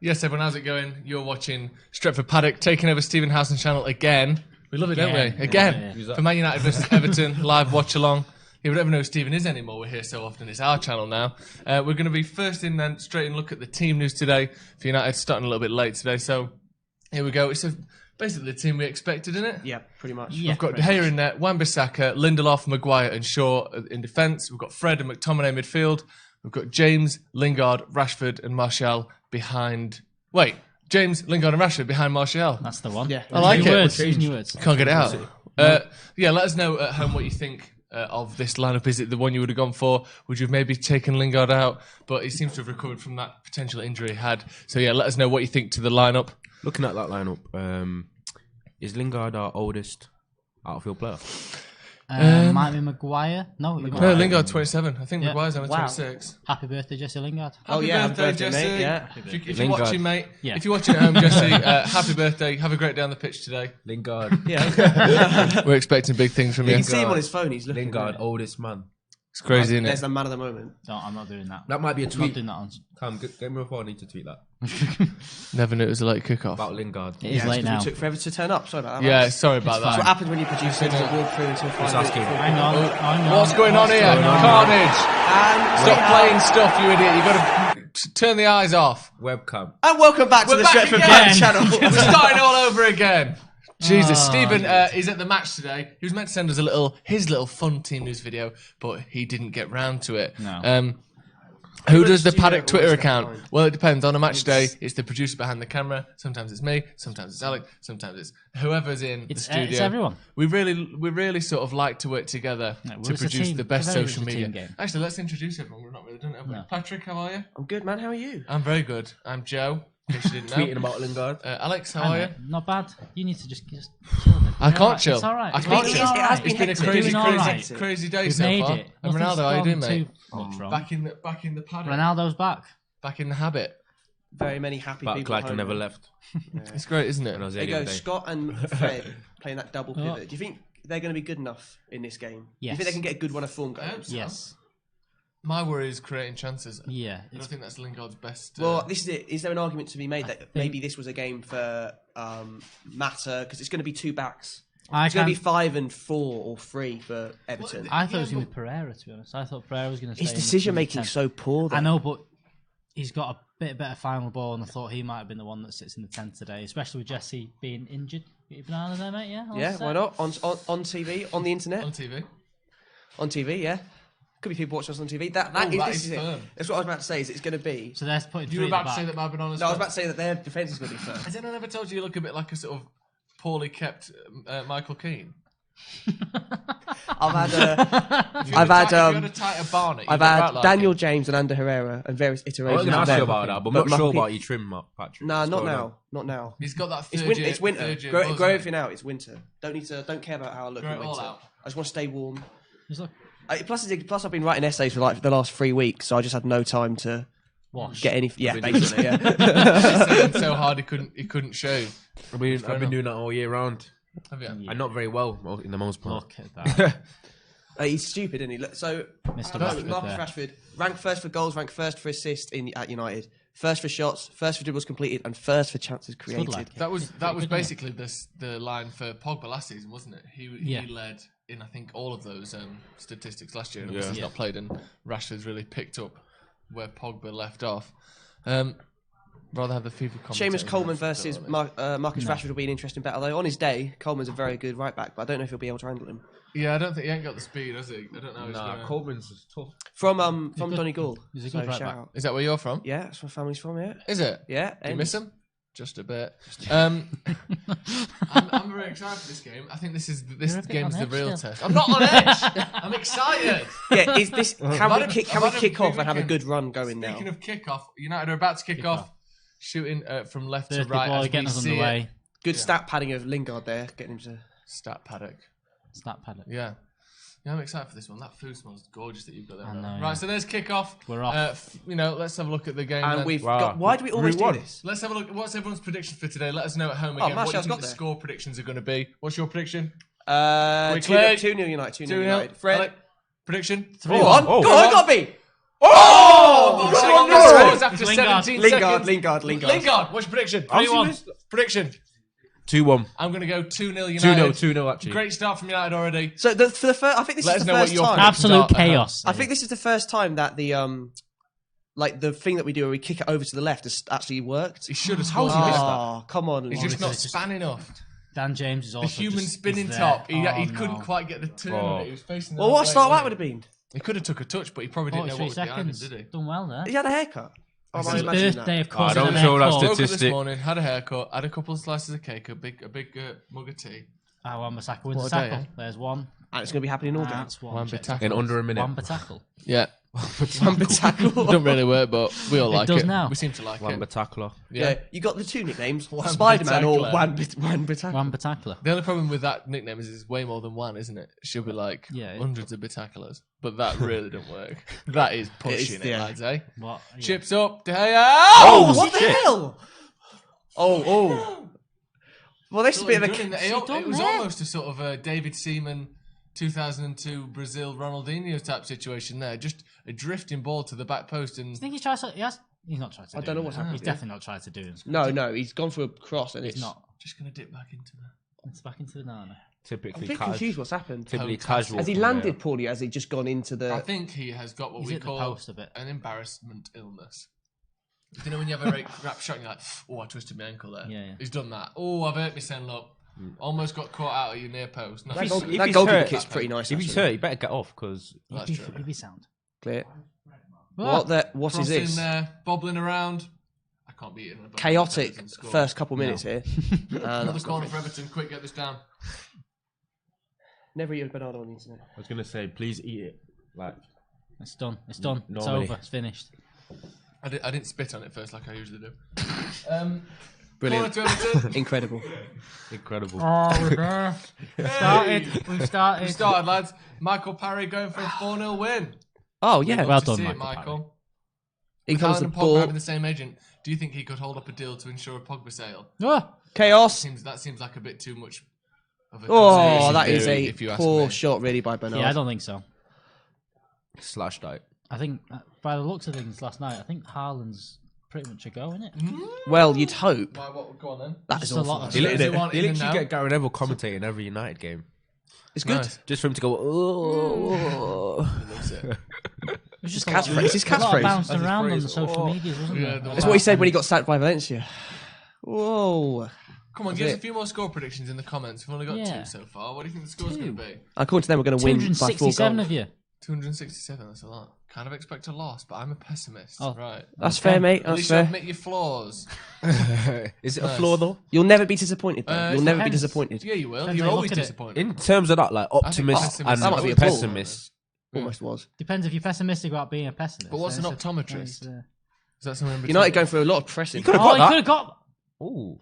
Yes, everyone, how's it going? You're watching Stretford Paddock taking over Stephen Howson's channel again. We love it, don't we? Again. Yeah. For Man United versus Everton, live watch-along. Yeah, we don't even know who Stephen is anymore. We're here so often. It's our channel now. We're going to be first in then straight and look at the team news today. For United, starting a little bit late today. So here we go. It's basically the team we expected, isn't it? Yeah, pretty much. We've got De Gea in net, Wan-Bissaka, Lindelof, Maguire and Shaw in defence. We've got Fred and McTominay midfield. We've got James, Lingard, Rashford and Martial behind... Wait, James, Lingard and Rashford behind Martial. That's the one. Yeah. I like it. New words. Can't get it out. Yeah, let us know at home what you think of this lineup. Is it the one you would have gone for? Would you have maybe taken Lingard out? But he seems to have recovered from that potential injury he had. So yeah, let us know what you think to the lineup. Looking at that lineup, is Lingard our oldest outfield player? Might be Maguire. No, Lingard 27. I think Yeah. Maguire's only Wow. 26. Happy birthday, Jesse Lingard. Happy birthday, Jesse. mate. Yeah. If you're watching, mate, Yeah. if you're watching at home, Jesse, happy birthday. Have a great day on the pitch today. Lingard. Yeah. We're expecting big things from You you. can see him on his phone. He's looking. Lingard, oldest man. It's crazy, isn't There's it? the man of the moment. No, I'm not doing that. That might be a I'm not tweet. doing that on. Come, get me a phone. I need to tweet that Never knew it was a late kickoff. about Lingard. It is Yeah, late it's 'cause now. we took forever to turn up. Sorry about that. Yeah, sorry about It's that. That's what happens when you produce things that walk through until 5 Just minutes. asking. Hang on. Hang on. What's going on here? Carnage! And Stop playing stuff, you idiot. You've got to turn the eyes off. Webcam. And welcome back to We're the back Stretford again. Paddock channel. We're starting all over again. Jesus, Oh, Stephen is at the match today. He was meant to send us his little fun team news video, but he didn't get round to it. No. Who does the Studio Paddock Twitter always account? left behind. Well, it depends. On a match day, it's the producer behind the camera. Sometimes it's me. Sometimes it's Alec. Sometimes it's whoever's in the studio. It's everyone. We really sort of like to work together Yeah, well, to it's a produce team. the best It's a very social much a media. team game. Actually, let's introduce everyone. We're not really done it, have we? No. Patrick, how are you? I'm good, man. How are you? I'm very good. I'm Joe. In case you didn't know. Tweeting about Lingard. Alex, how I are know, you? Not bad. You need to just chill. I can't chill. It's all right. I It's can't all chill. right. It has It's been a hectic. crazy, Doing all right. crazy day We've so made far. it. And Nothing's Ronaldo, how you doing, gone mate? Much wrong. Back in the paddock. Ronaldo's back. Back in the habit. Very many happy But people. like at I home. never left. It's great, isn't When I it? was There there you the go, other day. Scott and Fred playing that double pivot. Do you think they're going to be good enough in this game? Do you Yes. think they can get a good run of form going? I hope so. Yes. My worry is creating chances. Yeah. I don't think that's Lingard's best. Well, this is it. Is there an argument to be made that maybe this was a game for Mata because it's going to be two backs? It's going to be 5 and 4 or 3 for Everton. I thought it was going to be Pereira, to be honest. I thought Pereira was going to stay His in the decision making 10. so poor. Though. I know, but he's got a bit better final ball, and I thought he might have been the one that sits in the 10 today, especially with Jesse being injured. Get your banana there, mate, yeah? Yeah, why not? On TV, on the internet, on TV. on TV. Yeah, could be people watching us on TV. That is is it. firm. That's what I was about to say. Is it's going to be. So they're putting You three were at about the to say back. that my bananas. No, I was about to say that their defense is going to be firm. Has anyone ever told you look a bit like a sort of poorly kept Michael Keane? I've had If you had a tighter Barnett, I've you'd had about like Daniel him. James and Ander Herrera and various I was iterations going to of ask you them. about that, but I'm But not sure Michael- about your trim, Patrick. Nah, What's not going now. on? Not now. He's got that It's third winter. year. It's winter. third year Grow buzz, everything out. It's winter. Don't care about how I look Grow in it all winter. out. I just want to stay warm. He's like, Plus, I've been writing essays for like the last 3 weeks, so I just had no time to wash. get any. Yeah, been basically. Yeah. He's saying so hard he couldn't shave. I've been doing that all year round. Have you? And not very well in the most part. Look at that. He's stupid, isn't he? So, Mr. Marcus Rashford Rashford, ranked first for goals, ranked first for assists at United, first for shots, first for dribbles completed, and first for chances created. lad. That was good, basically the line for Pogba last season, wasn't it? He Yeah. led in I think all of those statistics last year, and Yeah. obviously he's not played, and Rashford's really picked up where Pogba left off. Rather have the FIFA commentator. Seamus Coleman versus Marcus Rashford will be an interesting battle, though. On his day, Coleman's a very good right back, but I don't know if he'll be able to handle him. Yeah, I don't think he ain't got the speed, has he? I don't know. Nah, Coleman's tough. From good. Donegal. He's a So good right shout back. out. Is that where you're from? Yeah, that's where family's from. Yeah, Is it? yeah. Do you and- miss him? Just a bit. I'm very excited for this game. I think this You're a bit game's on the edge real still. test. I'm not on edge. I'm excited. Yeah, is this? Can we I've kick had a off big and have a weekend. good run going now? Speaking of kickoff, United are about to kick off, shooting from left to Birthday right boy as we getting us see underway. it. Good stat padding of Lingard there, getting him to. Stat Paddock. Snap Paddock. Yeah. Yeah, I'm excited for this one. That food smells gorgeous that you've got there. I know, Right, yeah. so there's kick-off. We're off. Let's have a look at the game. And then. we've Wow. got. Why do we always do Route this? Let's have a look. What's everyone's prediction for today? Let us know at home again. What do you Martial's think got the there. score predictions are going to be? What's your prediction? 2-0 Quickly. United. 2-0 2-0. United. Fred. Alec, prediction? 3-1. Go on, Oh. go on, gotta be. Oh! Checking the scores after Lingard. 17 Lingard. seconds. Lingard, what's your prediction? 3-1. Prediction. 2-1. I'm going to go 2-0 United. 2-0 actually. Great start from United already. So for the first, I think this Let is us the know what first your time. predictions Absolute are. chaos. I think this is the first time that the like the thing that we do where we kick it over to the left has actually worked. He should have How scored. has he missed Oh, come on. He's just Lawrence. not span enough. Dan James is also The human just, spinning he's top. there. He Oh, couldn't no. quite get the turn Oh. of it. He was facing the Well, wrong what way, start that wasn't would have been? He could have took a touch, but he probably didn't know 43 what was behind him, seconds. did he? Done well there. He had a haircut. Oh, It's I his imagine that. birthday, of course. I don't and a show that haircut. Woke up this statistic. morning, had a haircut, had a couple of slices of cake, a big mug of tea. Wan-Bissaka wins What the a day, tackle. eh? There's one. And it's going to be happening all day. That's one. Wan-Bissaka. In under a minute. Wan-Bissaka. Yeah. Wamba tackle. Don't really work, but we all like does it. now. We seem to like Wamba it. tackler. Yeah, you got the two nicknames: Wamba Spider-Man or tackler. Wamba tackle. Wan-Bissaka. The only problem with that nickname is it's way more than one, isn't it? It should be like Yeah. hundreds of bitaculars. But that really don't work. That is pushing it, yeah. lads, eh? What? Yeah. Chips up, De Gea. Oh, what the hell? Oh. Well, this is a bit of a. It was almost a sort of a David Seaman 2002 Brazil Ronaldinho type situation there. Just a drifting ball to the back post and I think he's tried to. He's not tried to. I don't know what's happened He's here. definitely not tried to do it. No, he's gone for a cross and He's it's not. just going to dip back into that. It's back into the nana. I'm a Typically bit confused what's happened. Typically Fantastic. casual. Has he from landed there. poorly? Has he just gone into the? I think he has got what He's we at the call post a bit. an embarrassment illness. You know when you have a very crap shot and you're like, oh, I twisted my ankle there. Yeah. He's done that. Oh, I've hurt my send up. Almost got caught out of your near post. That, Nothing- goal, If that he's goalkeeper hurt- kit's pretty nice. If he's actually. hurt, you better get off because That's He'd true. be sound. Clear. What? What is Crossing this? there, bobbling around. I can't beat it. in a Chaotic Everton score. first couple minutes here. Another corner for Everton. Quick, get this down. Never eat a banana on the internet. I was gonna say, please eat it. Like It's done. It's done. It's Normally. over. It's finished. I didn't spit on it first like I usually do. Brilliant. Corner to Everton. Incredible. incredible. Oh, we're there. We've started. We started, lads. Michael Parry going for a 4-0 win. Oh yeah. Well To done, see it, Michael He comes Haaland the and Pogba ball. having the same agent. Do you think he could hold up a deal to ensure a Pogba sale? Oh, Chaos. That seems like a bit too much of a Oh, consideration that is theory, a if you ask poor me. shot, really, by Bernard. yeah, I don't think so. Slash diet. I think, by the looks of things last night, I think Haaland's pretty much a go, isn't it? Well, you'd hope. Why, what, go on then. That Just is a awful. lot of- He Who do literally, you want he in and literally out? get Gary Neville commentating every United game. It's good. Nice. Just for him to go, oh. He loves it. It was just His catchphrase, his a lot catchphrase. of bouncing That's his around on phrase. the social Oh. medias, wasn't Yeah, there? the That's what he said when he got sacked by Valencia. Whoa. Come on, That's give us it. a few more score predictions in the comments. We've only got Yeah. 2 so far. What do you think the score's going to be? According to them, we're going to win by 4 267 goals. of you. 267, that's a lot. Kind of expect a loss, but I'm a pessimist. Oh. Right. That's fair, mate. At That's least you fair. admit your flaws. Is it Nice. a flaw though? You'll never be disappointed, though. You'll never be depends. disappointed. Yeah, you will. Depends You're how you always look at it. disappointed. In terms of that, like optimist pessimist- and that might be a flaw. pessimist. Almost was. Depends if you're pessimistic about being a pessimist. But what's then an it's a- optometrist? it's, Is that something in between? United going through a lot of pressing. You could've Oh, got you that. could have got. Ooh,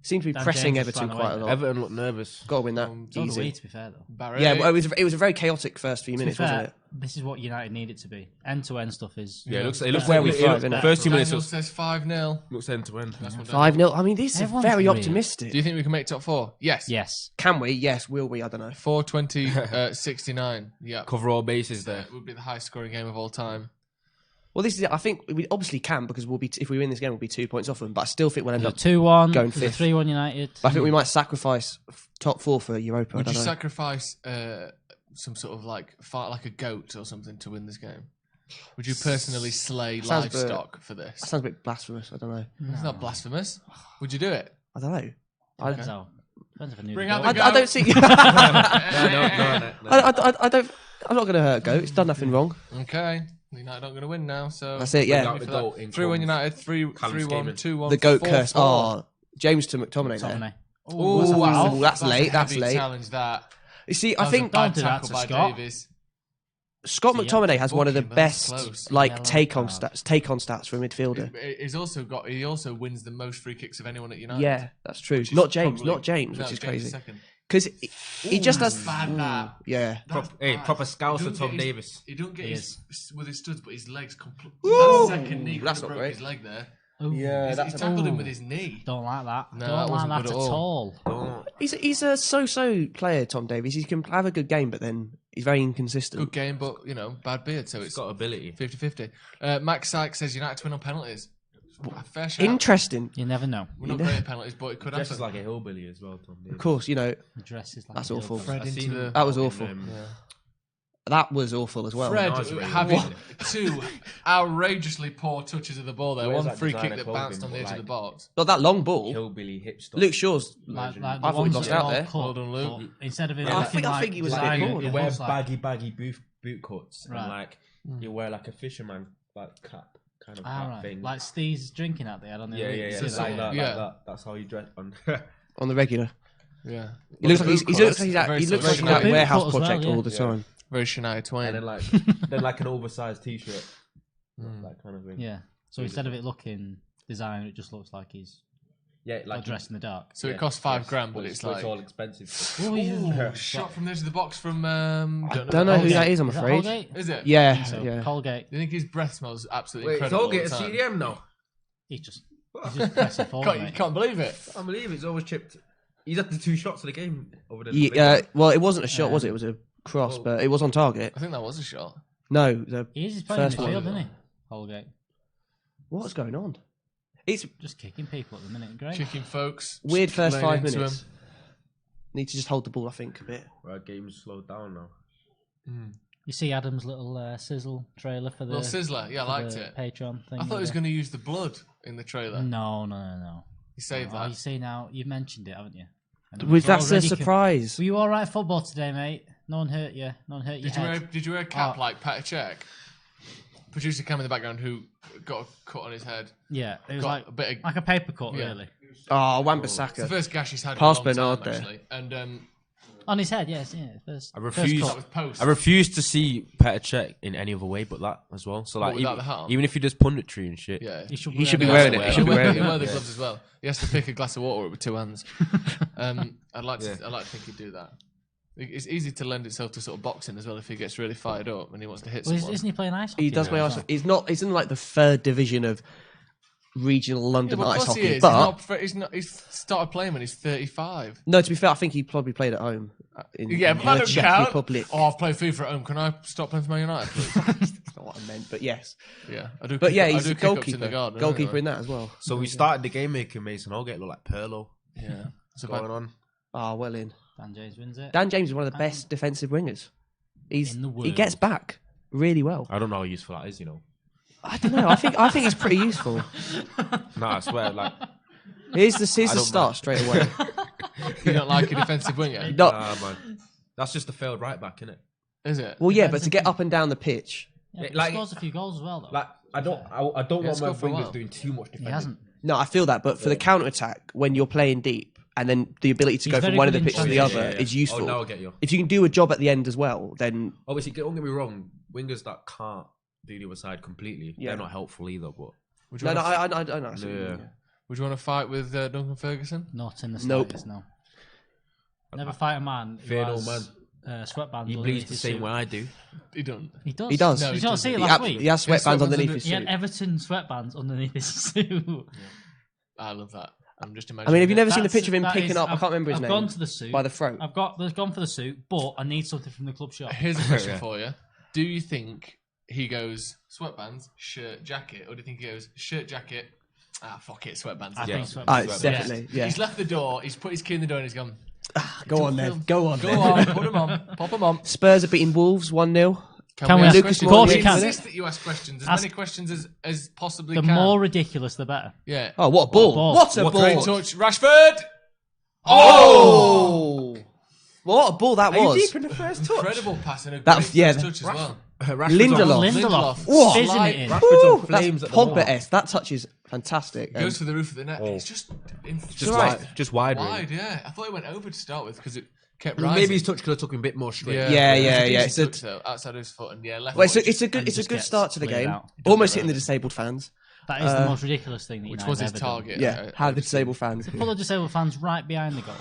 Seem to be Dan pressing James just Everton ran quite a away. lot. Everton looked nervous. Got to win that. So do we, Easy. to be fair, though. Barry. Yeah, well, it was a very chaotic first few To be minutes, fair, wasn't it? this is what United need it to be. End-to-end stuff is. Yeah, it looks Where like we it thrive, looks- innit? first 2 minutes Daniel looks, says 5-0. looks end to end. That's what 5-0. I mean, this is Everyone's very weird. optimistic. Do you think we can make top 4? Yes. Yes. Can we? Yes. Will we? I don't know. 4-20-69. Yeah. Cover all bases there. It would be the highest scoring game of all time. Well, this is it. I think we obviously can because we'll be if we win this game, we'll be 2 points off them. But I still think we'll end up. 2-1. Going There's a fifth. 3-1 United. But I think we might sacrifice top 4 for Europa. I Would don't you know. sacrifice some sort of like a goat or something to win this game? Would you personally slay Sounds a bit- livestock for That this? sounds a bit blasphemous. I don't know. It's not blasphemous. Would you do it? I don't know. Depends if I knew Bring the out goal. the I don't see. No. I don't. I'm not going to hurt a goat. It's done nothing wrong. Okay. United aren't going to win now, so That's it. Yeah. Bring out the goat in 3-1 Combs. United, Callum 3-1, Scammon. 2-1. The goat 4-4. curse. Oh, James to McTominay there. McTominay. Oh, wow. That's late, a that's heavy late. challenge that. You see, That I was think a bad Don't do that tackle to by Scott. Davies. Scott Yeah. McTominay has one of the Fucking, but that's best close. like Yellow take on card. stats for a midfielder. He also wins the most free kicks of anyone at United. Yeah, that's true. Which is Not James, probably- not James, no, which is James crazy. second. Because he just that's does. bad, that. Yeah. Hey, That's proper bad. scouser He don't Tom get his- Davis. He don't get He his with his studs, but his legs completely. Ooh, That second knee that's could not have broke great. his leg there. Ooh. Yeah, He tackled him with his knee. Don't like that. No, that Don't like wasn't that good at at all. Don't. He's a so-so player, Tom Davies. He can have a good game, but then He's very inconsistent. Good game, but bad beard, so it's got ability. 50-50. Max Sykes says United to win on penalties. A fair shout. Interesting. You never know. We're not great at penalties, but it could happen. Dresses like a hillbilly as well, Tom. Of course, The dress is like that's a awful. Fred into the... That was awful. That was awful as well. Fred having 2 outrageously poor touches of the ball there. One free kick that bounced on the edge of the box. But that long ball, Hillbilly hipster. Luke Shaw's. like I thought he lost out there. Well done, Luke. Instead of it, I think he was design, a bit You cool. wear looks like- baggy boot cuts Right. and like you wear like a fisherman like cap kind of right. thing. Like Steve's drinking out there on the yeah, So like that, yeah. like that. That's how you dress on. On the regular. Yeah. He looks like he's at Very warehouse cut as project well, all the time. Very Shania Twain. And then like an oversized t-shirt, that kind of thing. Yeah. So instead of it looking designer, it just looks like he's like dressed in the dark. So it costs $5,000, but it's like all expensive. shot from the edge of the box from. I don't know who that is. I'm Is that afraid. Holgate? Is it? Yeah, So yeah. Colgate. Do you think his breath smells absolutely Wait, incredible? Holgate all a the time? CDM now? He's just pressing forward. You mate. can't believe it. I believe it's always chipped. He's had the 2 shots of the game over the. Well, it wasn't a shot, was it? It was a cross, but it was on target. I think that was a shot. No, the He's just playing in first the one. field, isn't he? Holgate. What's going on? It's Just kicking people at the minute. Great. Kicking folks. weird first laying 5 into minutes. him. Need to just hold the ball, I think, a bit. Right, game's slowed down now. You see Adam's little sizzle trailer for the Little sizzler. Yeah, I for liked the it. Patreon thing. I thought he was going to use the blood in the trailer. No. He saved Oh, that. you see now, you mentioned it, haven't you? And With that's a already surprise. Were you all right at football today, mate? No one hurt you. No one hurt your head. Did you wear a cap Oh. like Petr Cech? Producer Cam in the background who got a cut on his head. Yeah, it was Got like a bit of, like a paper cut, Yeah. really. Oh, it's the Wan-Bissaka. first gash he's had Pass in a long Bernard time, there. actually. And On his head, yes, yeah. First, I refuse. First that cut. was post. I refuse to see Petr Cech in any other way but that as well. So like, without the hat on? even if you just punditry and shit. Yeah. He should He should be that. wearing it. He should be wearing He it. wear the gloves as well. He has to pick a glass of water with 2 hands. I'd like to think he'd do that. It's easy to lend itself to sort of boxing as well if he gets really fired up and he wants to hit Well, someone. isn't he playing ice hockey? He does now play as ice. well? He's not. He's in like the 3rd division of regional London Yeah, well, of ice course hockey. he is. But He's started playing when he's 35. no, to be fair, I think he probably played at home. In Yeah, but that the don't Czech count. Republic. Oh, I've played FIFA at home. Can I stop playing for Man United, please? That's not what I meant, but yes. Yeah, I do. But yeah, I he's do a kick-ups in goalkeeper. the garden, Goalkeeper anyway. in that as well. So we started the game making Mason Holgate look like Pirlo. Yeah. So Going on. Ah, well in. Dan James wins it. Dan James is one of the best defensive wingers. In the He world. gets back really well. I don't know how useful that is, you know. I don't know. I think it's pretty useful. No, I swear, like. Here's the don't start mind. straight away. You don't like a defensive winger, No, Man. That's just a failed right back, innit? is it? well, yeah, but to get up and down the pitch, Yeah, but like- he scores a few goals as well, though. Like, I don't Yeah, want my scored for a while. wingers doing too much he defending. hasn't. no, I feel that. But for the counter attack, when you're playing deep, and then the ability to He's go from very one of good the in pitch to the transition. other is useful. Oh, now I get you. If you can do a job at the end as well, then Obviously, don't get me wrong. Wingers that can't do the other side completely, Yeah. they're not helpful either. But Would you no, want no, to I know. I see what you mean, Yeah. yeah. Would you want to fight with Duncan Ferguson? Not in the Nope. slightest, no. Never fight a man who Fear no has man. sweatbands he underneath bleeds the his same suit. way I do. He don't. He does. He does. No, Did he you not doesn't. see it He, last week? he has Yeah, sweatbands sweatbands underneath under- his He had suit. Everton sweatbands underneath his suit. I love that. I'm just I imagining. mean, have you it. never seen the That's- picture of him that picking is- up? I can't remember his I've name. gone to the suit by the throat. I've gone for the suit, but I need something from the club shop. Here's a question Yeah. for you. Do you think he goes sweatbands, shirt, jacket, or do you think he goes shirt, jacket? Ah, fuck it, sweatbands. I Yeah. think sweatbands. Ah, it's Yeah. definitely, yeah. He's left the door. He's put his key in the door and he's gone. Go on then. Go on Go then. on, put him on, pop him on. Spurs are beating Wolves 1-0. Can we ask Lucas questions? Moore We leads, isn't insist that you ask questions, as Ask- many questions as possibly The can. more ridiculous, the better. Yeah. Oh, what a ball! ball. What a Great ball! touch, Rashford. Oh! What a ball that Are you was! deep in the first touch? Incredible pass and a That- great yeah, first touch as well. Lindelof. Lindelof. Whoa. Fizzing Slide- it in. Rashford's on Woo, flames that's at the moment. Pogba-esque. That touch is fantastic. Goes for the roof of the net. Oh. It's just Just wide, really. wide, yeah. I thought it went over to start with because it kept Maybe rising. his touch could have took him a bit more straight. Yeah, It's a yeah. decent It's touch, though, outside of his foot and left. Well, foot, it's a And good just gets start to the cleared game. out. Almost hitting the disabled fans. That is the most ridiculous thing that which United was his have ever done. target. Yeah, how the disabled fans. Full of disabled fans right behind the goal.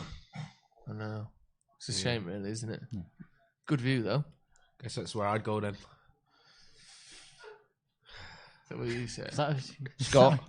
I know. It's a shame, really, isn't it? Good view, though. Guess that's where I'd go then. Is that what you say? Is that- Scott.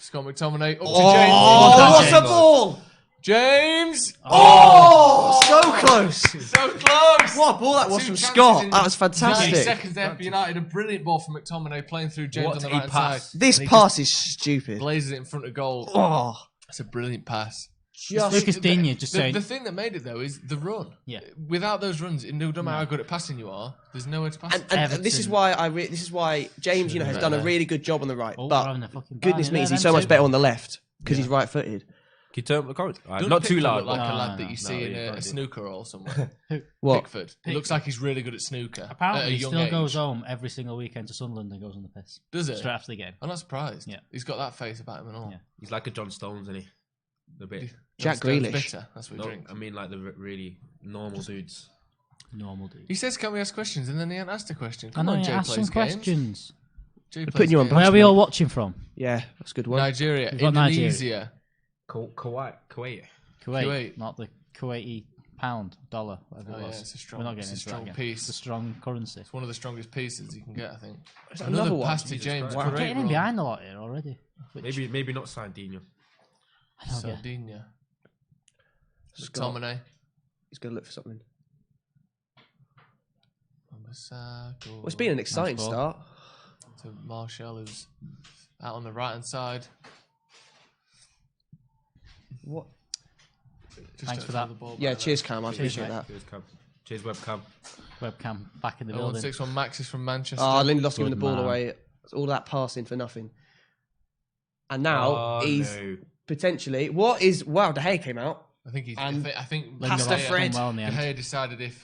Scott McTominay up to Oh, James. what a ball! James! Oh, so So close. So close. What a ball that was Two from chances Scott. in That was 90 fantastic. seconds there for United. A brilliant ball from McTominay playing through James What on the a right pass. side. This And he pass is stupid. just blazes it in front of goal. Oh, It's a brilliant pass. Lucas Digne just saying. The thing that made it though is the run. Yeah. Without those runs, no matter how good at passing you are, there's nowhere to pass. and this is why this is why James, has done a really good job on the right. Oh, we're But having a fucking goodness bang. me, Yeah, he's them so much two. better on the left because he's right-footed. Can you turn up the comments? Doesn't Not too Pickford loud. look like No, a lad no, that no. you see No, in you a can't do. snooker or somewhere. What? Pickford. It looks like he's really good at snooker. at Apparently, a he young still age. goes home every single weekend to Sunderland and goes on the piss. Does it? Straight after the game. I'm not surprised. Yeah. He's got that face about him and all. Yeah. He's like a John Stones, isn't he? A bit. Jack Stone's Grealish. bitter. That's what he No, drinks. I mean like the really normal dudes. Normal dude. He says, "Can we ask questions?" And then he ain't asked a question. I Come know, on, Jay ask plays some games. questions. Jay We're plays putting you on games. blast. Where are we all watching from? Yeah, that's a good one. Nigeria, We've got Nigeria. Indonesia. Kuwait. Kuwait, Kuwait. not the Kuwaiti pound, dollar, whatever Oh, it yeah, was. it's a strong- We're not it's getting a into strong that again. piece. It's a strong currency. It's one of the strongest pieces you can get, I think. another one. pass to Jesus James. Christ. We're Great getting in run. behind a lot here already. Which, Maybe not Sardinia. I don't get. Sardinia. Scott. McTominay. He's going to look for something. Wan-Bissaka. Well, it's been an exciting ball. start. To Martial, who's out on the right hand side. What? Just Thanks don't for throw that. the ball Yeah, back cheers, there. Cam. I appreciate that. Cheers, Cam. Cheers, webcam. Webcam back in the building. 161 Max is from Manchester. Oh, Lindelof's giving the Good ball man. away. It's all that passing for nothing. And now he's potentially. Wow, De Gea came out. I think he's. And I think Pasta De Gea- Fred. Well in the De end. Gea decided if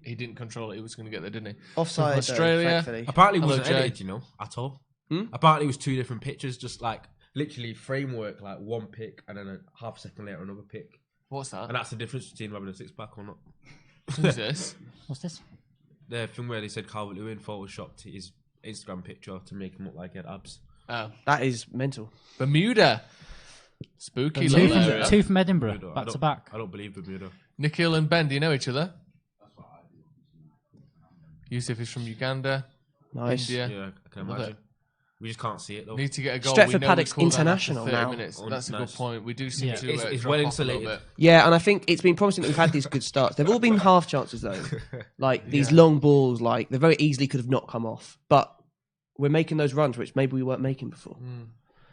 he didn't control it, he was going to get there, didn't he? Offside, though, Australia. thankfully. Apparently, it Hello, wasn't Jay. edited, at all. Hmm? Apparently, it was two different pictures, just like literally framework, like one pick, and then a half a second later, another pick. What's that? And that's the difference between having a six pack or not. Who's this? What's this? The thing where they said Calvert-Lewin photoshopped his Instagram picture to make him look like he had abs. Oh, That is mental. Bermuda. Spooky Two little from, area. two from Edinburgh, Bermuda. back to back. I don't believe Bermuda. Nikhil and Ben, do you know each other? Yusuf is from Uganda. Nice. India. Yeah, I can Love imagine. it. We just can't see it though. Need to get a goal. Stretford We know Paddock's we called that after international 30 now. minutes. Oh, That's a good nice. point. We do seem Yeah. to It's drop well off a little insulated. bit. Yeah, and I think it's been promising that we've had these good starts. They've all been half chances though. Like these long balls, like they very easily could have not come off. But we're making those runs, which maybe we weren't making before.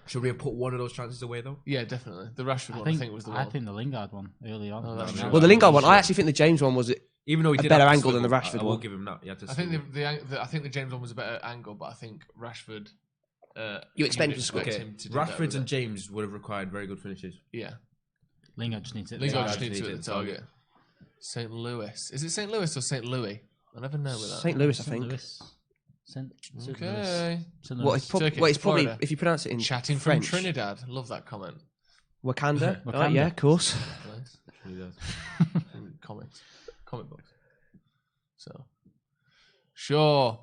Should we have put one of those chances away though? Yeah, definitely. The Rashford one, I think, was the one. I think the Lingard one early on. Oh, that's was true. Well, the Lingard one, I actually think the James one was Even though he a did better have to angle than the swivel, Rashford I will one. give him that. He had to I think swivel. I think the James one was a better angle, but I think Rashford. You expect him you'd to score. expect Okay, him to do better Rashford with and it. James would have required very good finishes. Yeah, Lingard just needs it. Lingard Yeah, just needs to needs hit it the target. St. Louis. Is it St. Louis or St. Louis? I never know with that. St. Louis, I St. think. Louis. St. Louis. Okay. St. Well, Louis. it's, Turkey, it's probably Florida. if you pronounce it in Chatting French. from Trinidad. Love that comment. Wakanda. Oh, Wakanda. yeah, of course. Nice. Really does. From comic books. So, sure.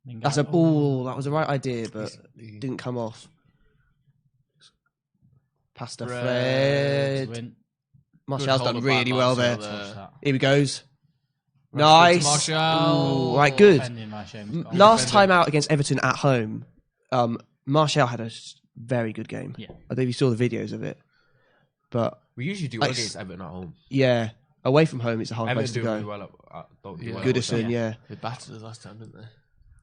Lingard. That's a ball. That was the right idea, but He- didn't come off. Pasta Fred. Fred. Win. Good Martial's hold done up really by well Martial there. Touch that. Here we goes. Rashford to Nice. Martial. Ooh, right, good. Defending my shame. Last time out against Everton at home, Martial had a very good game. Yeah. I don't know if you saw the videos of it, but We usually do Like, well against Everton at home. yeah, away from home it's a hard place Everton to do really go. well at don't do Yeah. well. Goodison, Yeah. yeah. They battered us last time, didn't they?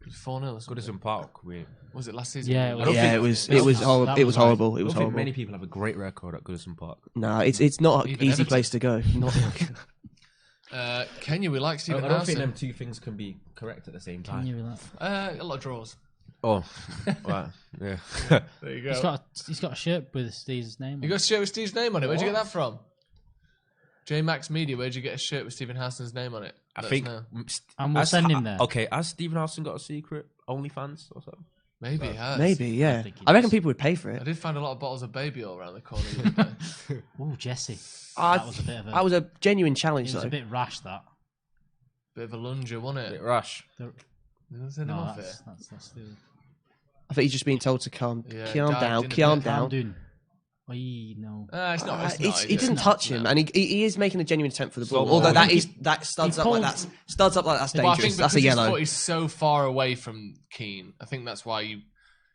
It was 4-0 or something. Goodison Park. We Was it last season? Yeah, it was. Yeah, think- it was. that It was was- horrible. that It was was horrible. It I was don't think horrible. many people have a great record at Goodison Park. No, it's not an Even easy Everton. place to go. Not Kenya, we like Stephen I don't think Howson. them two things can be correct at the same Can time. you relax? A lot of draws. Oh, right. Yeah. There you go. He's got a shirt with Steve's name. You on got it. a shirt with Steve's name on it. Where'd you get that from? J-Max Media, where'd you get a shirt with Stephen Howson's name on it? I Let us think. know. And we'll send him there. Okay, has Stephen Howson got a secret OnlyFans or something? Maybe he has. maybe. Yeah, think he I reckon does. people would pay for I it. did find a lot of bottles of baby oil around the corner the other day. Oh, Jesse. I- That was a bit of a. That was a genuine it challenge, was though. a bit rash. That. Bit of a lunger, wasn't it? Rush. Did I send him No, off that's the. I think he's just being told to calm Yeah, down, dived in a calm bit. down. Doing. Oy, no. It's not. It's He not. didn't No, touch him, no. and he is making a genuine attempt for the ball. So- Although I that studs he up like pulled- that's But I dangerous. think That's a because his yellow. foot is so far away from Keane, I think that's why you.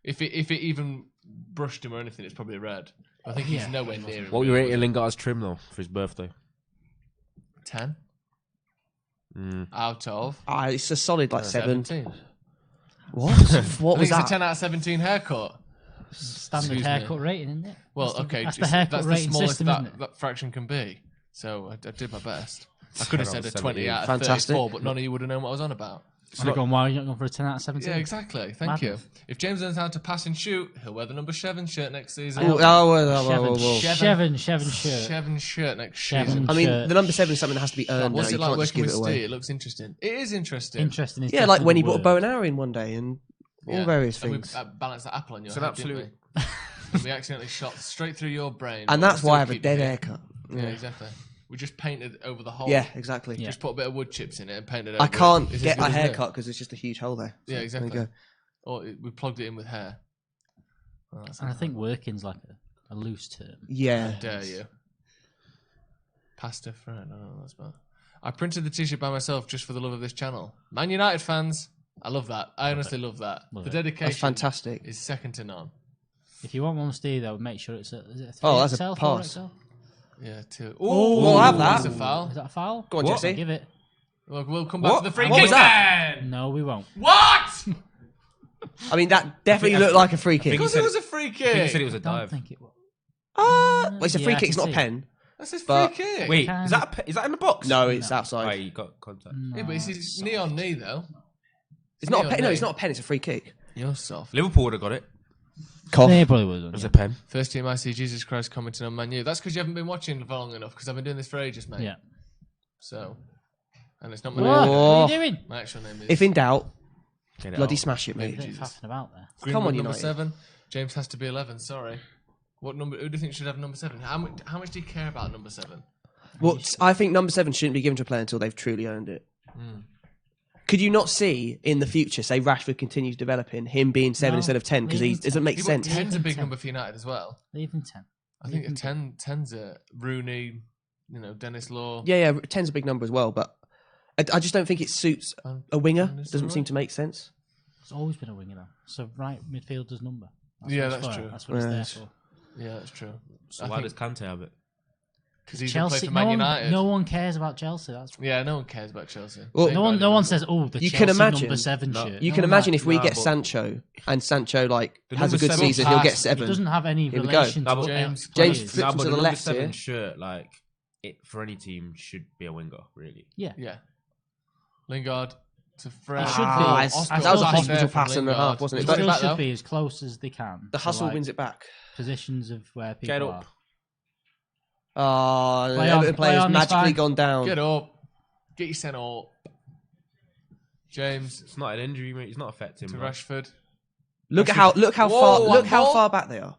If it even brushed him or anything, it's probably a red. I think he's Yeah. nowhere near him. What were you rating Lingard's trim though for his birthday? 10 out of It's a solid like 7. 17. What? What I was think it's a that? 10 out of 17 haircut. Standard Excuse me. haircut rating, isn't it? Well, That's okay, that's the haircut the rating smallest system, isn't it? that fraction can be. So I did my best. I could have said a 17. 20 out of Fantastic. 34, but none of you would have known what I was on about. I'd have gone, why are you not going for a 10 out of 17? Yeah, exactly. Thank Madness. you. If James learns how to pass and shoot, he'll wear the number 7 shirt next season. Oh, Shevin shirt. 7 shirt next Shevin. season. I mean, Shirt. the number 7 is something that has to be earned. What's now. it You like can't just working give with it away. Steve? It looks interesting. It is interesting. Interesting. Is Yeah, like when he definitely bought a the bow word. and arrow in one day and all Yeah. various And things. we balanced that apple on your It's an head, absolute- didn't we? And we accidentally shot straight through your brain. And but that's we why I still have a keep dead you here. haircut. Yeah, exactly. We just painted over the hole. Yeah, exactly. Yeah. Just put a bit of wood chips in it and painted over I can't it. It's get as a good, isn't it? haircut because it's just a huge hole there. Yeah, So, exactly. there you go. Or we plugged it in with hair. Oh, that's And I think working's like a loose term. Yeah. dare you. Pasta friend. I don't know what that's about. I printed the t-shirt by myself just for the love of this channel. Man United fans, I love that. I honestly love that. Love The it. dedication That's fantastic. is second to none. If you want one Steve, though, make sure it's a 3XL, Oh, that's a 4XL? pass. Yeah, two. Oh, we'll have That's that. a foul. Is that a foul? Go on, What? Jesse. Give it. We'll come back What? to the free What kick was that? then. No, we won't. What? I mean, that definitely looked like a free kick. Because said it was a free I think he said kick. it was a I don't dive. think it was. Well, it's a Yeah, free I kick. It's can not a see it. pen. That's his free But- kick. Wait, Can- is that in the box? No, it's Oh, outside. you got contact. Yeah, but it's knee on knee though. It's not a knee pen. on No, knee. it's not a pen. It's a free kick. You're soft. Liverpool would have got it. Cough. They probably would. It was Yeah. a pen. First team I see Jesus Christ commenting on Man U. That's because you haven't been watching for long enough. Because I've been doing this for ages, mate. Yeah. So, and it's not my What? name. What are you doing? My actual name is. If in doubt, Get it bloody out. smash it, mate. Bit faffing about there. Greenwood, Come on, number United. 7. James has to be 11. Sorry. What number? Who do you think should have number 7? How much do you care about number 7? Well, I think number 7 shouldn't be given to a player until they've truly earned it. Could you not see in the future, say Rashford continues developing, him being 7 No, instead of 10 because he leave him doesn't make Yeah, sense? 10's a big 10. number for United as well. Leave him 10. I think a 10's a Rooney, Dennis Law. Yeah, 10's a big number as well, but I just don't think it suits a winger. Doesn't seem to make sense. It's always been a winger, though. So right midfielder's number. Yeah, what it's that's for. true. That's what it's Yeah. there for. Yeah, that's true. So why does Kante have it? Because he's going to play Chelsea. for Man United. No one cares about Chelsea. That's Yeah, no one cares about Chelsea. Well, Same no one. value No one as- says, "Oh, the You Chelsea can imagine- number 7 No. shirt." You No can one imagine like- if we Nah, get but- Sancho and Sancho The has a number good 7 season, he'll get pass. It 7. doesn't have any Here we relation go. to James James players. flips Nah, him but to the the number left 7 here. shirt, like, it for any team should be a winger, really. Yeah. Yeah. Lingard to Fred. It should be. Ah, I that was a still think hospital fair from pass and a Lingard. half, wasn't It it? Got still back, should though. be as close as they can. The to, hustle like, wins it back. Positions of where people Get are. up. Oh, the Play on, Everton play player's on, it's magically fine. gone down. Get up. Get your sent up. James It's not an injury, mate. It's not affecting to him. Rashford. Look how Whoa, far ball. back they are.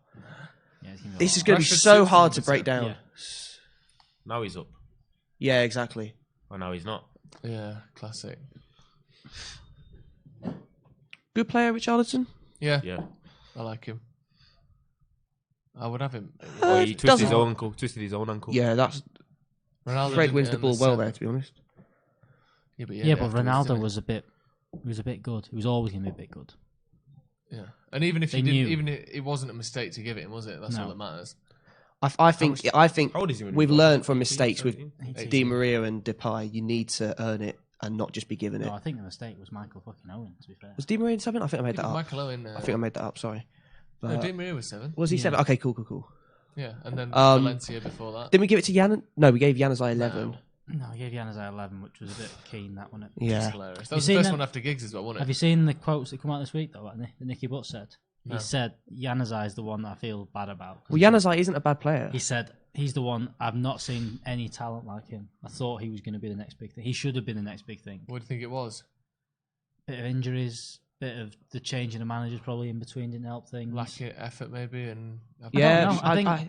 Yeah, it's gonna be This is alright. going to be Rashford so suits hard them, to break isn't down. Yeah. Now he's up. Yeah, exactly. Oh, no, he's not. Yeah, classic. Good player, Richarlison. Yeah, Yeah. I like him. I would have him. Oh, he twisted doesn't- his own ankle. Twisted his own ankle. Yeah, that's Ronaldo Fred didn't wins the earn ball well 7. there, to be honest. Yeah, but, Yeah, but afterwards, Ronaldo didn't he? was a bit. He was a bit good. He was always going to be a bit good. Yeah, and even if They you didn't, knew. even if it wasn't a mistake to give it him, was it? That's No. all that matters. I think How old is he when he we've got learned it? from 18, mistakes with 17? Di Maria and Depay. You need to earn it and not just be given it. No, I think the mistake was Michael fucking Owen. To be fair, Was Di Maria in 7? I think I made that up. Michael Owen. I think I made that up. Sorry. no, But- Di Maria was 7. was he 7? Okay, cool. Yeah, and then Um, Valencia before that. Didn't we give it to Jan? No, we gave Januzaj 11. no, I gave Januzaj 11, which was a bit keen. That one. Yeah. That's hilarious. That You was the seen first that- one after Giggs as well, wasn't Have it? you seen the quotes that come out this week though? That Nicky Butt said. No. He said Januzaj is the one that I feel bad about. 'cause Well, Januzaj isn't a bad player. He said he's the one I've not seen any talent like him. I thought he was going to be the next big thing. He should have been the next big thing. What do you think it was? Bit of injuries, bit of the change in the managers probably in between didn't help things. Lack of effort, maybe, and Yeah, know.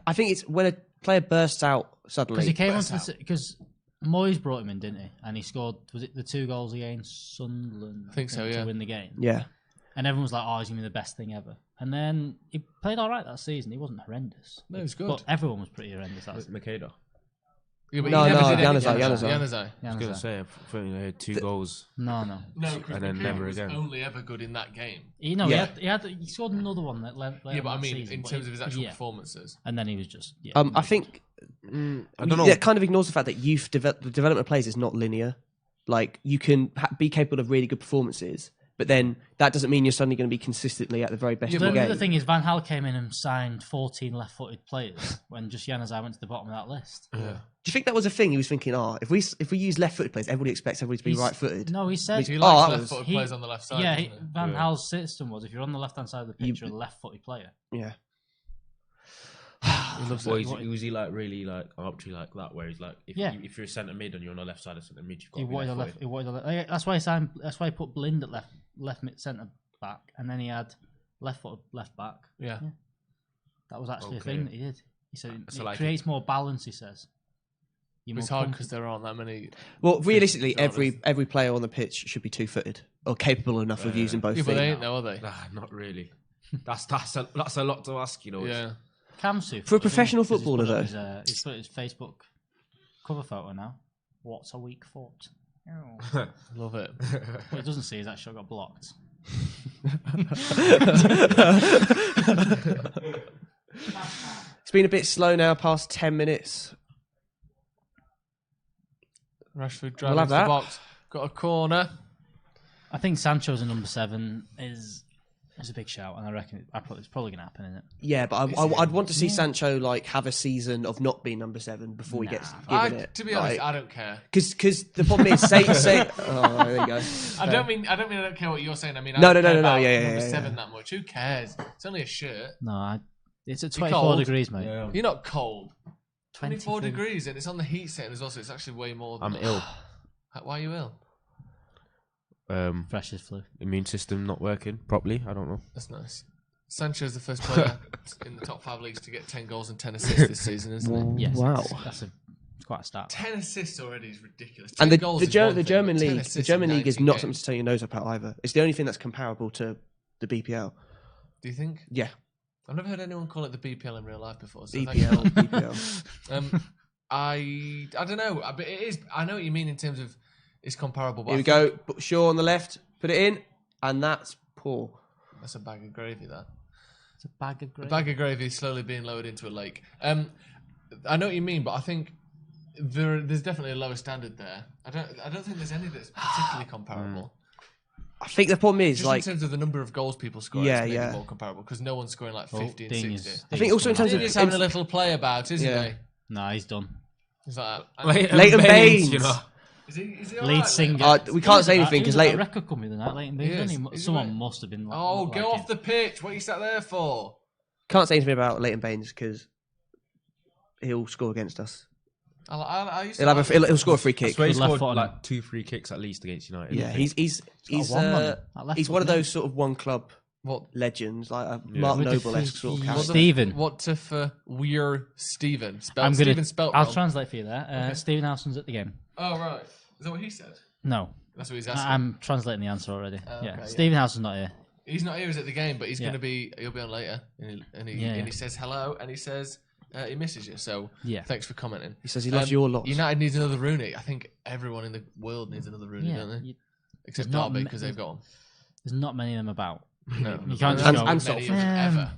I think it's when a player bursts out suddenly. Because he came Burst onto because Moyes brought him in, didn't he? And he scored. Was it the 2 goals against Sunderland? I think so, yeah. To win the game. Yeah. And everyone was like, "Oh, he's gonna be the best thing ever." And then he played all right that season. He wasn't horrendous. No, he was good. But everyone was pretty horrendous that season. Makeda. Yeah, but No, he never no, did anything. Januzaj. Januzaj. I was going to say, I thought he had 2 goals. No. No, because And then McKenna never was again. only ever good in that game. Yeah. He scored another one that led Yeah, but I mean, in terms of his actual performances. And then he was just. Yeah, I think I don't know. That kind of ignores the fact that the development of players is not linear. Like, you can be capable of really good performances, but then that doesn't mean you're suddenly going to be consistently at the very best of the The game. other thing is, Van Gaal came in and signed 14 left-footed players when just Jan and I went to the bottom of that list. Yeah. Do you think that was a thing? He was thinking, if we use left-footed players, everybody expects everybody to be He's- right-footed. No, he said... He Oh, likes that left-footed he- players on the left side. Yeah, doesn't he? Van Gaal's system was if you're on the left-hand side of the pitch, you're a left-footed player. Yeah. He loves Well, it. was he like really like arbitrary like that? Where he's like, if you're a centre mid and you're on the left side of centre mid, you've got He to be wanted a left. left. He wanted a left. That's why he signed. That's why he put Blind at left mid centre back, and then he had left-footed left back. Yeah. That was actually Okay. a thing that he did. He said So, it like, creates more balance. He says. You're It's more hard comfortable. because there aren't that many. Well, realistically, Physically, every player on the pitch should be two-footed or capable enough of using both Yeah, but feet. they ain't though, are they? Nah, not really. That's a lot to ask, you know. Yeah. Kamsu For a professional he's put footballer, up he's put his Facebook cover photo now. What's a weak foot? Oh. Love it. What it doesn't see is that shot got blocked. It's been a bit slow now, past 10 minutes. Rashford We'll driving have into the that. box. Got a corner. I think Sancho's a number 7 is a big shout, and I reckon it's probably going to happen, isn't it? Yeah, but I'd want to see Sancho like have a season of not being number 7 before he gets given it. To be honest, I don't care. Because the problem is, say, oh, there you go. I don't mean I don't care what you're saying. I mean, I No, don't no, care no, about yeah, number yeah. 7 that much. Who cares? It's only a shirt. No, it's at You're 24 cold. degrees, mate. Yeah. You're not cold. 24 23. degrees, and it's on the heat setting as well, so it's actually way more than I'm that. ill. Why are you ill? Fresh as flu. Immune system not working properly. I don't know. That's nice. Sancho's the first player in the top 5 leagues to get 10 goals and 10 assists this season, isn't he? Yes, Wow. it's quite a start. 10 assissists already is ridiculous. And 10 goals is one thing, German but 10 league, the assists German in league is 19 not games. something to turn your nose up at either. It's the only thing that's comparable to the BPL. Do you think? Yeah, I've never heard anyone call it the BPL in real life before. So thank BPL, you. BPL. I don't know, but it is. I know what you mean in terms of it's comparable. But Here we go. Put Shaw on the left. Put it in, and that's poor. That's a bag of gravy. That It's a bag of the gravy. bag of gravy is slowly being lowered into a lake. I know what you mean, but I think there's definitely a lower standard there. I don't think there's any that's particularly comparable. I think the problem is Just like in terms of the number of goals people score, Yeah, it's maybe yeah. more comparable because no one's scoring like 50 and Dean 60. I think also in terms of He's having a little play about, isn't Yeah. he? No, he's done. He's like, Leighton Baines. you know. is he Lead alright, singer. we can't say anything because He was at later. that record company the night. Leighton Baines, He is. didn't he? He's Someone right. must have been. Oh, like go him. off the pitch. What are you sat there for? Can't say anything about Leighton Baines because he'll score against us. I used to He'll have like he'll score a free I kick. swear he Good left scored foot on like 2 free kicks at least against United. Yeah, he's got one on him. That left he's foot one of man. those sort of one club what legends, like a Mark With the Noble-esque sort of free- character. Stephen. What if we're Stephen? I'm gonna. Stephen spelt I'll wrong. translate for you there. Stephen Howson's at the game. Oh right, is that what he said? No, That's what he's asking. I'm translating the answer already. okay, Yeah, yeah. Stephen Howson's not here. He's not here, he's at the game, but he's Yeah. gonna be. He'll be on later, and he Yeah. says hello, and he says he misses you. So Yeah. thanks for commenting. He says he loves your lot. United needs another Rooney. I think everyone in the world needs another Rooney, Yeah, don't they? you- Except there's not Derby ma- because they've got one. There's not many of them about. No, You can't just There's go- not And many Salford. of them ever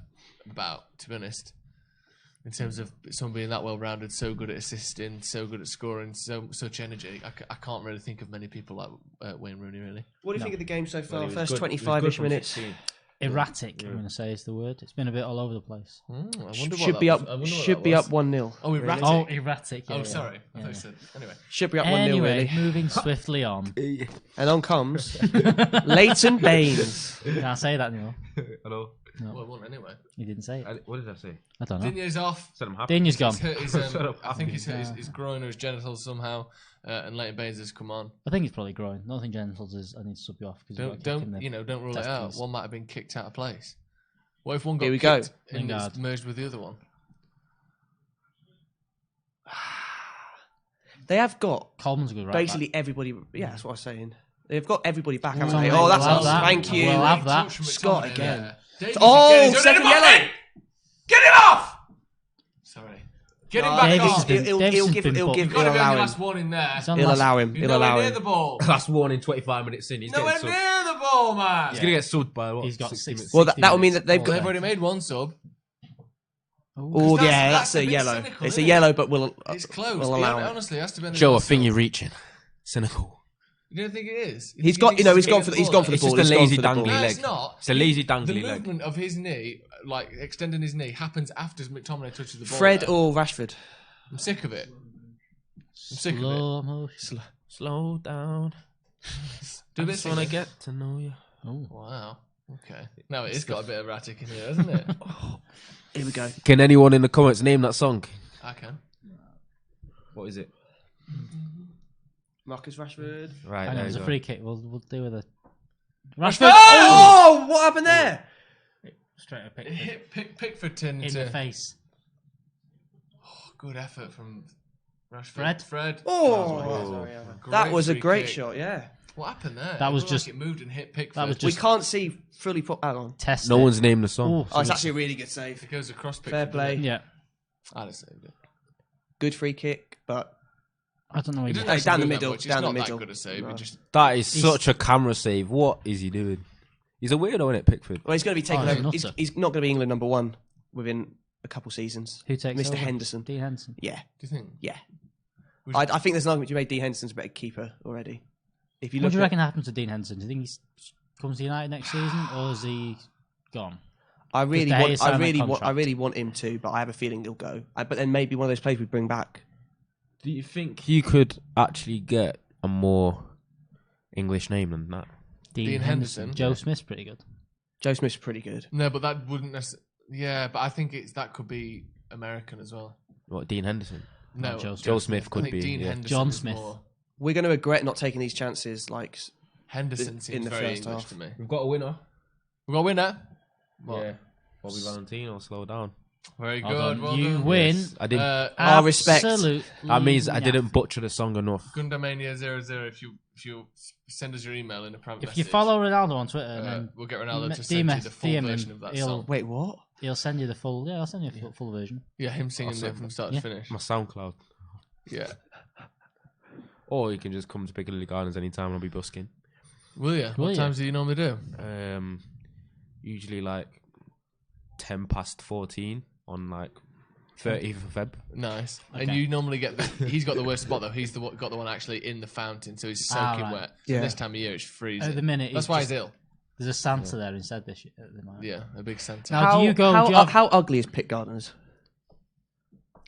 about, to be honest. In terms of someone being that well rounded, so good at assisting, so good at scoring, such energy, I can't really think of many people like Wayne Rooney. Really, What do you think of the game so far? Well, he was First good- he was 25-ish good from minutes. 16. Erratic, I'm going to say is the word. It's been a bit all over the place. I wonder what Should that be was. up. I wonder what Should that be was. up 1-0. Oh, erratic. Oh, erratic. Yeah, Oh, yeah. sorry. I Yeah. thought you said anyway. Should be up 1-0 Anyway, really. moving swiftly on. And on comes Leighton Baines. Can't say that anymore. Hello. Well, it won't anyway. He didn't say it. What did I say? I don't know. Dinier's off. Said I'm happy. Dinier's gone. He's hurt his, Shut up. I think he's hurt his groin or his genitals somehow, and Leighton Baines has come on. I think he's probably growing. I don't think genitals is. I need to sub you off because Don't rule it out. testes. One might have been kicked out of place. What if one got Here we go. kicked and it's Lingard. merged with the other one? They have got Coleman's a good right basically everybody. Yeah, that's what I was saying. They've got everybody back, haven't Oh, they? mate, Oh, that's we'll have us. that. Thank you. We'll have that. Touch from Scott McTominay again. there. Davies Oh, again. He's second done it, yellow. Mbappe! Get him off! Sorry. Get him back Davies off. has been- He'll Davies has give. been He'll booked. give. You've got He'll to be on allow your him. last warning there. He's on He'll last- allow him. He's He'll nowhere allow near him. the ball. Last warning, 25 minutes in. He's Nowhere getting subbed. near the ball, man. He's gonna get subbed by what? He's got 60 minutes. Well, that would mean 60 that they've minutes. They've got. already made one sub. Oh, That's- yeah, that's that's a a bit yellow. cynical, It's a isn't it? yellow, but we'll It's close. We'll allow it. Honestly, it has to be. Joe, I think you're reaching. Cynical. You don't think it is? You He's think got, needs you know, to he's get gone the for the, he's ball gone for out? the It's ball. just a He's gone lazy for the ball. dangly No, leg. it's not. It's a lazy The dangly leg. movement of his knee, like extending his knee, happens after McTominay touches the ball. Fred there. or Rashford? I'm sick of it. I'm sick of Slow motion. Slow down. Do a I bit just want to singing. get to know you. it. Wow. Okay. No, it has got a bit erratic in here, hasn't it? Here we go. Can anyone in the comments name that song? I can. What is it? Marcus Rashford. Right, Hang on, there there's you a go. free kick. We'll do with a Rashford. Oh, what happened there? Straight at It Pickford. hit Pickford turned In into the face. good effort from Fred? Rashford. Fred. Oh, Great that was a free great kick. shot. Yeah, What happened there? That was It looked just- like it moved and hit Pickford. that was we just- can't see fully. Hang on. Test. No it. one's named the song. Ooh, Oh, it's so actually a really good save. It goes across Pickford. Fair play. yeah. I'd have saved it. Good free kick, but I don't know. It What doesn't Hey, actually down the move that middle, much. It's down the not middle. that good a save. No. It just That is such a camera save. What is he doing? He's a weirdo, isn't it, Pickford? well, he's going to be taken Oh, over. he's He's not going to be England #1 within a couple seasons. Who takes Mr. over? Henderson? Dean Henderson. Yeah, do you think? yeah. We I should- think there's an argument to be made. Dean Henderson's a better keeper already. If you What look do you at, reckon happens to Dean Henderson? Do you think he comes to United next season, or is he gone? I really De Gea want, I signed that really want, I contract. really want him to, but I have a feeling he'll go. But then maybe one of those players we bring back. Do you think you could actually get a more English name than that? Dean Henderson? Joe Smith's pretty good. Joe Smith's pretty good. No, but that wouldn't necessarily. Yeah, but I think that could be American as well. What, Dean Henderson? No, Joe Smith I could think be. Dean yeah. Henderson John is Smith. more- We're going to regret not taking these chances. Like Henderson in seems the very first English half. to me. We've got a winner. We got a winner. What? Yeah. Bobby Valentino, slow down. Very Well good. done. Well You done. win. Yes, I didn't. Our respect. Absolutely That means I nothing. didn't butcher the song enough. Gundamania00. If you send us your email in a private If message, you follow Ronaldo on Twitter, then we'll get Ronaldo to DM send you the full him, version of that he'll- song. wait, what? he'll send you the full. Yeah, I'll send you a full version. Yeah, him singing Awesome. it from start Yeah. to finish. My SoundCloud. Yeah. Or you can just come to Piccadilly Gardens anytime and I'll be busking. Will you? Will What you? times do you normally do? Usually like 14 on like 30th of Feb. Nice. Okay. And you normally get he's got the worst spot though. He's got the one actually in the fountain, so he's soaking right. wet. So Yeah. this time of year it's freezing. At the minute, That's he's why just- he's ill. There's a Santa there instead this year. At the moment. Yeah, a big Santa. Now, do you go? How, do you have how ugly is Pitt Gardens?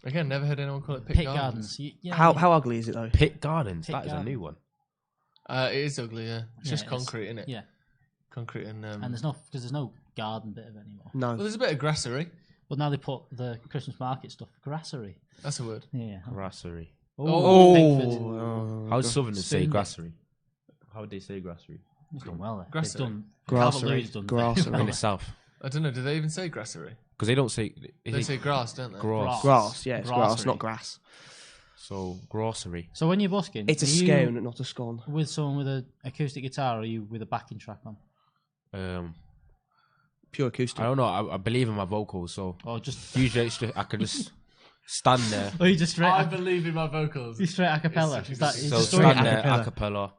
Again, never heard anyone call it Pitt Pit Gardens. Gardens? Yeah, How ugly is it though? Pit Gardens, Pit that is a Garden. new one. It is ugly, yeah. It's Yeah, just it is. concrete, isn't it? Yeah, Concrete and and there's no garden bit of it anymore. No. well, there's a bit of grassery. Well, now they put the Christmas market stuff, grassery. That's a word. Yeah. Grassery. Oh. Pickford. How do Southerners say Spoon it. grassery? How would they say grassery? It's done well there. Grassery. They've done Grassery. Calvert-Lewin's done very Grassery. well In the there. south. I don't know. Do they even say grassery? Because they don't say... They say grass, don't they? grass. Grass, yeah, it's grass, Grassery. not grass. So, grocery. So when you're busking, It's a are you scone, not a scone. with someone with an acoustic guitar, or are you with a backing track on, Pure acoustic. I don't know. I believe in my vocals, so or just? usually it's just, I can just stand there. Or you just straight? I believe in my vocals. You straight a cappella. It's Is that such So a is good it stand there, a a cappella.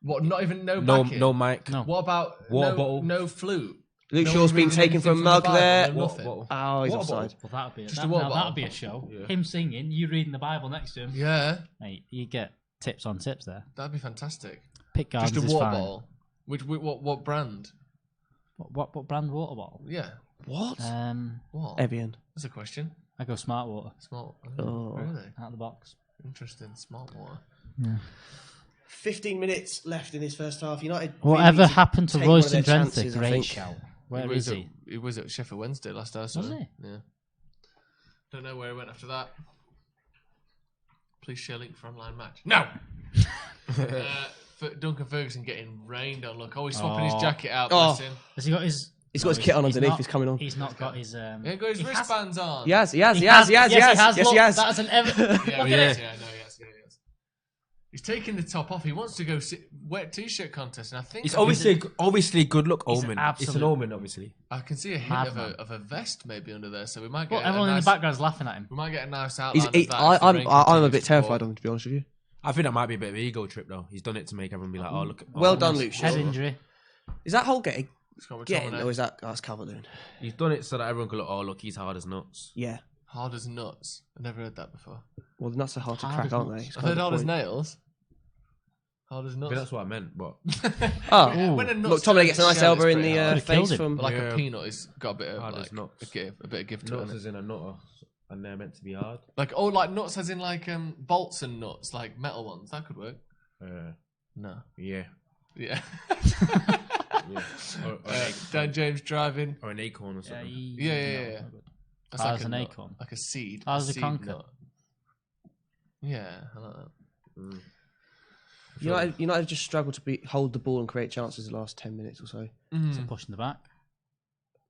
What? Not even no No, backing? no mic. No. What about Water no, bottle. no flute? Luke No Shaw's one been reading taken anything from the mug Bible, there. no What- nothing. what- Oh, he's Water offside. Well, that'd be Just that, a water now bottle. that'd be a show. Yeah. Him singing, you reading the Bible next to him. Yeah, Mate, you get tips on tips there. that'd be fantastic. Pick Gardens Just a is water fine. bottle. What brand? What brand water bottle? Yeah. What? What? Evian. That's a question. I go Smart Water Smart. Oh. Really? out of the box. Interesting. Smart water. 15 minutes left in this first half. United. Whatever really need to happened to take one of Royce their and Drenthe? chances, I Great think. shout. Where He was is he? He was at Sheffield Wednesday last I saw Was him. he? Yeah. Don't know where he went after that. Please share link for online match. No. Duncan Ferguson getting rained on. Look, always swapping his jacket out. Oh. Bless him. Has he got his? He's got his kit on underneath, not- he's coming on. He's not got his. Yeah, got his he has- wristbands on. He has. Yes, Yes, he has. Look, he has. That's an ever. Yeah, Look yeah, at yeah, it. yeah, no, yes, yeah, yes. He's taking the top off. He wants to go wet t-shirt contest, and I think It's I can- obviously good luck He's omen. It's absolute- an omen, obviously. I can see a hint Madman. of a vest maybe under there, so we might Well, get everyone a in nice, the background's laughing at him. We might get a nice He's, outline he, of that. I, if the I'm, rain I'm a continues bit to terrified fall. of him, to be honest with you. I think that might be a bit of an ego trip, though. He's done it to make everyone be like, oh, look. Well oh, done, nice. Luke Head Shaw. injury. Is that whole getting It's got getting, McTominay. or is that that's Calvert-Lewin? He's done it so that everyone can look, oh, look, he's hard as nuts. Yeah. Hard as nuts. I've never heard that before. Well, the nuts are hard to Hard crack, as aren't nuts. they? It's I've kind heard of hard the as point. nails. Hard as I nuts. think that's what I meant, but Oh, When a nut's look, Tommy in gets a its nice shell, elbow it's in pretty the hard. Could've killed face him. from. But like Yeah. a peanut, it's got a bit of Hard as like nuts. a bit of give to nuts it. is in a nutter, and they're meant to be hard. Like like nuts as in like bolts and nuts, like metal ones. That could work. No. Yeah. Yeah. Yeah. Dan James driving. Or an acorn or Yeah, something. Yeah. That's Hard like as a an nut, acorn. like a seed. Hard as a seed conker. nut. Yeah, I like that. United have just struggled to hold the ball and create chances the last 10 minutes or so. Some push in the back.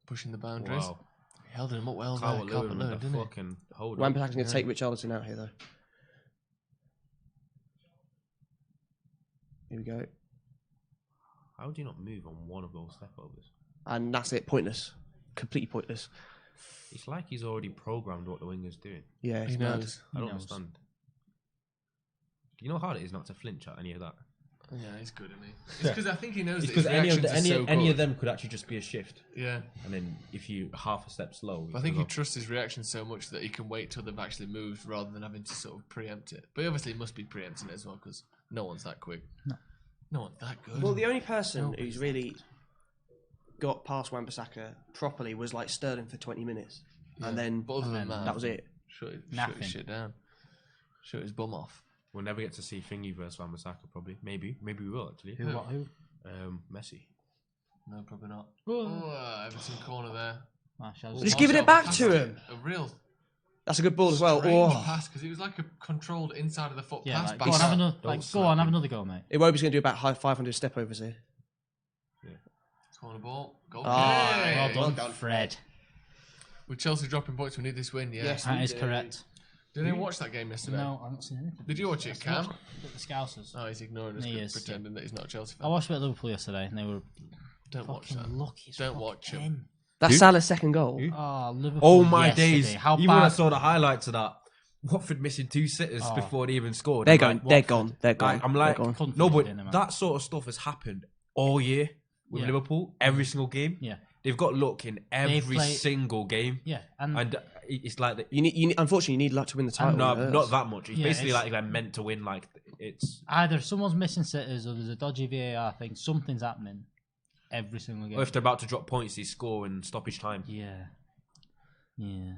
Pushing the boundaries. Wow. He held him up well there. Calvert-Lewin Calvert with Lewin, the didn't he? fucking hold. Wan-Bissaka's going to take Richarlison out here, though. Here we go. How do you not move on one of those step overs? And that's it. Pointless. Completely pointless. It's like he's already programmed what the winger's doing. Yeah, He it's mad. knows. I don't knows. understand. Do you know how hard it is not to flinch at any of that? Yeah, he's good, isn't he? It's because I think he knows that Because his reactions are so any good. of them could actually just be a shift. Yeah. And then if you half a step slow, But I think he trusts his reaction so much that he can wait till they've actually moved rather than having to sort of preempt it. But obviously he must be preempting it as well because no one's that quick. No one's that good. Well, the only person who's really got past Wan-Bissaka properly was like Sterling for 20 minutes. And then But other than that was it. Shut Nothing. his shit down. Shut his bum off. we'll never get to see Thingy versus Wan-Bissaka probably. Maybe we will actually. Who? What? Who? Messi. No, probably not. Oh. Oh, Everton corner there. Martial's Just a- giving it Martial back to passed him. A real That's a good ball as well. strange Oh. pass because it was like a controlled inside of the foot Yeah, pass. like, back go on, up. have another. Don't Like, go slap on, have him. another go, mate. Iwobi's going to do about 500 step overs here. Corner ball. Goal. Ah, Yay! Well done, Fred. With Chelsea dropping points, we need this win. Yeah. Yes. That is do. correct. Did anyone watch that game yesterday? No, I've not seen anything. Did you watch it, Cam? The Scousers. Oh, he's ignoring us, He is, pretending that he's not a Chelsea I fan. watched a bit of Liverpool yesterday, and they were Don't watch fucking that. lucky. as Don't fuck watch him. in. That's Who? Salah's second goal. Who? Oh, Liverpool. Oh my yesterday. days! How Even when I bad? saw the highlights of that, Watford missing 2 sitters Oh. before they even scored. They're I'm going. like, They're Watford. gone. They're gone. I'm like, They're gone. Couldn't no, finish but it, man. that sort of stuff has happened all year with Yeah. Liverpool. Every single game, Yeah, they've got luck in every played- single game, yeah, and and it's like You need, unfortunately, you need luck to win the title. no, it hurts. not that much. It's Yeah, basically it's- like they're meant to win. Like it's. either someone's missing sitters or there's a dodgy VAR thing. Something's happening every single game. Or if they're about to drop points, they score in stoppage time. Yeah, yeah.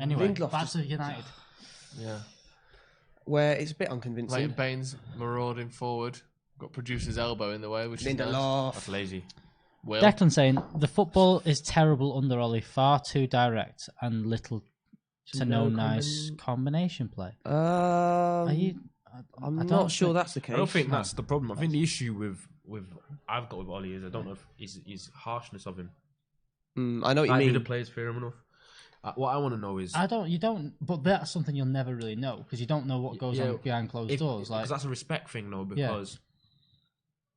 Anyway, Lindelof back just- to United. Yeah. Where it's a bit unconvincing. Leighton Baines marauding forward. Got producer's elbow in the way, which is nice. Lindelof. That's lazy. Will. Declan saying the football is terrible under Ollie, far too direct and little to no nice combination play. Are you? I'm I don't not sure think- that's the case. I don't think that's the problem. I think the issue with I've got with Ollie is I don't know if is harshness of him. I know what you Like, do the mean. players fear him enough? What I want to know is You don't, but that's something you'll never really know because you don't know what goes on behind closed doors. Like, because that's a respect thing though. Yeah. Because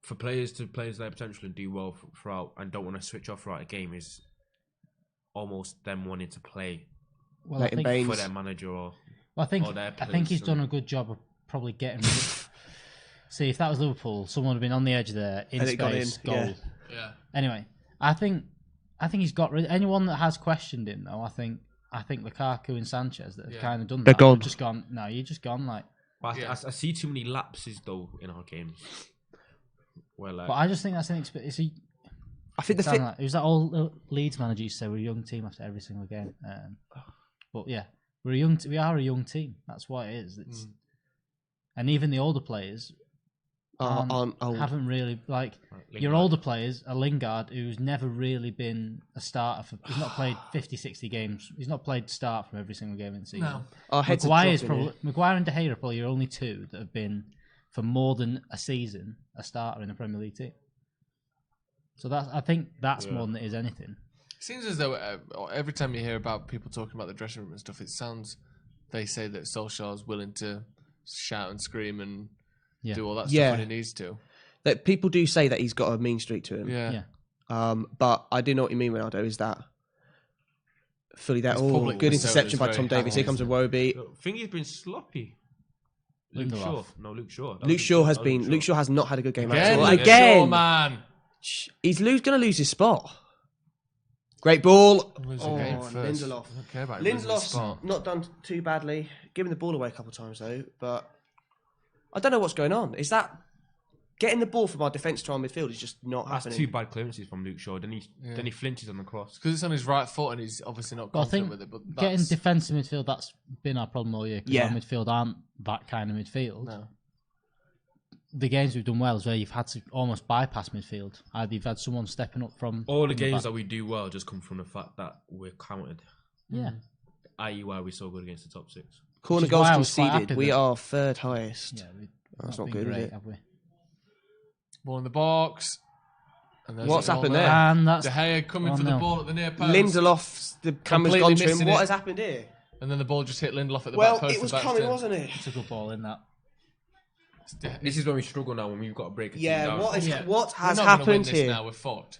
for players to play to their potential and do well throughout and don't want to switch off throughout a game is almost them wanting to play well, I Leighton think, Baines. for their manager or I think, or their I think he's players, done a good job of probably getting. Rid of, see, if that was Liverpool, someone would have been on the edge there in And it got space, in, goal. yeah. Yeah. Anyway, I think he's got rid. Anyone that has questioned him though, I think Lukaku and Sanchez that have Yeah. kind of done They're that. gone. Just gone. No, you're just gone. Like, But Yeah. I see too many lapses though in our games. Where like but I just think that's an experience. I think the fit. Like, who's that old Leeds manager used to say we're a young team after every single game. But yeah, we are a young team. That's what it is. It's, and even the older players aren't old. haven't really like Lingard. your older players. A Lingard who's never really been a starter for. He's not played 50, 60 games. He's not played start from every single game in the season. No. Our heads are Maguire's dropping probably Maguire and De Gea are probably your only two that have been for more than a season a starter in a Premier League team. So I think that's more than it is anything. Seems as though every time you hear about people talking about the dressing room and stuff, it sounds they say that Solskjaer's willing to shout and scream and Yeah. do all that Yeah. stuff when he needs to. That people do say that he's got a mean streak to him. Yeah. Yeah. But I do know what you mean, Ronaldo. Is that fully that? His Oh, public good persona interception is by very Tom Davies. Here comes a Iwobi. I think he's been sloppy. Luke Lindelof. Shaw. No, Luke Shaw. Luke Shaw has been. Luke Shaw has not had a good game Again, at all. Luke Again, Shaw, man. he's going to lose his spot. Great ball. Lose a Oh, game first. Lindelof. I don't care about losing the Lindelof's spot. not done too badly. Giving the ball away a couple of times though, but I don't know what's going on. Is that getting the ball from our defence to our midfield is just not That's happening? 2 bad clearances from Luke Shaw. Then he flinches on the cross. Because it's on his right foot and he's obviously not Well, I confident think with it. But getting that's, defensive midfield, that's been our problem all year. Because Yeah. our midfield aren't that kind of midfield. no. The games we've done well is where you've had to almost bypass midfield. Either you've had someone stepping up from... All the from games back. that we do well just come from the fact that we're counted. Yeah. I.e. why we're so good against the top 6. Corner Which is goals why I was quite conceded. happy We that- are third highest. Yeah, That's not not been good, is great, it? have we? Ball in the box. And there's What's a goal happened there? And that's De Gea coming for the 1-0. ball at the near post. Lindelof, the camera's Completely gone to him. missing What it. has happened here? And then the ball just hit Lindelof at the Well, back post. it was and coming, Baxter. wasn't it? it's a good ball in that. This is when we struggle now when we've got to break a team Yeah, down. what has We're happened not gonna win here? this now. We're fucked.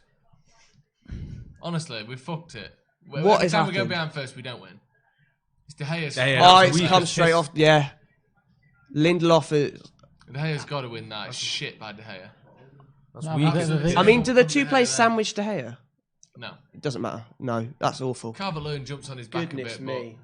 Honestly, we fucked it. What Every has time we go happened? behind first, we don't win. It's De Gea's. De Gea. Oh, that's it's weak come assist. straight off. Yeah. Lindelof is... De Gea's got to win that. It's shit by De Gea. That's No, weak. but isn't it? I mean, do the two De Gea players there. sandwich De Gea? No. It doesn't matter. No, that's awful. Calvert-Lewin jumps on his back Goodness a bit. me.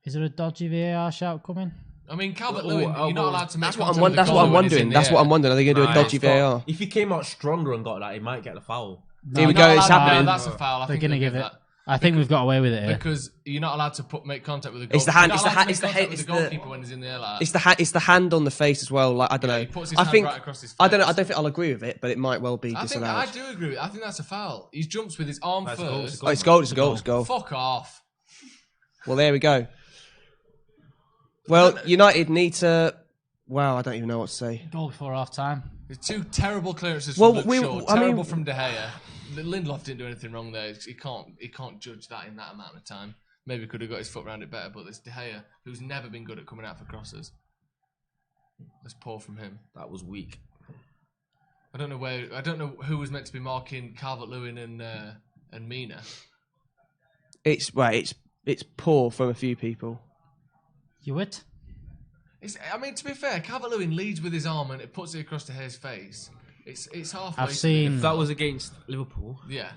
Is there a dodgy VAR shout coming? But, I mean, Calvert-Lewin, you're not allowed to make That's what I'm, contact with the that's what I'm goalie when he's in wondering. the That's air. what I'm wondering. Are they going to do a Nah, dodgy it's not- VAR? If he came out stronger and got that, he might get the foul. Here we You're go. not It's allowed- happening. No, that's a foul. I They're think going to they'll give it. that. I think we've got away with it here. Because you're not allowed to make contact with the goalkeeper. It's the hand- You're it's not the allowed hand- to it's the make head- contact with it's the the- goalkeeper when he's in the air like that. It's the hand on the face as well. Like I don't Yeah, know. he puts his I hand think right across his I don't know. I face. don't think I'll agree with it, but it might well be I think disallowed. I do agree with it. I think that's a foul. He jumps with his arm That's a goal, first. Oh, it's goal. It's a goal. It's a goal. Fuck off. Well, there we go. Well, United need to. Wow, I don't even know what to say. Goal before half time. There's 2 terrible clearances Well, from Luke we- Shaw. I mean- Terrible from De Gea. Lindelof didn't do anything wrong there. He can't judge that in that amount of time. Maybe could have got his foot around it better, but there's De Gea, who's never been good at coming out for crosses. That's poor from him. That was weak. I don't know who was meant to be marking Calvert-Lewin and Mina. It's poor from a few people. Hewitt? I mean, to be fair, Calvert-Lewin leads with his arm and it puts it across De Gea's face. It's halfway. I've seen... If that was against Liverpool, Yeah.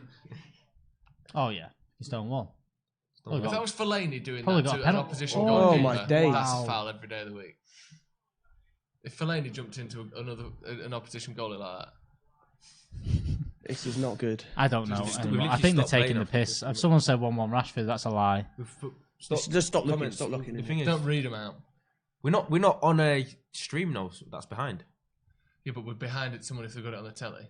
Oh, yeah. He's done well. If that was Fellaini doing Probably that got to a an penalty. opposition Oh, goalkeeper, my days. that's a Wow. foul every day of the week. If Fellaini jumped into an opposition goalie like that, This is not good. I don't know We've anymore. I literally think they're stopped taking playing the piss. after this, If someone said 1-1 Rashford, that's a lie. Just stop looking. comments. Stop looking. The thing is, don't read them out. we're not on a stream now. So that's behind. Yeah, but we're behind it. Someone if they got it on the telly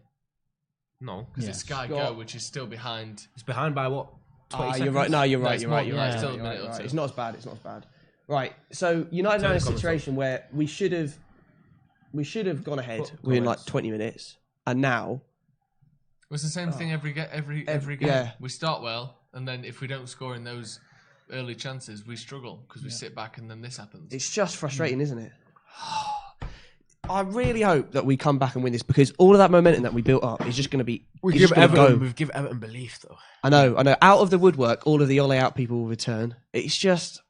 No, because Yeah. it's Sky Scott. Go, which is still behind. it's behind by what? 20 You're seconds? right. No, you're No, right. it's You're more- right. You're yeah, right. it's You're still a right, minute you're or right. two. It's not as bad. It's not as bad. Right. So United are in a comments situation where we should have gone ahead Put within like comments. 20 minutes, and now It's the same thing every game. yeah. We start well, and then if we don't score in those early chances, we struggle because we sit back, and then this happens. it's just frustrating, isn't it? I really hope that we come back and win this because all of that momentum that we built up is just going to be. We it's give just gonna Everton. go. We've give Everton belief though. I know. Out of the woodwork, all of the Ole out people will return. It's just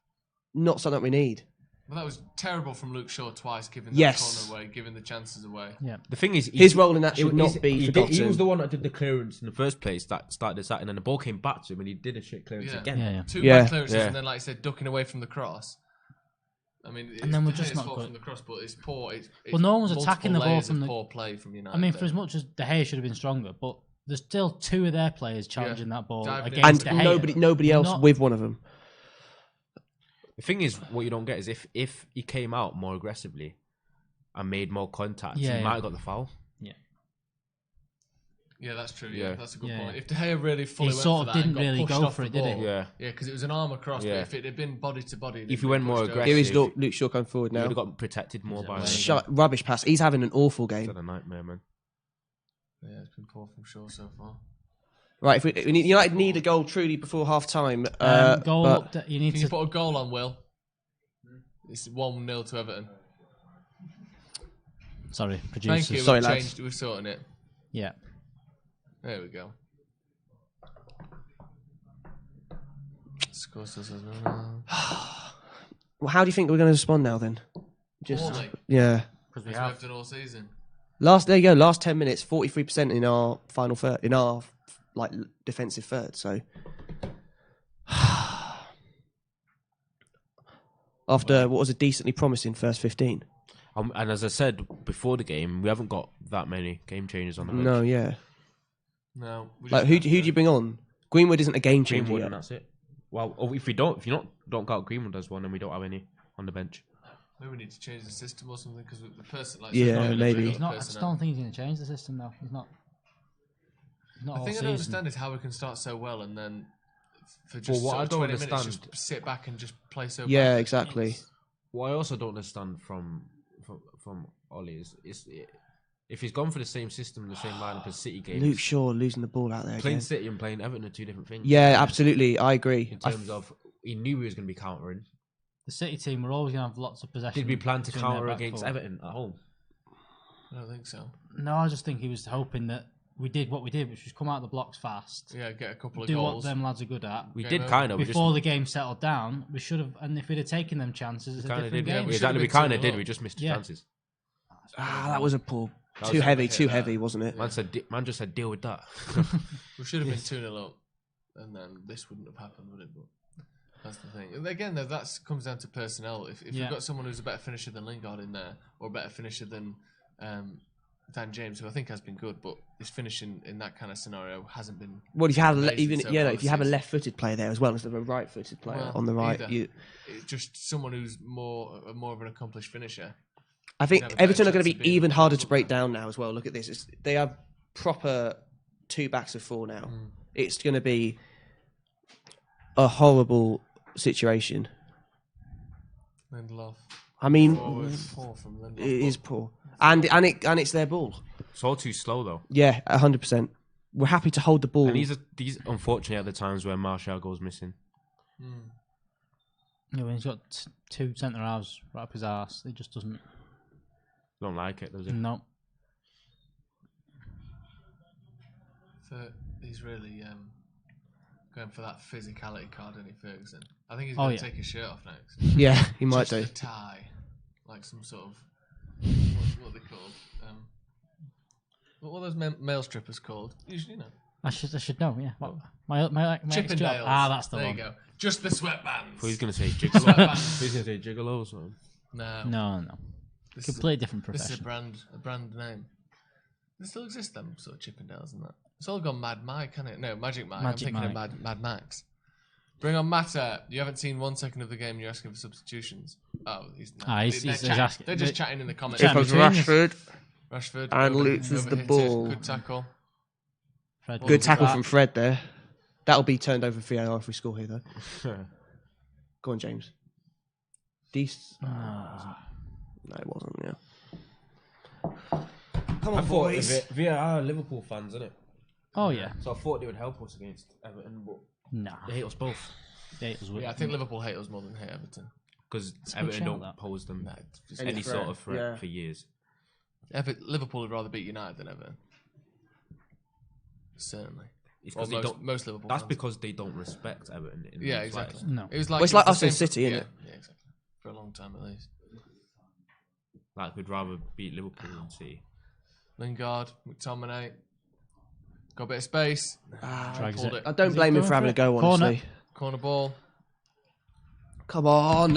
not something we need. Well, that was terrible from Luke Shaw twice, giving that Yes. corner away, giving the chances away. Yeah. The thing is, His role in that should not be he forgotten. was the one that did the clearance in the first place that started this out, and then the ball came back to him, and he did a shit clearance Yeah. again. Yeah, yeah. Two Yeah. bad clearances, Yeah. and then, like I said, ducking away from the cross. I mean, it's then we're De just Gea's not fault good. from the cross, but it's poor. It's Well, no one was multiple attacking the ball layers from of the- poor play from United. I mean, for there. as much as De Gea should have been stronger, but there's still 2 of their players challenging that ball Diving in. against And De Gea. nobody else Not- with one of them. The thing is, what you don't get is if he came out more aggressively and made more contact, Yeah, he yeah. might have got the foul. Yeah, that's true. Yeah, Yeah. that's a good Yeah. point. If De Gea really fully He went sort for of that and didn't got really pushed go off for the it, did he? ball- Yeah. Yeah, because it was an arm across. Yeah. But if it had been body to body, If he went more pushed over. Here is aggressive, Luke Shaw coming forward He now. would have got protected more by. Shut rubbish pass. He's having an awful It's game. a nightmare, man. Yeah, it's been poor from Shaw so far. Right, if we need, United need a goal truly before half time. Goal but update. You need Can you to. put a goal on, Will? It's 1-0 to Everton. Sorry, Thank producers. you. Sorry, We've lads. changed. We're sorting it. Yeah. There we go. Score says well, how do you think we're going to respond now then? Just Poorly, yeah. Because as we have done all season. There you go. Last 10 minutes, 43% in our final third, in our like defensive third. So after what was a decently promising first 15. And as I said before the game, we haven't got that many game changers on the bench. No, yeah. No. Like who do you bring on? Greenwood isn't a game changer Greenwood, yet. and that's it. Well, if you don't count Greenwood as one, then we don't have any on the bench. Maybe we need to change the system or something because the person like maybe. He's not. I just don't think he's going to change the system though. He's not. The thing I don't understand is how we can start so well and then for just Well, what sort I of don't 20 minutes understand- just sit back and just play so Yeah, badly. exactly. What I also don't understand from Ollie is if he's gone for the same system, the same lineup as City games. Luke Shaw losing the ball out there Playing again. City and playing Everton are two different things. Yeah, absolutely. I agree. In terms of, he knew he was going to be countering. The City team were always going to have lots of possession. Did we plan to between their counter back against four. Everton at home? I don't think so. No, I just think he was hoping that we did what we did, which was come out of the blocks fast, Yeah, get a couple of do goals. what them lads are good at. We Game did over. kind of. Before the game settled down, we should have, and if we'd have taken them chances, it's a kind of different did. game. we Exactly, we should've been kind of 2-0 did. up. We just missed the Yeah. chances. That was a poor. That Too was heavy, hit too that. heavy, wasn't it? Man just said, deal with that. We should have been 2-0 up, and then this wouldn't have happened, would it? But that's the thing. And again, though, that comes down to personnel. If you've got someone who's a better finisher than Lingard in there, or a better finisher than Dan James, who I think has been good, but his finishing in that kind of scenario hasn't been. Well, if you have amazing so far if this you have a season. left-footed player there as well instead of a right-footed player Well, on the right, either. It's just someone who's more of an accomplished finisher. I think have a better Everton are going chance to of be being even able harder to to break do that. down now as well. Look at this; they have proper 2 backs of 4 now. It's going to be a horrible situation. Lindelof. I mean, Poor from Lindelof. it is poor, and it's their ball. It's all too slow though. Yeah, 100%. We're happy to hold the ball. And these unfortunately are the times where Martial goes missing. Yeah, when he's got 2 centre halves right up his arse, he just doesn't. Don't like it, does he? No. He's really going for that physicality card, isn't he, Ferguson? I think he's Oh, going to yeah. take his shirt off next. Yeah, he might Just do. a tie, like some sort of what are they called? What are those male strippers called? Usually, I should know. Yeah. What, my Chippendales. that's the there one. you go. Just the sweatbands. Who's going to say gigolo? Sweatbands. Who's going to say gigolos? No, No. This is Completely different This is profession. a brand name. Does it still exist, them sort of Chippendales and that? It's all gone Mad Mike, hasn't it? No, Magic Mike. Magic I'm thinking Mike. of Mad Max. Bring on Mata. You haven't seen 1 second of the game. You're asking for substitutions. Oh, He's they're asking- they're just chatting in the comments. If it was Rashford Rashford and over- loses the overhit it. ball. Good tackle. Fred Good Good does tackle that. from Fred there. That'll be turned over for VAR if we score here, though. Go on, James. No, it wasn't. Yeah. Come on, boys. VAR Liverpool fans, isn't it? Oh yeah. So I thought they would help us against Everton, but Nah. they hate us both. Yeah, I think Liverpool hate us more than hate Everton. Because a good Everton shout, don't that. pose them Just Any any threat, sort of threat yeah. for years. Liverpool would rather beat United than Everton. Certainly. It's Well, because they don't. most Liverpool That's fans. because they don't respect Everton. In Yeah, the exactly. slightest. No. It was like, Well, it's like the us and same- City, yeah, innit? Yeah, exactly. For a long time at least. Like we'd rather beat Liverpool than City. Lingard, McTominay. Got a bit of space. Drags Pulled it. it. I don't Is he blame him going for having for a it? go, Corner. honestly. Corner ball. Come on.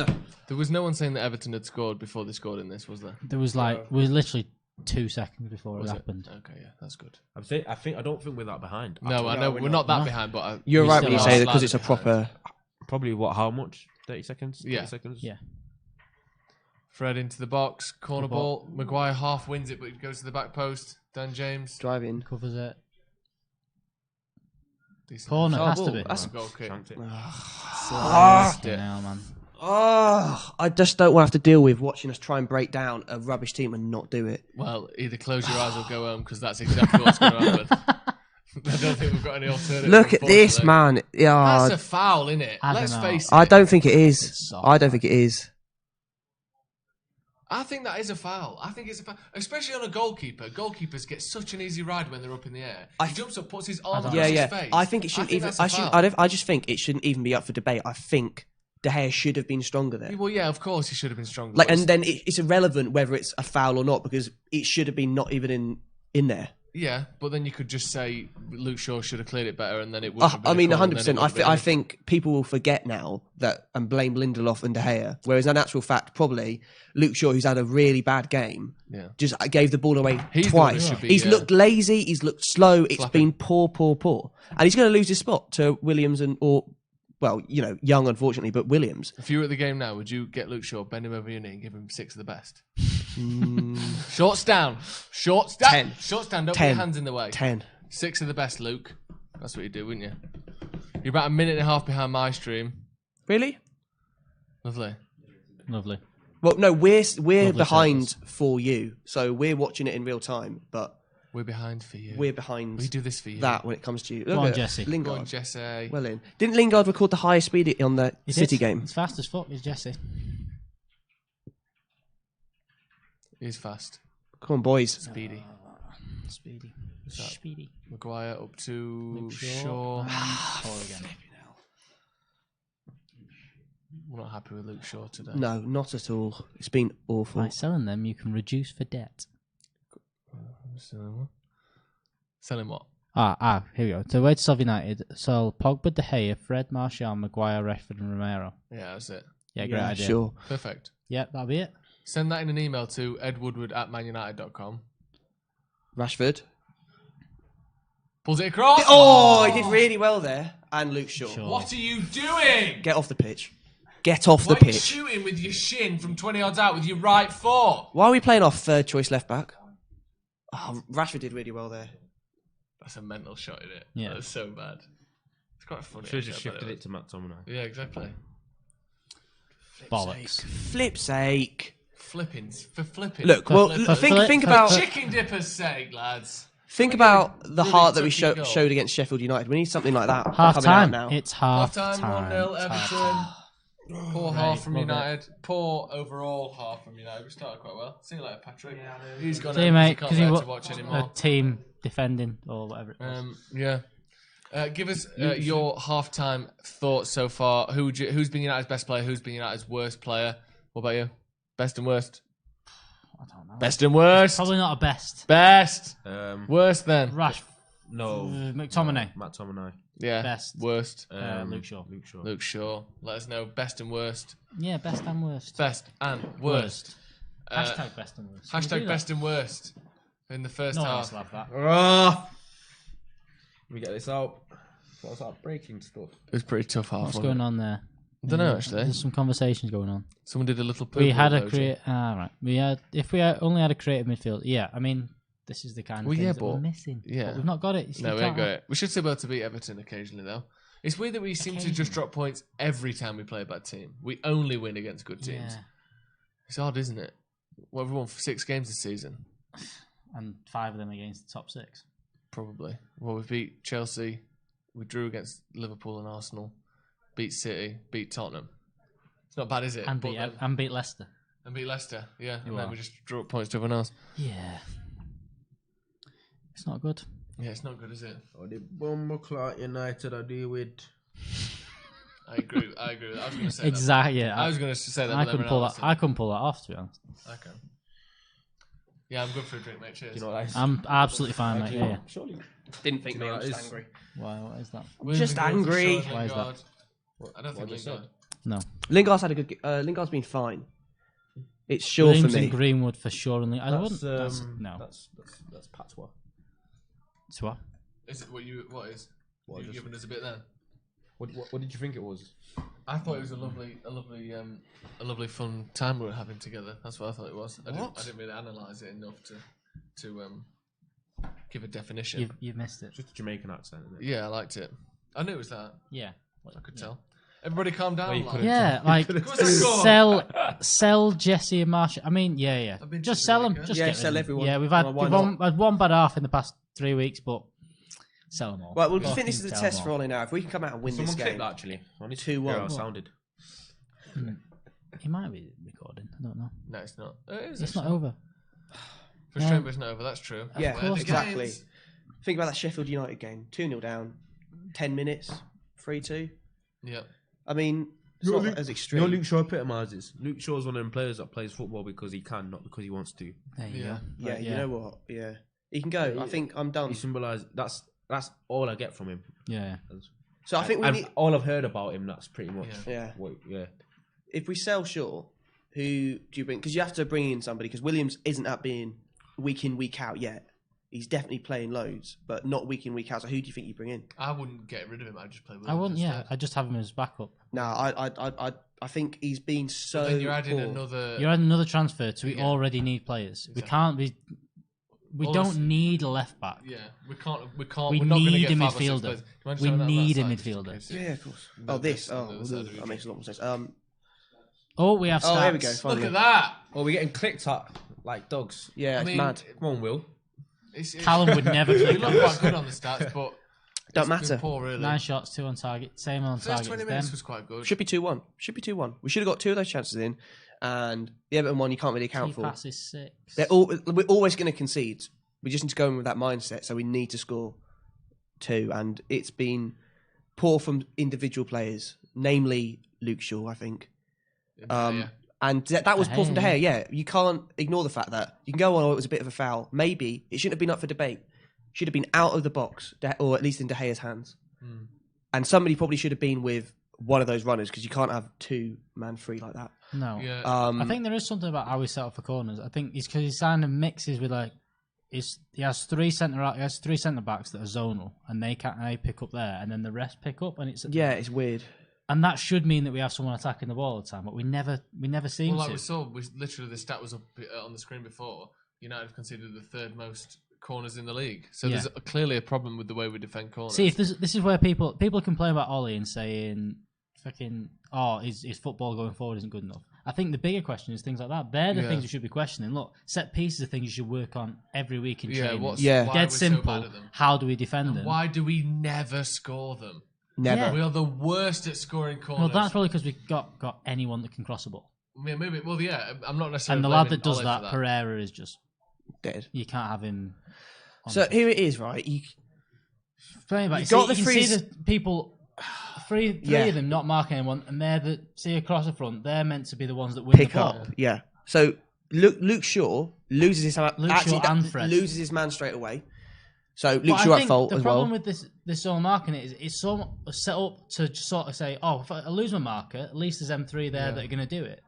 There was no one saying that Everton had scored before they scored in this, was there? There was we were literally 2 seconds before Was it it? happened. Okay, yeah, that's good. I don't think we're that behind. No, I know we're not that behind, but You're We right still when you are say that because slightly it's a behind. proper. Probably how much? 30 seconds? 30 Yeah. seconds? Yeah. Fred into the box, corner Good ball. ball. Maguire half wins it, but it goes to the back post. Dan James, Driving. Covers it. decent. Corner Oh, has to ball. be. That's- Goal kick. Shanked it. Sliced it. Yeah, man. Oh, I just don't want to have to deal with watching us try and break down a rubbish team and not do it. Well, either close your eyes or go home because that's exactly what's going to happen. I don't think we've got any alternative. Look at this, man. Yeah, That's a foul, isn't it? I don't Let's know. face it. I don't think it is. It's soft. I don't think it is. I think that is a foul. I think it's a foul, especially on a goalkeeper. Goalkeepers get such an easy ride when they're up in the air. He jumps up, puts his arm across Yeah, his yeah. face. I think it shouldn't even. that's a I should. foul. I just think it shouldn't even be up for debate. I think De Gea should have been stronger there. Well, yeah, of course he should have been stronger. Like, but and then it's irrelevant whether it's a foul or not because it should have been not even in there. Yeah, but then you could just say Luke Shaw should have cleared it better, and then it would. I mean, 100%. I think people will forget now that and blame Lindelof and De Gea, whereas in actual fact, probably Luke Shaw, who's had a really bad game, just gave the ball away twice. He's looked lazy. He's looked slow. It's been poor, and he's going to lose his spot to Williams Young, unfortunately, but Williams. If you were at the game now, would you get Luke Shaw, bend him over your knee, and give him 6 of the best? Shorts down. 10. Shorts down. Don't put your hands in the way. 10. 6 of the best, Luke. That's what you do, wouldn't you? You're about a minute and a half behind my stream. Really? Lovely. Well, no, we're Lovely behind service. for you, so we're watching it in real time, but We're behind for you. we're behind. We do this for you. That when it comes to you. Go on, Jesse. Lingard. Go on, Jesse. Well in. Didn't Lingard record the highest speed on the He City did. game? It's fast as fuck, is Jesse. He's fast. Come on, boys. Speedy. Speedy. that? Speedy. Maguire up to Luke Shaw. Shaw again. We're not happy with Luke Shaw today. No, not at all. It's been awful. By selling them, you can reduce for debt. Selling what? Here we go. So, way to solve United. So, Pogba, De Gea, Fred, Martial, Maguire, Rashford, and Romero. Yeah, that's it. Yeah, great idea. Sure. Perfect. Yeah, that'll be it. Send that in an email to edwoodward@manunited.com. Rashford. Pulls it across. Oh, he did really well there. And Luke Shaw. Sure. What are you doing? Get off the pitch. Get off Why the are you pitch. shooting with your shin from 20 yards out with your right foot? Why are we playing our third choice left back? Oh, Rashford did really well there. That's a mental shot, isn't it? Yeah. That was so bad. It's quite funny. Should have just actually, I bet shifted it was. to Matt Tominay. Yeah, exactly. Bollocks. Flip's sake. For flipping. Look, well, flipping. think for about Chicken dipper's sake, lads. think about the really heart that we touchy goal. showed against Sheffield United. We need something like that Half coming out time. now. It's half Half time, 1-0 Everton. Poor half from love United. Poor overall half from United. We started quite well. See you later, Patrick. He's gone See you, home 'cause he mate. can't Because bear you to watch a anymore. team defending or whatever it was. Yeah. Give us your half-time thoughts so far. Who's been United's best player? Who's been United's worst player? What about you? Best and worst. I don't know. Best and worst. Probably not a best. Best. Worst then. Rash. No. McTominay. Matt Tominay. Yeah. Best. Worst. Luke Shaw. Luke Shaw. Let us know. Best and worst. Yeah, best and worst. Best and worst. Hashtag best and worst. Hashtag best and worst. In the first No one half. else will have that. Let me get this out. What's that breaking stuff? It was pretty tough half. What's going on there? I don't know actually. There's some conversations going on. Someone did a little purple We had a emoji. right. If we only had a creative midfield, yeah. I mean, this is the kind of Well, things yeah, that we're but- missing. yeah. But we've not got it. No, we ain't got it. We should still be able to beat Everton occasionally, though. It's weird that we seem to just drop points every time we play a bad team. We only win against good teams. Yeah. It's odd, isn't it? Well, we've won 6 games this season. And 5 of them against the top 6. Probably. Well, we beat Chelsea. We drew against Liverpool and Arsenal. Beat City. Beat Tottenham. It's not bad, is it? And But beat, then- and beat Leicester. and beat Leicester. Yeah. You And then are. we just drew up points to everyone else. Yeah. It's not good. Yeah, it's not good, is it? Oh, the Bomber Clark United I deal with. I agree. I was going to say Exactly. that. I was going to say that. I but then couldn't pull that. Ronaldo I couldn't pull that off, to be honest. said- Okay. Yeah, I'm good for a drink, mate. Cheers. You know what I'm absolutely fine, mate. Yeah. Surely. Didn't think Do you know me. what I'm it just is? angry. Why? What is that? Just angry. Why is that? I don't think I just Lingard. No. Lingard's had a good. Lingard's been fine. It's sure Williams for me. and Greenwood for sure. And I That's, wouldn't. No. That's patois. It's what? Is it what is? What You just- giving us a bit then? What did you think it was? I thought it was a lovely, fun time we were having together. That's what I thought it was. I didn't really analyse it enough to give a definition. You've missed it. Just a Jamaican accent, isn't it? Yeah, I liked it. I knew it was that. Yeah. I could tell. Everybody, calm down. you lad. couldn't. Yeah, like sell Jesse and Marshall. I mean, yeah. I've been Just to sell the them. weekend. Just Yeah, get sell rid of them. everyone. Yeah, we've Why had one bad half in the past 3 weeks, but sell them all. Right, well, I Fucking think this is a sell test them for all. Ollie now. If we can come out and win Someone this clipped game, that actually. I need to 2-1. hear how it sounded. He might be recording. I don't know. No, it's not. It is. It's not actually. over. Frustrating, but it's not over. That's true. yeah, Where the exactly. games- Think about that Sheffield United game. 2-0 down, 10 minutes, 3-2. Yeah. I mean, it's not as extreme. You know Luke Shaw epitomises. Luke Shaw's one of them players that plays football because he can, not because he wants to. There you Yeah. go. Yeah, you know what? Yeah. He can go. I think I'm done. He symbolised. That's all I get from him. Yeah. So I think all I've heard about him. That's pretty much. Yeah. Yeah. If we sell Shaw, who do you bring? Because you have to bring in somebody. Because Williams isn't at being week in, week out yet. He's definitely playing loads, but not week in, week out. So who do you think you bring in? I wouldn't get rid of him. I'd just play Williams. I wouldn't. instead. I'd just have him as backup. No, I think he's been so. But then you're adding poor. another. You're adding another transfer to we already need players. Exactly. We can't be. We don't need a left back. Yeah, we can't. We we're not need get a 5 or 6 midfielder. players. Do you mind We showing that on need that a side, just in midfielder. case Yeah, of course. No, Oh, this. on the other side of That makes a lot more sense. We have stats. Oh, here we go. Look Finally. at that. Well, we're getting clicked at like dogs. Yeah, it's mad. Come on, Will. Callum would never He click on looked quite this. good on the stats, but Don't it's been matter. Poor, really. 9 shots, 2 on target. Same on First target 20 as minutes them. was quite good. Should be 2-1. We should have got 2 of those chances in, and the Everton one you can't really account 2 for. passes, 6. We're always going to concede. We just need to go in with that mindset. So we need to score 2, and it's been poor from individual players, namely Luke Shaw, I think. Yeah. And that was poor from De Gea, Gea. Yeah, you can't ignore the fact that you can go on. Oh, it was a bit of a foul. Maybe it shouldn't have been up for debate. Should have been out of the box, or at least in De Gea's hands. And somebody probably should have been with one of those runners because you can't have 2 man free like that. No. Yeah. I think there is something about how we set up for corners. I think it's because he's signed and mixes with he has 3 centre backs that are zonal and they pick up there and then the rest pick up and It's weird. And that should mean that we have someone attacking the ball all the time, but we never seem Well, like to. we saw, literally the stat was up on the screen before. United have conceded the 3rd most corners in the league, so there's clearly a problem with the way we defend corners. See, if this is where people complain about Ollie and saying, "Fucking, his football going forward isn't good enough." I think the bigger question is things like that. They're the things we should be questioning. Look, set pieces are things you should work on every week in training. Why are Dead we simple. So bad at them? How do we defend them? Why do we never score them? Never. Yeah. We are the worst at scoring corners. Well, that's probably because we got anyone that can cross a ball. Yeah, maybe. Well, yeah, I'm not necessarily. And the lad blaming that does Ollie that, for that. Pereira, is just Dead. you can't have him. So here it is, right? You You got see, the you can freeze- see the people, three of them not marking anyone, and they're across the front. They're meant to be the ones that win pick the ball. up. Yeah. So Luke Shaw loses his and Fred. loses his man straight away. So Luke But Shaw I at think fault the as well. problem with this sort of marking is it's so set up to sort of say, oh, if I lose my marker, at least there's M3 there that are going to do it.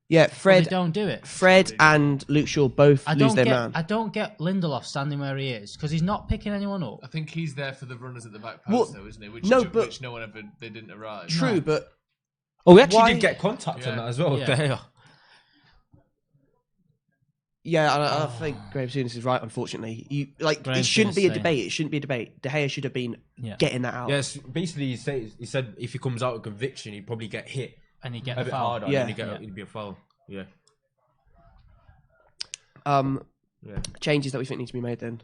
Yeah, But Fred they don't do it. Fred and Luke Shaw both lose their man. I don't get Lindelof standing where he is because he's not picking anyone up. I think he's there for the runners at the back Well, post, though, isn't he? Which no one ever they didn't arrive. True, but Oh, we actually Why- did get contact on that as well. Yeah. De Gea. yeah, and I think Graham Souness is right. Unfortunately, Graham it shouldn't Souness be a saying- debate. It shouldn't be a debate. De Gea should have been getting that out. Yes, basically he said if he comes out with conviction, he'd probably get hit And he get a the bit foul. harder. Yeah. And it'd be a foul. Yeah. Yeah. Changes that we think need to be made then.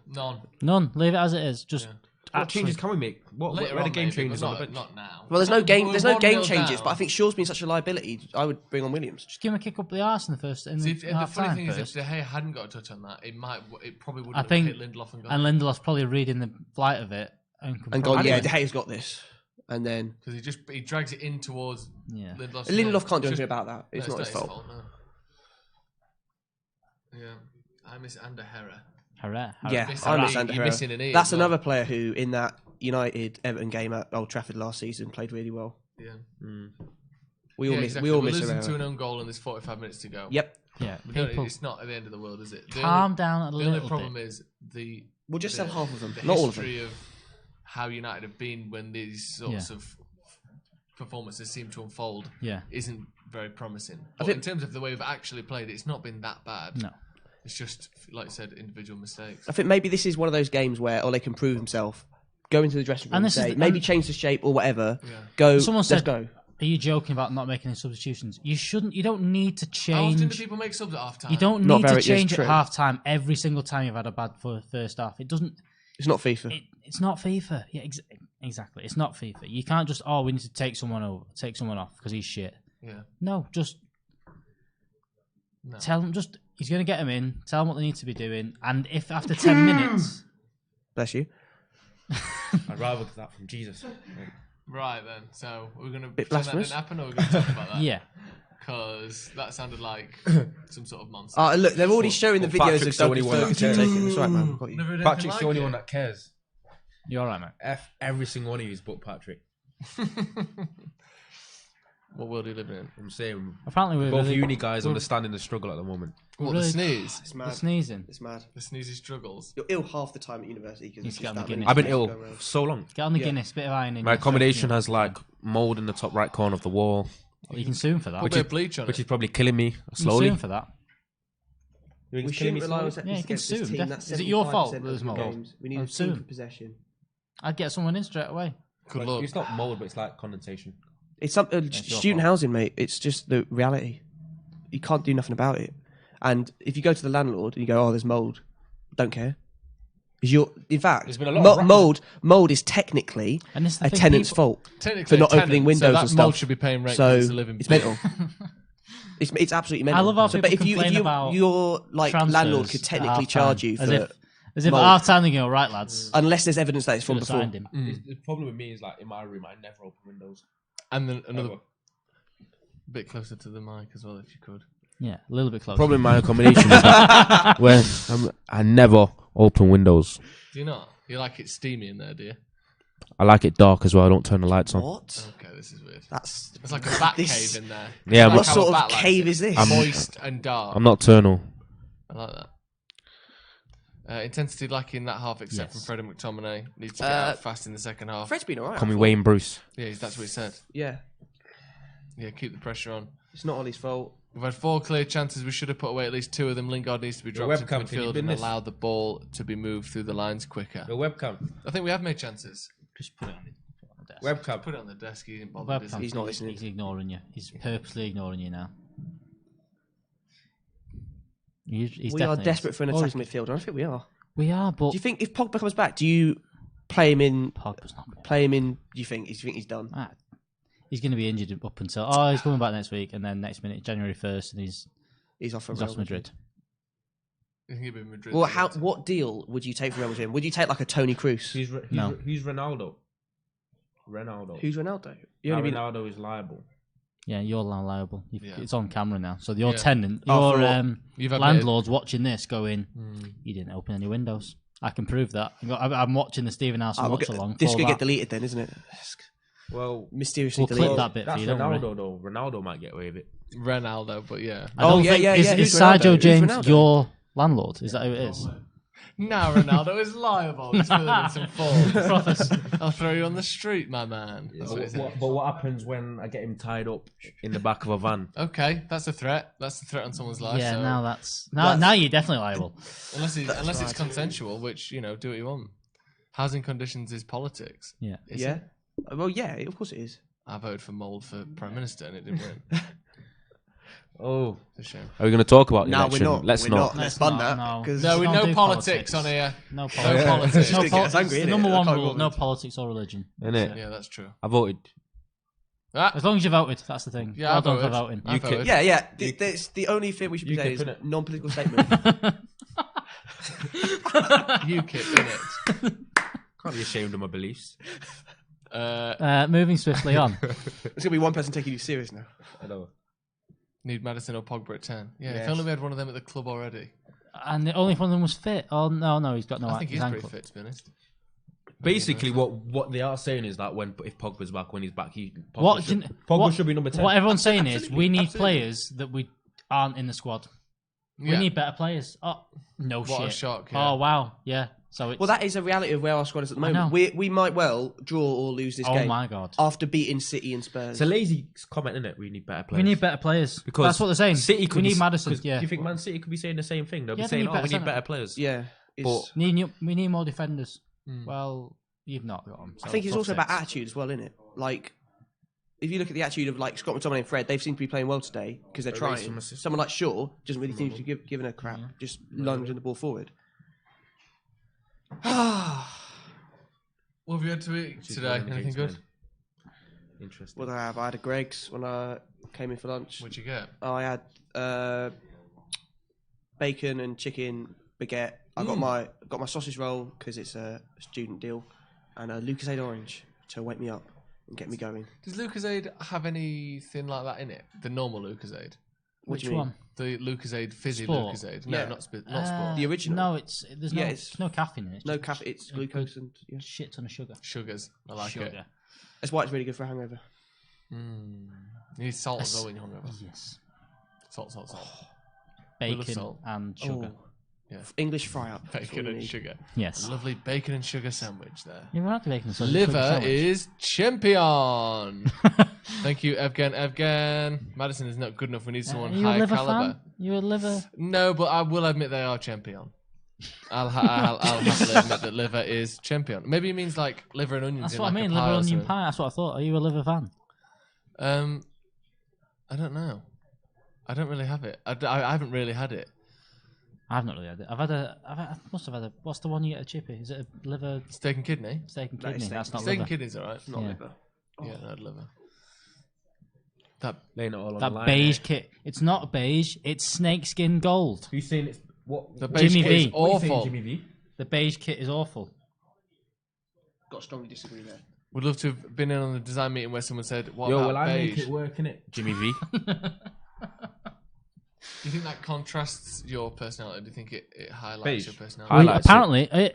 None. Leave it as it is. Just What changes can we make? What Later where on, the game maybe, changes but on the bench? not now. Well, there's no game. We're There's no 1-0 game changes. down. But I think Shaw's been such a liability. I would bring on Williams. give him a kick up the arse in the first. In See, the the funny half-time thing is, if first. De Gea hadn't got a touch on that, it probably wouldn't I have think, hit Lindelof and gone. and Lindelof's probably reading the flight of it and gone. Yeah, De Gea's got this. And then Because he drags it in towards Lindelof. Lindelof can't do anything about that. It's not his fault. No. Yeah, I miss Ander Herrera. Herrera. Yeah, Missing I an understand E. Herrera. You're missing an E That's as well. another player who, in that United Everton game at Old Trafford last season, played really well. Yeah, We all miss. exactly. We all We're miss losing Herrera. to an own goal and there's 45 minutes to go. Yep. Yeah, We don't- people it's not at the end of the world, is it? calm down a The little only problem bit. is We'll just the- sell half of them, the not all of them. history of how United have been when these sorts of performances seem to unfold isn't very promising. But think- in terms of the way we've actually played, it's not been that bad. No. It's just, like I said, individual mistakes. I think maybe this is one of those games where Ole can prove himself, go into the dressing room And and this is say, the- maybe and- change the shape or whatever. Yeah. Go, Someone let's said, go. "Are you joking about not making any substitutions? You shouldn't. You don't need to How often do change. people make subs at half time? You don't Not need very- to it's change true. at half time every single time you've had a bad first half. It doesn't. It's not FIFA. It's not FIFA. Yeah, exactly. It's not FIFA. You can't just we need to take someone off because he's shit. Yeah. No, just No. tell them. Just he's going to get them in. Tell them what they need to be doing. And if after 10 minutes, Bless you. I'd rather get that from Jesus. Right then. So we're going to Bit pretend that blasphemous. didn't happen, or we're going to talk about that? yeah, Because that sounded like some sort of monster. Oh, look, they're already showing the videos Patrick's of the only Duncan one that Ferguson cares. taking. It's right, man. Got you. Never heard Patrick's anything the only like one that cares. You're all right, mate. F every single one of you but Patrick. What world are you living in? I'm saying Apparently, we're both really, uni guys understanding the struggle at the moment. What, really- the sneeze? It's the mad. sneezing. It's mad. The sneezy struggles. You're ill half the time at university because You it's get just on the that many Guinness. I've been things ill going around. for so long. Get on the Yeah. Guinness, bit of iron in My your accommodation system. has like mold in the top right corner of the wall, You can sue him for that. Put a bit of bleach on which it. is probably killing me You can sue slowly. him for that. We shouldn't rely on set Yeah, you piece can against sue this him, team. That's is it your fault 75% that there's of the mold? games. We need I'd a sue team him. for possession. I'd get someone in straight away. Good luck. It's not mold, but it's like condensation. It's some, your student fault. housing, mate. It's just the reality. You can't do nothing about it. And if you go to the landlord and you go, "Oh, there's mold," don't care. In fact, There's been a lot of mold is technically And this is the a thing, tenant's people- fault Technically for a not tenant, opening so windows that and mold stuff. should be paying rent. So because it's a living. it's mental. It's absolutely mental. I love how so, people but if complain about your like transfers landlord could at technically half-time, charge you as for if at mold. half time they go, right, lads, unless there's evidence that it's from should have before. signed him. The problem with me is like in my room, I never open windows. And then another Ever. bit closer to the mic as well, if you could. Yeah, a little bit closer. Problem in my accommodation is that when I never open windows. Do you not? You like it steamy in there, do you? I like it dark as well. I don't turn the lights on. What? Okay, this is weird. That's It's like a bat This- cave in there. Yeah, Like what how a sort of bat likes cave it. is this? Moist and dark. I'm nocturnal. I like that. Intensity lacking that half, except Yes. from Freddie McTominay. Needs to get out fast in the second half. Fred's been alright. Call me Wayne Bruce. Yeah, that's what he said. Yeah, Yeah, keep the pressure on. it's not Ollie's fault. We've had 4 clear chances. We should have put away at least 2 of them. Lingard needs to be dropped into webcam, can you midfield bin and this? allow the ball to be moved through the lines quicker. The webcam. I think we have made chances. Just put it on the desk. Webcam. Put it on the desk. He didn't bother. Webcam. He's not listening. He's ignoring you. He's purposely ignoring you now. He's We are definitely- desperate for an Oh, attacking midfielder. I think we are. We are, but Do you think if Pogba comes back, do you play him in? Pogba's not going. Play him in? Do you think he's done? He's going to be injured up until he's coming back next week, and then next minute January 1st, and he's He's off for off Real Madrid. I think he'll be Madrid. Well, what deal would you take from Real Madrid? Would you take like a Tony Kroos? Who's No. Ronaldo? Ronaldo. Who's Ronaldo? You Now only been Ronaldo is liable. Yeah, you're liable. Yeah. It's on camera now. So your Yeah. tenant, Oh, your for what? You've admitted- landlord's watching this, going, "You didn't open any windows." I can prove that. I'm watching the Stephen House watch along. This for could that. get deleted then, isn't it? Well, Mysteriously We'll clip deleted. that bit for that's you, don't worry. Ronaldo though. Ronaldo might get away with it. Ronaldo, but yeah. I don't think is Who's Sergio Ronaldo? Who's James Ronaldo? your landlord? Is that who it is? Now Ronaldo is liable. He's filling in some forms. I'll throw you on the street, my man. That's what he said. But what happens when I get him tied up in the back of a van? Okay, that's a threat. That's a threat on someone's life. Yeah, so now now you're definitely liable. unless it's consensual, which do what you want. Housing conditions is politics. Yeah. Is Yeah. it? Well, yeah, of course it is. I voted for Mould for Prime Minister and it didn't win. Oh, It's a shame. are we going to talk about the No, election? we're not. Let's we're not. Let's fund not, that. no. 'cause- No, we don't no do politics politics. on here. No No politics. politics. It's No gonna get us politics. angry, The innit? number I one can't rule: go no with it. politics or religion. Innit? Yeah, that's true. I voted. Ah, As long as you voted, that's the thing. Yeah, Well I done for voted. voting. I voted. Yeah. That's the only thing we should be saying is UKIP, innit? non-political statement. UKIP, innit? Can't be ashamed of my beliefs. Moving swiftly on. There's gonna be one person taking you serious now. I know. Need Madison or Pogba at 10. Yeah, Yes. if only we had one of them at the club already. And the only one of them was fit. Oh no, he's got no. I think his he's ankle. pretty fit, to be honest. Basically, what they are saying is that if Pogba's back, when he's back, What Pogba should be number 10. What everyone's saying is we need players that we aren't in the squad. We Yeah. need better players. Oh no What shit! a shock, yeah. Oh wow, yeah. So it's Well, that is a reality of where our squad is at the I moment. know. We might well draw or lose this oh game my god. after beating City and Spurs. It's a lazy comment, isn't it? We need better players. We need better players Because that's what they're saying. City could we need be- Madison. 'cause Yeah. Do you think Man City could be saying the same thing? They'll Yeah, be they saying, need better we need centre. better players. yeah, But we need more defenders. Well, you've not got them. I think it's also about attitude as well, isn't it? Like, if you look at the attitude of like Scott McTominay and Fred, they seem to be playing well today because they're Race trying. from assist. Someone like Shaw doesn't really seem to be giving a crap, just lunging the ball forward. What have you had to eat today? Anything good? Interesting. What did I have? I had a Greg's when I came in for lunch. What'd you get? Oh, I had bacon and chicken baguette. I got my sausage roll because it's a student deal, and a Lucasade orange to wake me up. and get me going. Does Lucozade have anything like that in it? The normal Lucozade? Which one? The Lucozade, fizzy Sport. Lucozade. No, Yeah. not Sport. The original? No, there's no, it's no caffeine in it. No caffeine. It's glucose and Shit ton of sugar. Sugars. I like it. That's why it's really good for a hangover. You need salt as well when you're hungover. Yes. Salt. Bacon salt. and sugar. Yeah. English fry up. Bacon and sugar. Yes. A lovely bacon and sugar sandwich there. Yeah, we're not bacon and sugar. Liver is champion. Thank you, Evgen. Madison is not good enough. We need someone you a high liver caliber. fan? You a liver? No, but I will admit they are champion. I'll happily admit that liver is champion. Maybe it means like liver and onions. That's in what like I mean. a Liver pie or onion something. pie. That's what I thought. Are you a liver fan? I don't know. I don't really have it. I haven't really had it. I've not really had it. I must have had a. What's the one you get a chippy? Is it a liver Steak and kidney. steak and That is kidney? steak. That's not Steak liver. and kidney's alright. Not Yeah. liver. Yeah, not liver. That Laying it all on the That line. beige kit. It's not beige. It's snakeskin gold. Who's saying it's what? the what- beige Jimmy kit is V. what are you saying, awful. Jimmy V? The beige kit is awful. Got to strongly disagree there. Would love to have been in on the design meeting where someone said, "What Yo, about well, I make beige?" it work, innit? Jimmy V. Do you think that contrasts your personality? Do you think it highlights Beige. your personality? Highlights it. Apparently,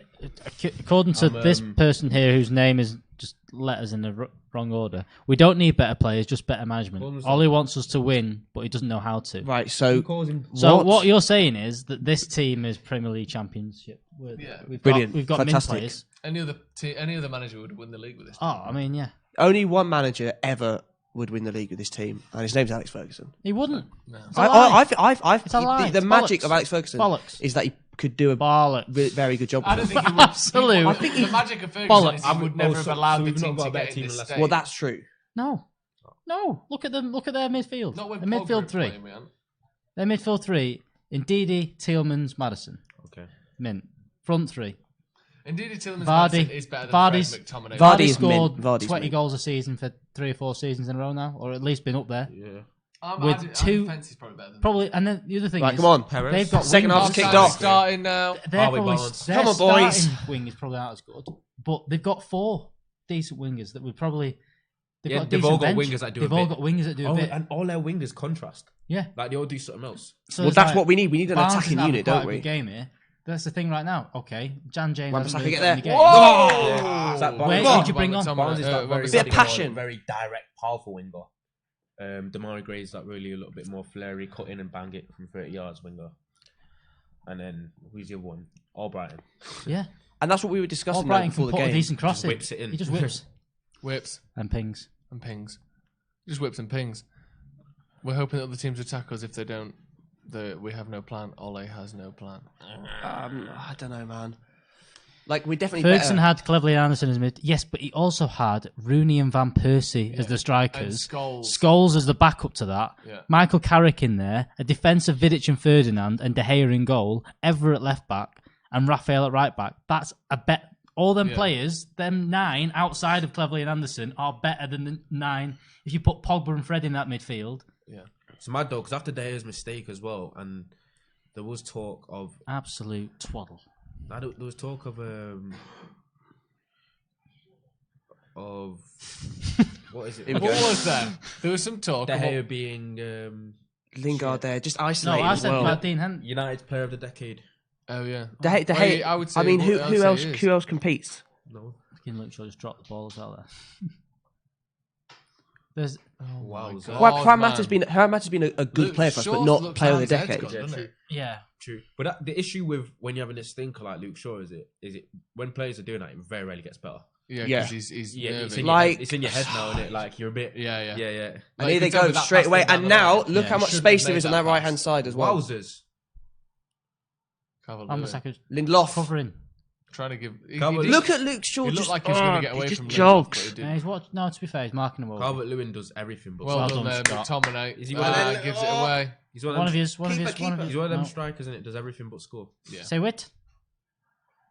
according to I'm, this person here, whose name is just letters in the wrong order, we don't need better players, just better management. What was All that? he wants us to win, but he doesn't know how to. Right, so So what you're saying is that this team is Premier League Championship. Yeah. Brilliant. We've got min Fantastic. players. Any other manager would win the league with this. Oh, I mean, yeah, only one manager ever would win the league with this team, and his name's Alex Ferguson. he wouldn't. No. It's a lie. I've It's a lie. the It's magic bollocks. of Alex Ferguson Bollocks. is that he could do a Bollocks. very good job. I with don't it. think he would. Absolute. I think the magic of Ferguson Bollocks. is he would never have allowed the team to get in this state. Well, that's true. No. Look at them. Look at their midfield. Not when The Pogba midfield was three. playing, man. Their midfield three: Ndidi, Tielemans, Madison. Okay. Mint. Front three. Indeed, Tielemans Vardy. is better than Vardy's- Fred McTominay. Vardy Vardy is mint. scored Vardy's 20 mint. goals a season for 3 or 4 seasons in a row now, or at least been up there. Yeah. with I two- defense is probably better than Probably, and then the other thing Right, is, come on. Perez. they've got Second wing half's backs. kicked off. Starting now. They're Are we probably balanced? their Come on, boys. starting wing is probably not as good, but they've got 4 decent wingers that would probably. They've Yeah, got a they've decent all got bench. wingers that do a They've all bit. got wingers that do a bit. And all their wingers contrast. Yeah. Like they all do something else. So Well, it's that's like, what we need. We need an Barnes attacking isn't having unit, quite don't a we? good game here. That's the thing right now. Okay, Jan James Wan-Bissaka hasn't really get got in the there. game. Yeah. It's that Where Barnes- did you bring on? Barnes is that very Bit of steady, passion. very direct, powerful winger. Damari Gray's like really a little bit more flary, cut in and bang it from 30 yards winger. And then who's the other one? Albrighton. Yeah. And that's what we were discussing though Albrighton before can the put a game. decent cross in. whips it in. He just whips Whips and pings. and pings. Just whips and pings. We're hoping that other teams attack us. If they don't, we have no plan. Ole has no plan. I don't know, man. Like we're definitely Ferguson better. had Cleverley and Anderson as mid. Yes, but he also had Rooney and Van Persie as the strikers. And Scholes as the backup to that. Yeah. Michael Carrick in there. A defensive Vidic and Ferdinand and De Gea in goal. Everett at left back and Raphael at right back. That's a bet. All them players, them 9 outside of Cleverley and Anderson, are better than the 9 if you put Pogba and Fred in that midfield. Yeah. It's mad though, because after De Gea's mistake as well, and there was talk of Absolute twaddle. there was talk of what is it? What was there? There was some talk. De of Gea being Lingard there, just No, isolated I as said well. Madine, hadn't United's Player of the Decade. Oh yeah. De Gea, I would say. I mean, I would who say else? he is. Who else competes? No. Fucking Luke Shaw just dropped the ball as well there. There's Wow. Juan Mata's been a good Luke player for us, Shaw's but not looked player of the down his head's decade. gone, doesn't it? yeah. True. But the issue with when you're having a stinker like Luke Shaw is it when players are doing that, it very rarely gets better. Yeah, Yeah. because he's Yeah, nervous. Like- it's in your head now, isn't it? Like you're a bit. Yeah. Yeah. And Like, here you they can tell go with that straight pass away. down And the now line. look Yeah, how he much shouldn't space have there made is on that that right pass. hand side as well. Wowzers. Calvert-Lewin. Lambasaka's Lindelof. covering. Trying to give. Look at Luke Shaw. He looked just, like he was going to get away he just from jogs. Lindelof, but he Yeah, didn't. he's watched. No, to be fair, he's marking him over. Calvert-Lewin does everything but Well Well done done, there, Scott. McTominay. Is he one of them- Gives it away. He's one One of of them. his. One of his. Keeper. He's one of them No. strikers, isn't it? Does everything but score. Yeah. Say what?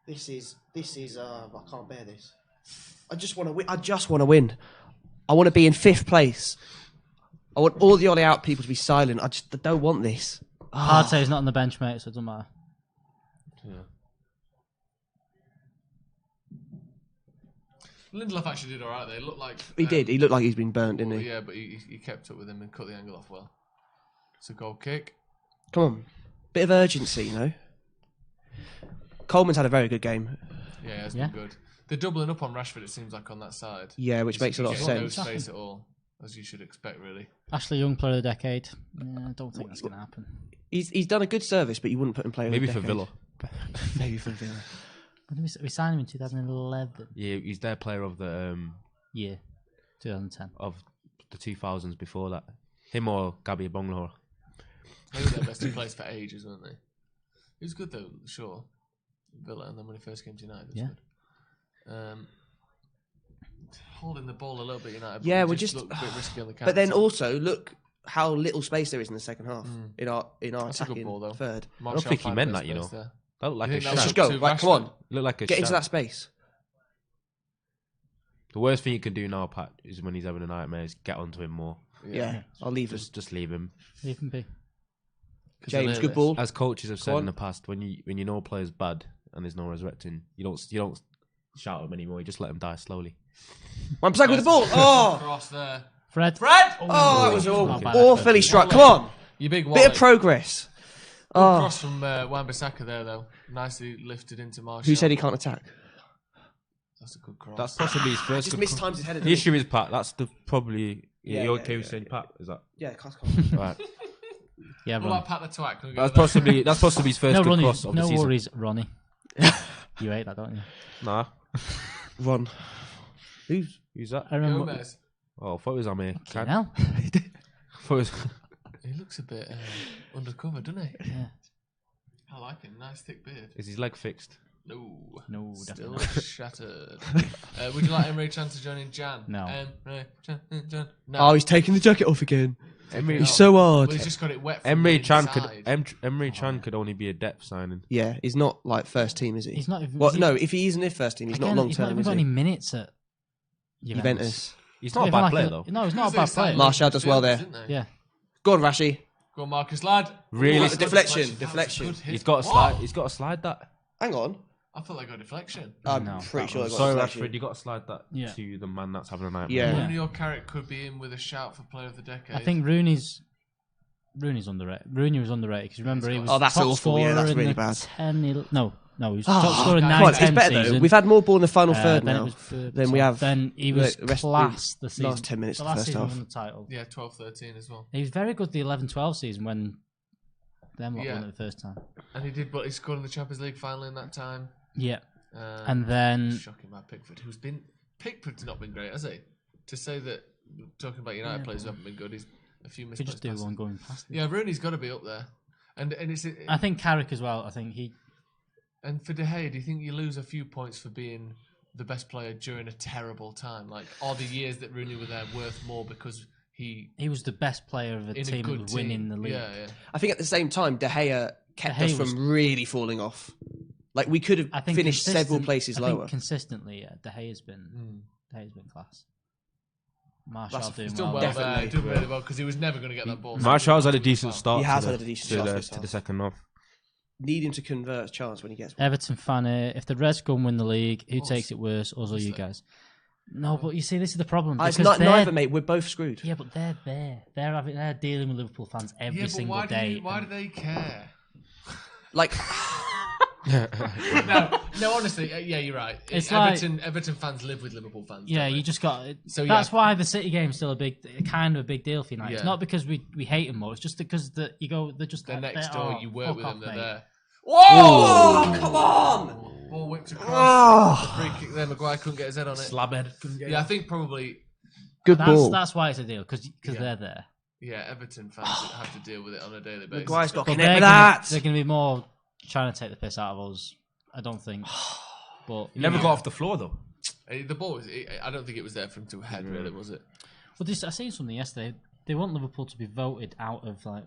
This is. I can't bear this. I just want to win. I want to be in 5th place. I want all the Ole out people to be silent. I don't want this. Partey's not on the bench, mate, so it doesn't matter. Lindelof actually did all right there. He looked like he did. He looked like he's been burnt, didn't he? Yeah, but he kept up with him and cut the angle off well. It's a goal kick. Come on, bit of urgency, you know. Coleman's had a very good game. Yeah, it's been good. They're doubling up on Rashford. It seems like on that side. Yeah, which makes a lot of sense. No space at all, as you should expect, really. Ashley Young, player of the decade. I don't think that's going to happen. He's done a good service, but you wouldn't put him player. Maybe of the for decade. Villa. Maybe for Villa. When did we signed him in 2011. Yeah, he's their player of the year 2010 of the 2000s before that. Him or Gabby Bonglor. They were their best two players for ages, weren't they? He was good though, sure. Villa, and then when he first came to United, he was good. Holding the ball a little bit, United. Yeah, we're just a bit risky on the counter. But then also look how little space there is in the second half in our That's attacking a good ball, though. third. I don't think he meant that, you know. There. That looked like a Let's Let's shot. just go. Right, come on. Looked like a Get shot. into that space. The worst thing you can do now, Pat, is when he's having a nightmare, is get onto him more. Yeah, I'll leave us. Just leave him. Leave him be. James, good ball. As coaches have said in the past, when you know a player's bad and there's no resurrecting, you don't shout at him anymore. You just let him die slowly. One percent with the ball. Oh, cross there. Fred. Oh, that was awfully struck. Come on, you big bit of progress. Good cross from Wan-Bissaka there, though. Nicely lifted into Martial. Who said he can't attack? That's a good cross. That's possibly his first. Just mistimed his header. The issue is, Pat. That's probably. Yeah, You're okay with saying Pat? Is that Yeah, can't. right? Yeah, what Ronnie. about Pat the Twat? Can we go That's with that? possibly his first No, good Ronnie. cross of the No season. worries, Ronnie. You hate that, don't you? Nah. Ron. Who's that? I remember. Gomez. Oh, I thought it was Amir. Fucking hell. He looks a bit undercover, doesn't he? Yeah. I like him. Nice thick beard. Is his leg fixed? No, Still definitely shattered. Would you like Emre Can to join in Jan? No. Emre Can. No. Oh, he's taking the jacket off again. Emre, He's so hard. Well, he's just got it wet. From Emre the Can inside. Emre Can could only be a depth signing. Yeah, he's not like first team, is he? He's not even. Well, no, if he is in the first team, he's not long He's not term. even Is got any he? minutes at Juventus. He's not a bad player though. No, he's not a bad player. Martial does well there. Yeah. Go on, Rashi. Go on, Marcus, lad. Really? Deflection. That was a good hit. He's got a slide. He's got a slide that. Hang on. I thought they got deflection. I'm No, pretty sure I got Sorry, deflection. Rashford. You got to slide that to the man that's having a nightmare. Yeah. Rooney or Carrick could be in with a shout for player of the decade. I think Rooney's underrated. Rooney was underrated because remember he was that's top awful. Yeah, that's scorer in really the bad. 10, no, he was top scorer in Come on, 9-10 it's better season. though. We've had more ball in the final third then it now was third, than we have. Then he was the rest- class the last season. 10 minutes the of the last first season half. won the title. Yeah, 12-13 as well. He was very good the 11-12 season when them lot Yeah. won it the first time. And he did, but he scored in the Champions League final in that time. Yeah. And then shocking by Pickford, Pickford's not been great, has he? To say that talking about United players who haven't been good, he's a few we mistakes. just do one going past him. Yeah, Rooney's got to be up there, and it's. I think Carrick as well. I think he. And for De Gea, do you think you lose a few points for being the best player during a terrible time? Like, are the years that Rooney were there worth more because he was the best player of a in team a that good was team? winning the league? Yeah. I think at the same time, De Gea kept De Gea us from really falling off. Like we could have finished several places lower. I think consistently, yeah, De Gea's been class. Martial He's doing done well. well there, doing really well because he was never going to get that ball. Martial's had a decent start. He has had a decent start to the second half. Need him to convert chance when he gets one. Everton fan, if the Reds go and win the league, who takes it worse, us or you guys? No, but you see, this is the problem. It's because neither, mate. We're both screwed. Yeah, but they're there. They're dealing with Liverpool fans every single day. Why do they care? Like, no, honestly, yeah, you're right. It's Everton fans live with Liverpool fans. Yeah, you just got. So that's why the City game's still a big deal for United. Yeah. It's not because we hate them more. It's just because they're just they're next door. You work with them. They're mate. there. whoa! Come on! Ball whipped across. The free kick there. Maguire couldn't get his head on it. Slabhead. Yeah, I think probably. Good ball. That's why it's a deal because they're there. Yeah, Everton fans have to deal with it on a daily basis. Maguire's got to But connect with that. they're going to be more trying to take the piss out of us. I don't think. But He never got off the floor though. The ball was. I don't think it was there for him to head. Really, was it? Well, I seen something yesterday. They want Liverpool to be voted out of like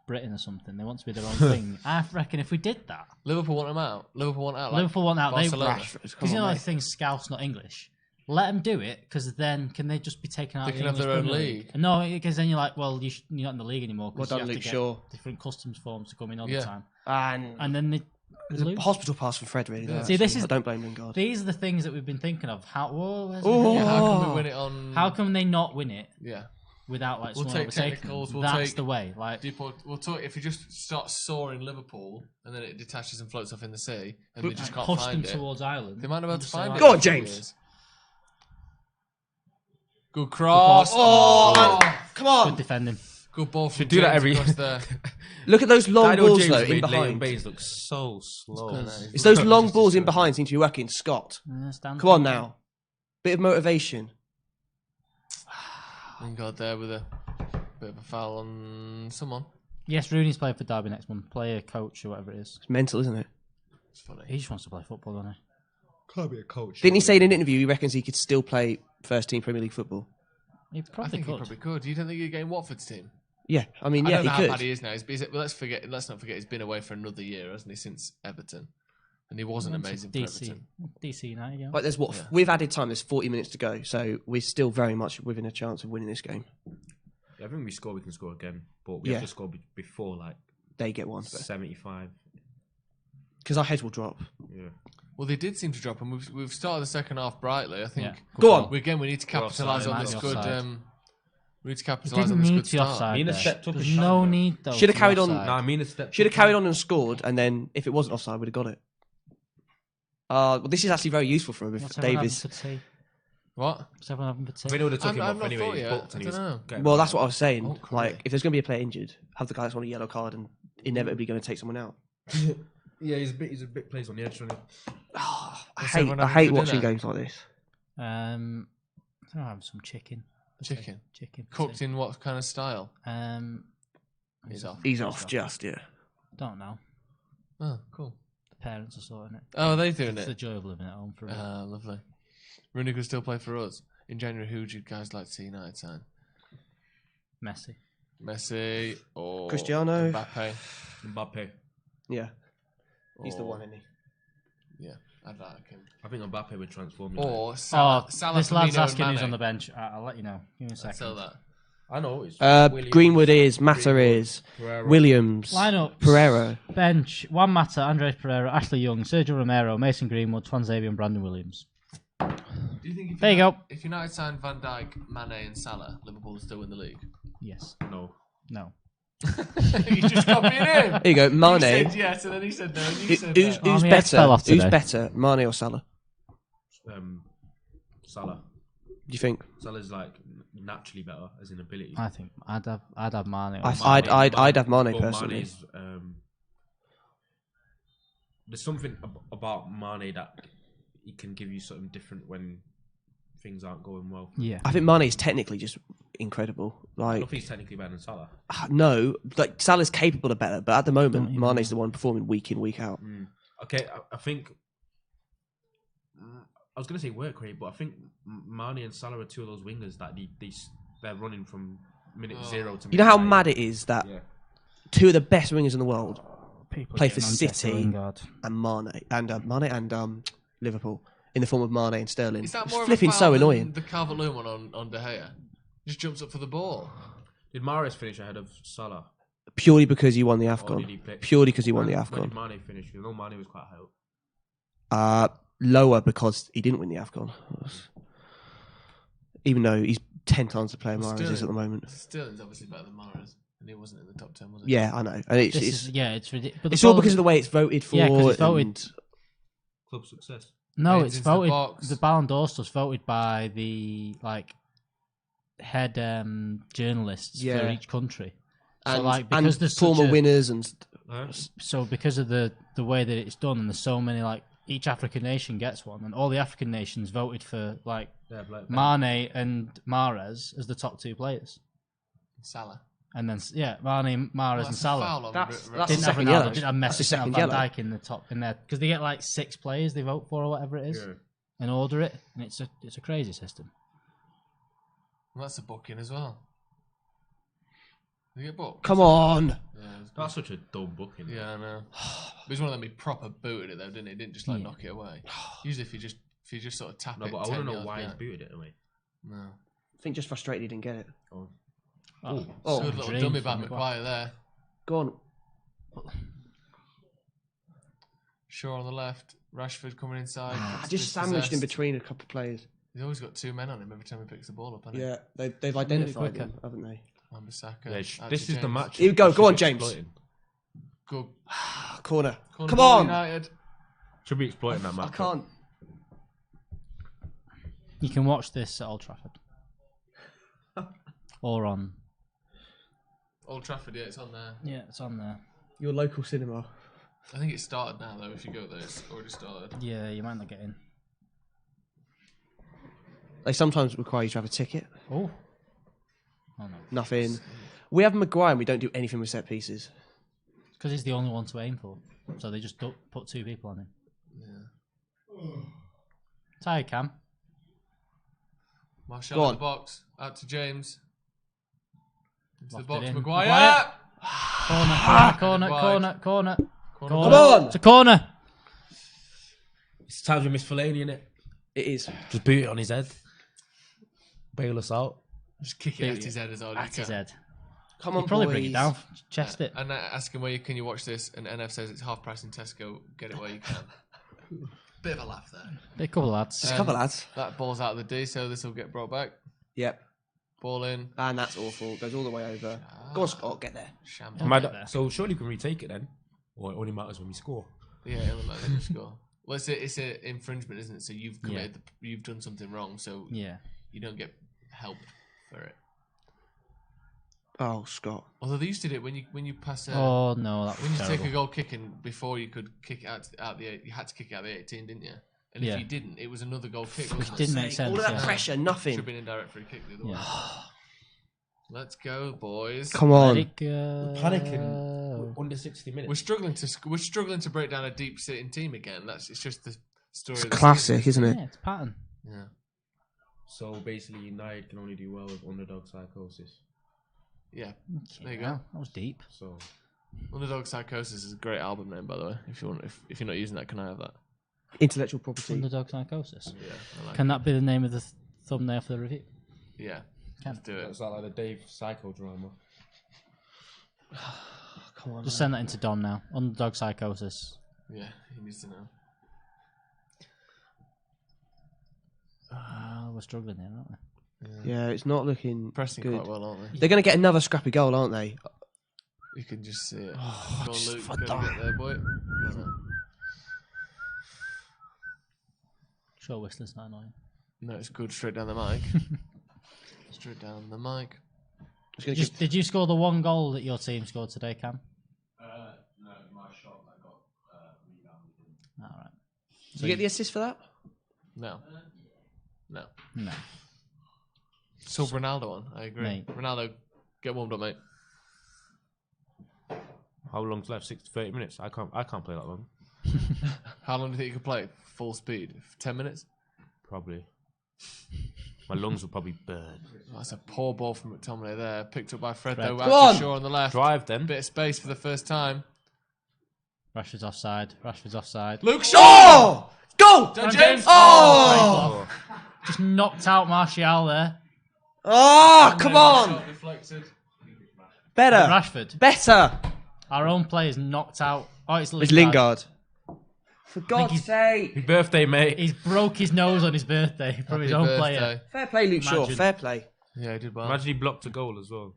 Britain or something. They want to be their own thing. I reckon if we did that, Liverpool want them out. Liverpool want out. Liverpool want out. Barcelona. Because you know the thing, Scouse not English. Let them do it because then can they just be taken out? They of can the have their English own Premier league. No, because then you're like, well, you're not in the league anymore. Well Because done, you have Luke to Shaw. get different customs forms to come in all the time. And And then It's a hospital pass for Fred, really. Yeah. See, I don't blame Lingard. These are the things that we've been thinking of. How can we win it on? How can they not win it? Yeah. Without we'll take technicals. That's the way. We'll talk if you just start soaring Liverpool and then it detaches and floats off in the sea and they just can't push find them towards Ireland. They might not be able to find it. Go on, James. Good cross. Come on. Good defending. Good ball. Should do that every. Look at those long balls though in behind. Baines looks so slow. It's those long balls in behind seem to be working. Scott, come on now. Bit of motivation. Lingard there with a bit of a foul on someone. Yes, Rooney's playing for Derby next month. Player, coach, or whatever it is. It's mental, isn't it? It's funny. He just wants to play football, doesn't he? Can't be a coach. Didn't he say in an interview he reckons he could still play first team Premier League football? He probably he probably could. You don't think he'd get in Watford's team? Yeah, I mean, I yeah, don't know he how could. bad he is now. Let's not forget he's been away for another year, hasn't he, since Everton? And he wasn't amazing for Everton. DC United, yeah. Like, we've added time. There's 40 minutes to go, so we're still very much within a chance of winning this game. I think we can score again, but we have to score before they get one. 75. Because our heads will drop. Yeah. Well, they did seem to drop, and we've started the second half brightly. I think. Yeah. Go on. We need to capitalise on this good. We need to capitalise on this good good start. Mina stepped up. There's no need though. Should have carried on. No, Mina stepped. Should have carried on and scored, and then if it wasn't offside, we'd have got it. Well, this is actually very useful for him if Davies. What? What's everyone having for tea? We know they took him off anyway. I don't know. Well, that's what I was saying. If there's going to be a player injured, have the guy that's on a yellow card and inevitably going to take someone out. Yeah, he's a bit plays on the edge. I hate watching games like this. I'm having some chicken. Chicken cooked in what kind of style? He's off. Just Don't know. Oh, cool. The parents are sorting it. Oh, are they doing It's it? the joy of living at home for Ah, lovely. Rooney could still play for us in January. Who would you guys like to see United sign? Messi or Cristiano? Mbappe. Yeah, he's the one, isn't he? Yeah, I'd like him. I think Mbappe would transform. Or Salah. This lad's asking who's on the bench. I'll let you know. Give me a second. Tell that. I know. It's Greenwood is, Mata is, Pereira. Williams, Lineup. Pereira. Bench: Juan Mata, Andres Pereira, Ashley Young, Sergio Romero, Mason Greenwood, Twan Xavier, and Brandon Williams. Do you think there you go. If United signed Van Dijk, Mane, and Salah, Liverpool would still win the league? Yes. No. You just copied him. There you go, Mane. You said yes, and then he said no. And you said who's no. better? Who's better, Mane or Salah? Salah. Do you think Salah's naturally better as in ability? I think I'd have Mane. I'd have Mane personally. Mane's, there's something about Mane that he can give you something different when things aren't going well. Yeah, I think Mane is technically just incredible. I don't think he's technically better than Salah. No, Salah's capable of better, but at the moment, Mane's the one performing week in, week out. Okay, I think I was going to say work rate, but I think Mane and Salah are two of those wingers that they're running from minute 0 to. You know how mad it is that two of the best wingers in the world play for City and Mane and Liverpool in the form of Mane and Sterling. Is that more flipping of a foul so annoying? Than the Calvert-Lewin one on De Gea? Just jumps up for the ball. Did Mahrez finish ahead of Salah? Purely because he won the AFCON. Purely because he won the AFCON. When did Mane finish? Because I know Mane was quite high up. Lower because he didn't win the AFCON. Even though he's 10 times the player Mahrez is at the moment. Sterling's obviously better than Mahrez, and he wasn't in the top 10, was he? Yeah, I know. And it's ridiculous. It's all because of the way it's voted for. Yeah, because it's voted. Club success. No, it's voted. The Ballon d'Or stuff's voted by the head journalists for each country. So and, because and there's former winners and. So because of the way that it's done, and there's so many each African nation gets one, and all the African nations voted for Mane and Mahrez as the top two players. Salah. And then Mane, Mahrez, and Salah. That's didn't have Ronaldo, didn't have Messi, didn't have Van Dijk in the top in there because they get 6 players they vote for or whatever it is, and order it, and it's a crazy system. Well, that's a booking as well. Did you get booked? Come on. Yeah, that's such a dumb booking. Yeah, I know. But he's one of them. He proper booted it though, didn't he? He didn't just knock it away. Usually, if you just sort of tap it. No, but I want to know why he's booted it away. No. I think just frustrated he didn't get it. Good little dummy by McGuire there. Go on. Shaw on the left. Rashford coming inside. Just sandwiched in between a couple of players. He's always got 2 men on him every time he picks the ball up, hasn't he? Yeah, they've identified him, haven't they? Wan-Bissaka. Yeah, this is the match. Here we go. Go on, James. Good. Corner. Come ball, on. United. Should be exploiting that match. I can't. You can watch this at Old Trafford. Or on. Old Trafford, yeah, it's on there. Yeah, it's on there. Your local cinema. I think it's started now, though. If you go there, it's already started. Yeah, you might not get in. They sometimes require you to have a ticket. Oh no. Nothing. We have Maguire and we don't do anything with set pieces. Because he's the only one to aim for. So they just put 2 people on him. Yeah. Tired, Cam. Martial in the box. Out to James. Into the box. in. Maguire! Corner. Come on! It's a corner. It's times we miss Fellaini, innit? It is. Just boot it on his head. Bail us out. Just kick it at his head as hard as At his head. Come on, He'd probably boys. bring it down. Chest it. And ask him can you watch this? And NF says it's half price in Tesco. Get it where you can. Bit of a laugh there. A couple of lads. Just a couple of lads. That ball's out of the D, so this will get brought back. Yep. Ball in. And that's awful. Goes all the way over. Go on, Scott. Get there. Shambles. So surely you can retake it then? Or it only matters when we score? Yeah, it only matters when you score. Well, it's an infringement, isn't it? So you've committed, you've done something wrong, so you don't get help for it. Oh, Scott. Although they used to do it when you pass. Oh no, that was when you terrible. take a goal kicking before you could kick it out the you had to kick it out the 18, didn't you? And if you didn't, it was another goal kick. Which Wasn't didn't it? make sense. All of that yeah. pressure, Should nothing. have been indirect free kick the other way. Let's go, boys. Come Let on. it go. Panicking under 60 minutes. We're struggling to break down a deep sitting team again. It's just the story. It's of the classic, season. isn't it? Yeah, it's a pattern. Yeah. So basically, United can only do well with underdog psychosis. Yeah. Okay, There you go. wow, that was deep. So Underdog Psychosis is a great album name, by the way. If you want, if you're not using that, can I have that? Intellectual property. Underdog Psychosis. Yeah. I like Can that be the name of the thumbnail for the review? it. Yeah. Can. Let's do it. it's like the Dave psychodrama. Come on. Just send that into Dom now. Underdog Psychosis. Yeah. He needs to know. We're struggling here, aren't we? Yeah, it's not looking Pressing good. quite well, aren't they? They're going to get another scrappy goal, aren't they? You can just see it. Oh, Go on, just Luke. for Gotta that. get there, boy. Sure, Whistler's not annoying. No, it's good. Straight down the mic. Straight down the mic. It's gonna give- Did you score the 1 goal that your team scored today, Cam? No, my shot that got rebounded. All right. Did you get the assist for that? No. No. No. So Ronaldo on. I agree. Mate. Ronaldo, get warmed up, mate. How long's left? 30 minutes. I can't play that long. How long do you think you could play? Full speed? 10 minutes? Probably. My lungs will probably burn. Oh, that's a poor ball from McTominay there. Picked up by Fred, Fred. though. Come Out on. to Shaw on the left. Drive then. Bit of space for the first time. Rashford's offside. Luke Shaw! Oh! Go! John James! Oh! Just knocked out Martial there. Oh, come on! Shot deflected. Better. Rashford. Better. Our own player's knocked out. Oh, it's Lingard. It's Lingard. For God's he's- sake. Happy birthday, mate. He's broke his nose on his birthday from his Happy own player. birthday. Fair play, Luke Shaw. Imagine. Fair play. Yeah, he did well. Imagine he blocked a goal as well.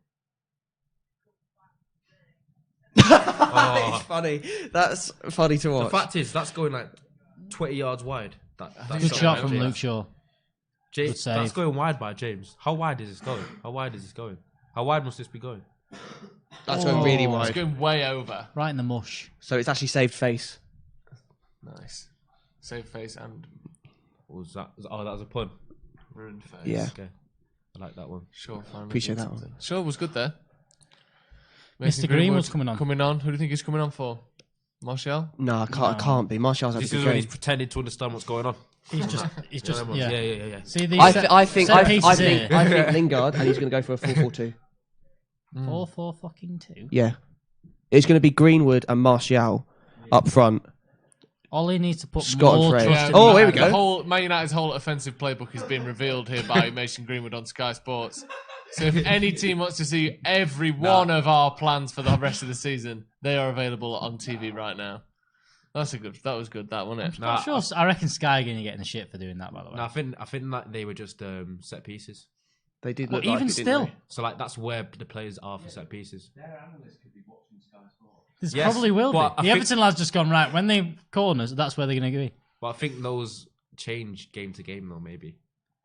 It's funny. That's funny to The watch. fact is, that's going like 20 yards wide. That's Good so shot bad, from yeah. Luke Shaw. James, Good save. that's going wide by James. How wide is this going? How wide is this going? How wide must this be going? That's going really It's wide. going way over. Right in the mush. So it's actually saved face. Nice. Save face and What was that? Oh, that was a pun. ruined face. Yeah. Okay. I like that one. Sure, finally Appreciate did that one. something. Sure was good there. Mr. Greenwood's coming on. Coming on. Who do you think he's coming on for? Martial? No, I can't be. Martial's had a This good is when he's game. pretending to understand what's going on. He's just, yeah. Yeah. See these I set think pieces here. Lingard, and he's going to go for a 4-4-2. 4-4 fucking 2. Yeah. It's going to be Greenwood and Martial up front. Ollie needs to put Scott and more Fred. trust in Oh, the here we man. go. Man United's whole offensive playbook is being revealed here by Mason Greenwood on Sky Sports. So if any team wants to see every one of our plans for the rest of the season, they are available on TV right now. That was good. That wasn't it? I'm sure. I reckon Sky are going to get in the shit for doing that. By the way, No, I think that they were just set pieces. They did well, look even like it, still. didn't they? So like that's where the players are for set pieces. Their analysts could be watching Sky Sports. This Yes, probably will but be. The Everton lads just gone right when they corners. That's where they're going to be. But I think those change game to game though. Maybe.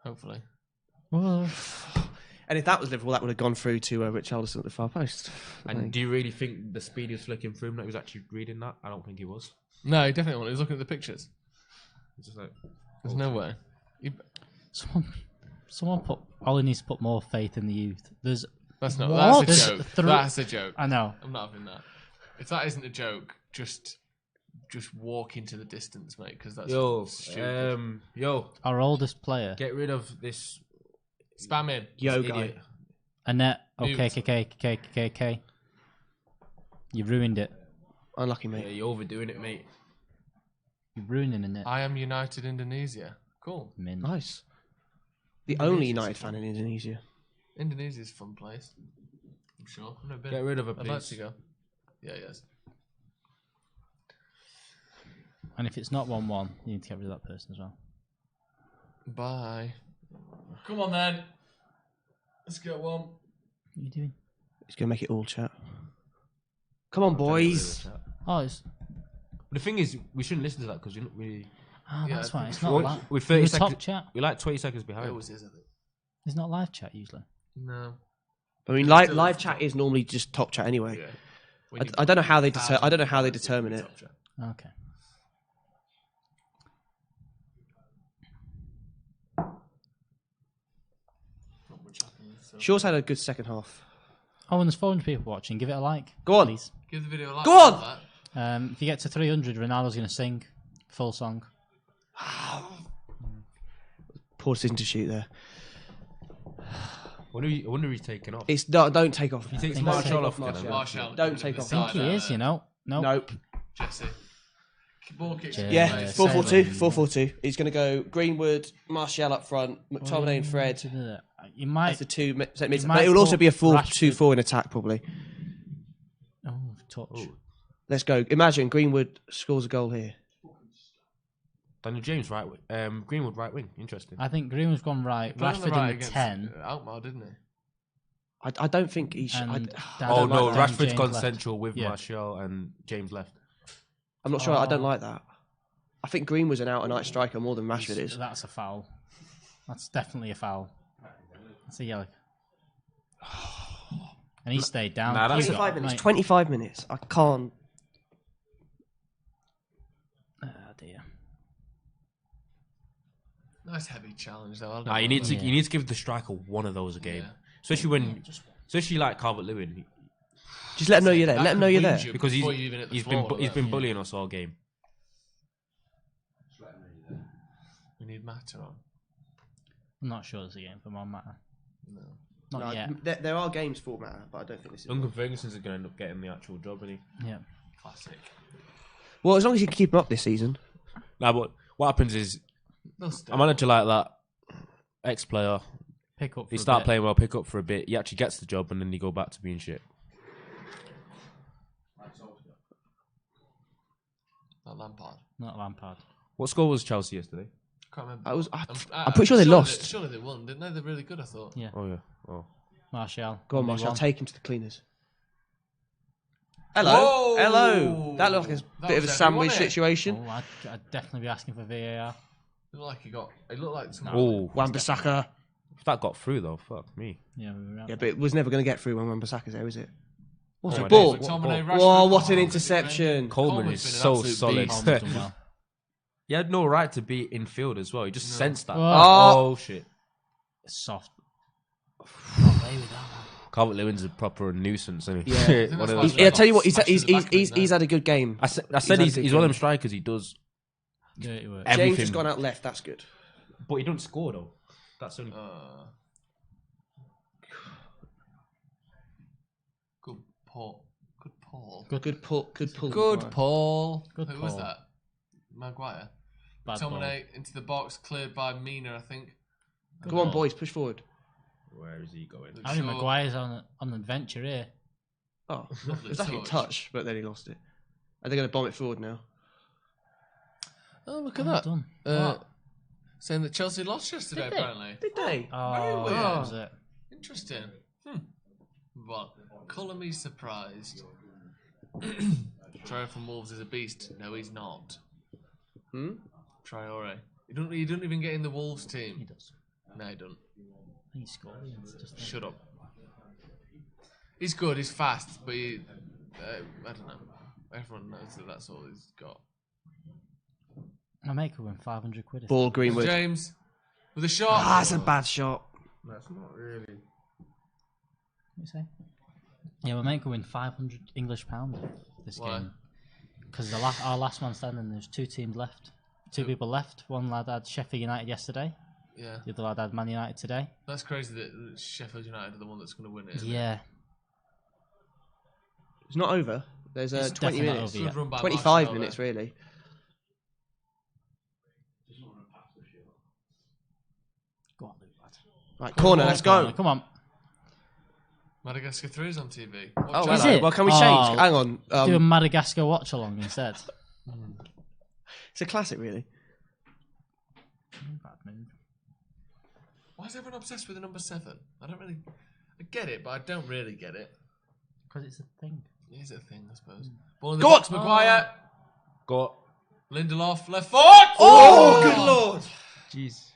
Hopefully. And if that was Liverpool, that would have gone through to Richarlison at the far post. And do you really think the speed he was flicking through him that he was actually reading that? I don't think he was. No, he definitely wasn't. He was looking at the pictures. It's just like There's no way. Someone put. Ollie needs to put more faith in the youth. That's That's a joke. There's That's a joke. I know. I'm not having that. If that isn't a joke, just walk into the distance, mate, because that's stupid. Our oldest player. Get rid of this Spam in. Yo, idiot. guy. Annette. Mute. Okay. You ruined it. Unlucky, Yeah, mate. you're overdoing it, mate. You're ruining Annette. I am United Indonesia. Cool. Min. Nice. The only United fan in Indonesia. Indonesia's a fun place. I'm sure. I've never been. Get rid of her, I'd like please. to go. Yeah, yes. And if it's not 1-1, you need to get rid of that person as well. Bye. Come on then. Let's get one. What are you doing? He's going to make it all chat. Come on, boys. Oh, it's. But the thing is, we shouldn't listen to that because you're not really. Oh, Yeah, that's I fine. think It's we not should- live. with 30 We're seconds- top chat. We're like 20 seconds It behind. always is, I think. It's not live chat usually. No. I mean, live chat is normally just top chat anyway. Yeah. I don't know how they determine it. Okay. Not much happening, so. Shaw's had a good second half. Oh, and there's 400 people watching. Give it a like. Go on. Please. Give the video a like. Go on! for that. If you get to 300, Ronaldo's going to sing full song. Poor decision to shoot there. I wonder he's taken off. It's don't take off. He takes Think Martial so. off. Martial. Martial. Martial. Don't take off. I think he is, you know. Nope. Nope. Jesse. Ball kicks. Yeah. Yeah, Yeah, 4-4-2. same. 4-4-2. He's going to go Greenwood, Martial up front, McTominay and Fred. You might. That's the two set mids. might But it will also put be a 4-2-4 Rashford- in attack, probably. Oh, touch. Let's go. Imagine Greenwood scores a goal here. Daniel James right wing. Greenwood right wing. Interesting. I think Greenwood's gone right. Played on the Rashford right in the against 10. Alkmaar, didn't he? I don't think he should. And Dan- Oh I don't no, like Dan Rashford's James gone left. central with Yeah. Martial and James left. I'm not sure. I don't like that. I think Greenwood's an out-and-out striker more than Rashford is. That's a foul. That's definitely a foul. That's a yellow. And he stayed down. Nah, that's He's 25 got- minutes. mate. 25 minutes. I can't. Oh dear. Nice heavy challenge though. Nah, you need to give the striker one of those a game, especially like Calvert-Lewin, Just let him know you're there. Let him know you're there. because Before you even hit the he's floor, been bullying us all game. We need Mata on. I'm not sure there's a game for Man Matter. No. Not No, yet. there are games for Matter, but I don't think this is. Duncan Ferguson's going to end up getting the actual job, isn't he? Yeah. Classic. Well, as long as you can keep him up this season. Nah, but what happens is They'll stay. a manager like that, ex-player, Pick up. For he a start bit. playing well, pick up for a bit, he actually gets the job, and then he go back to being shit. Not Lampard. Not Lampard. What score was Chelsea yesterday? Can't remember. I'm pretty sure they lost. Surely they won, didn't they? They're really good, I thought. Yeah. Oh yeah. Oh. Martial. Go on, Only Marshall. one. Take him to the cleaners. Hello. Whoa! Hello. That looked like a That bit of a was sandwich everyone, innit? situation. Oh, I'd definitely be asking for VAR. It looked like he got. It looked like. Some, Oh, Wan-Bissaka. if that got through though, fuck me. Yeah, we were out. Yeah, but it was never going to get through when Wan-Bissaka's there, is it? What's Oh, a it ball? is. McTominay, Rashford. Whoa, what an Oh, interception. Coleman Coleman's is been an so absolute solid. beast. Coleman's done well. He had no right to be in field as well. He just sensed that. Oh. Oh shit. Soft. Calvert-Lewin's a proper nuisance, isn't he? Yeah. One of That's those why Yeah, I tell you what, Smashed in the back of his he's had a good game. I said He's had a he's good one of game. them strikers. He does Dirty work. James everything, has gone out left. That's good. but he doesn't score though. That's only. Good Paul. Good Paul. Good pull. Good pull. Good Paul. Good Who was Paul. that? Maguire. Bad ball. McTominay into the box, cleared by Mina, I think. Go on, boys. Push forward. Where is he going? Luke Harry Shaw. Maguire's on an adventure here. Oh, it Lovely was like a touch. touch, but then he lost it. Are they going to bomb it forward now? Oh, look at Well that. done. Saying that Chelsea lost yesterday, apparently. Did they? Oh, weird. that was it. Interesting. But colour me surprised. Traore from Wolves is a beast. No, he's not. Traore. He don't even get in the Wolves team. He does. No, he don't. He scored. Shut up. He's good. He's fast, but I don't know. Everyone knows that that's all he's got. My mate could win 500 quid. Ball Greenwood. James with a shot. That's a bad shot. That's not really. What you say? Yeah, my mate could win 500 English pound this game. Because our last man standing, there's 2 teams left. 2 people left. One lad had Sheffield United yesterday. Yeah. The other lad had Man United today. That's crazy that Sheffield United are the one that's going to win it. Yeah. It's not over. There's 20 minutes. Over, yeah. 25 minutes, really. Go on, Luke, lad. Right, corner, let's go. Come on. Madagascar 3 is on TV. Oh, Is hello. it? Well, can we change? Hang on. Do a Madagascar Watchalong instead. It's a classic, really. Bad move. Why is everyone obsessed with the number 7? I get it, but I don't really get it. Because it's a thing. It is a thing, I suppose. Ball in the Go box, on! Maguire. Got. Lindelof, left foot. Oh, good lord. Jeez.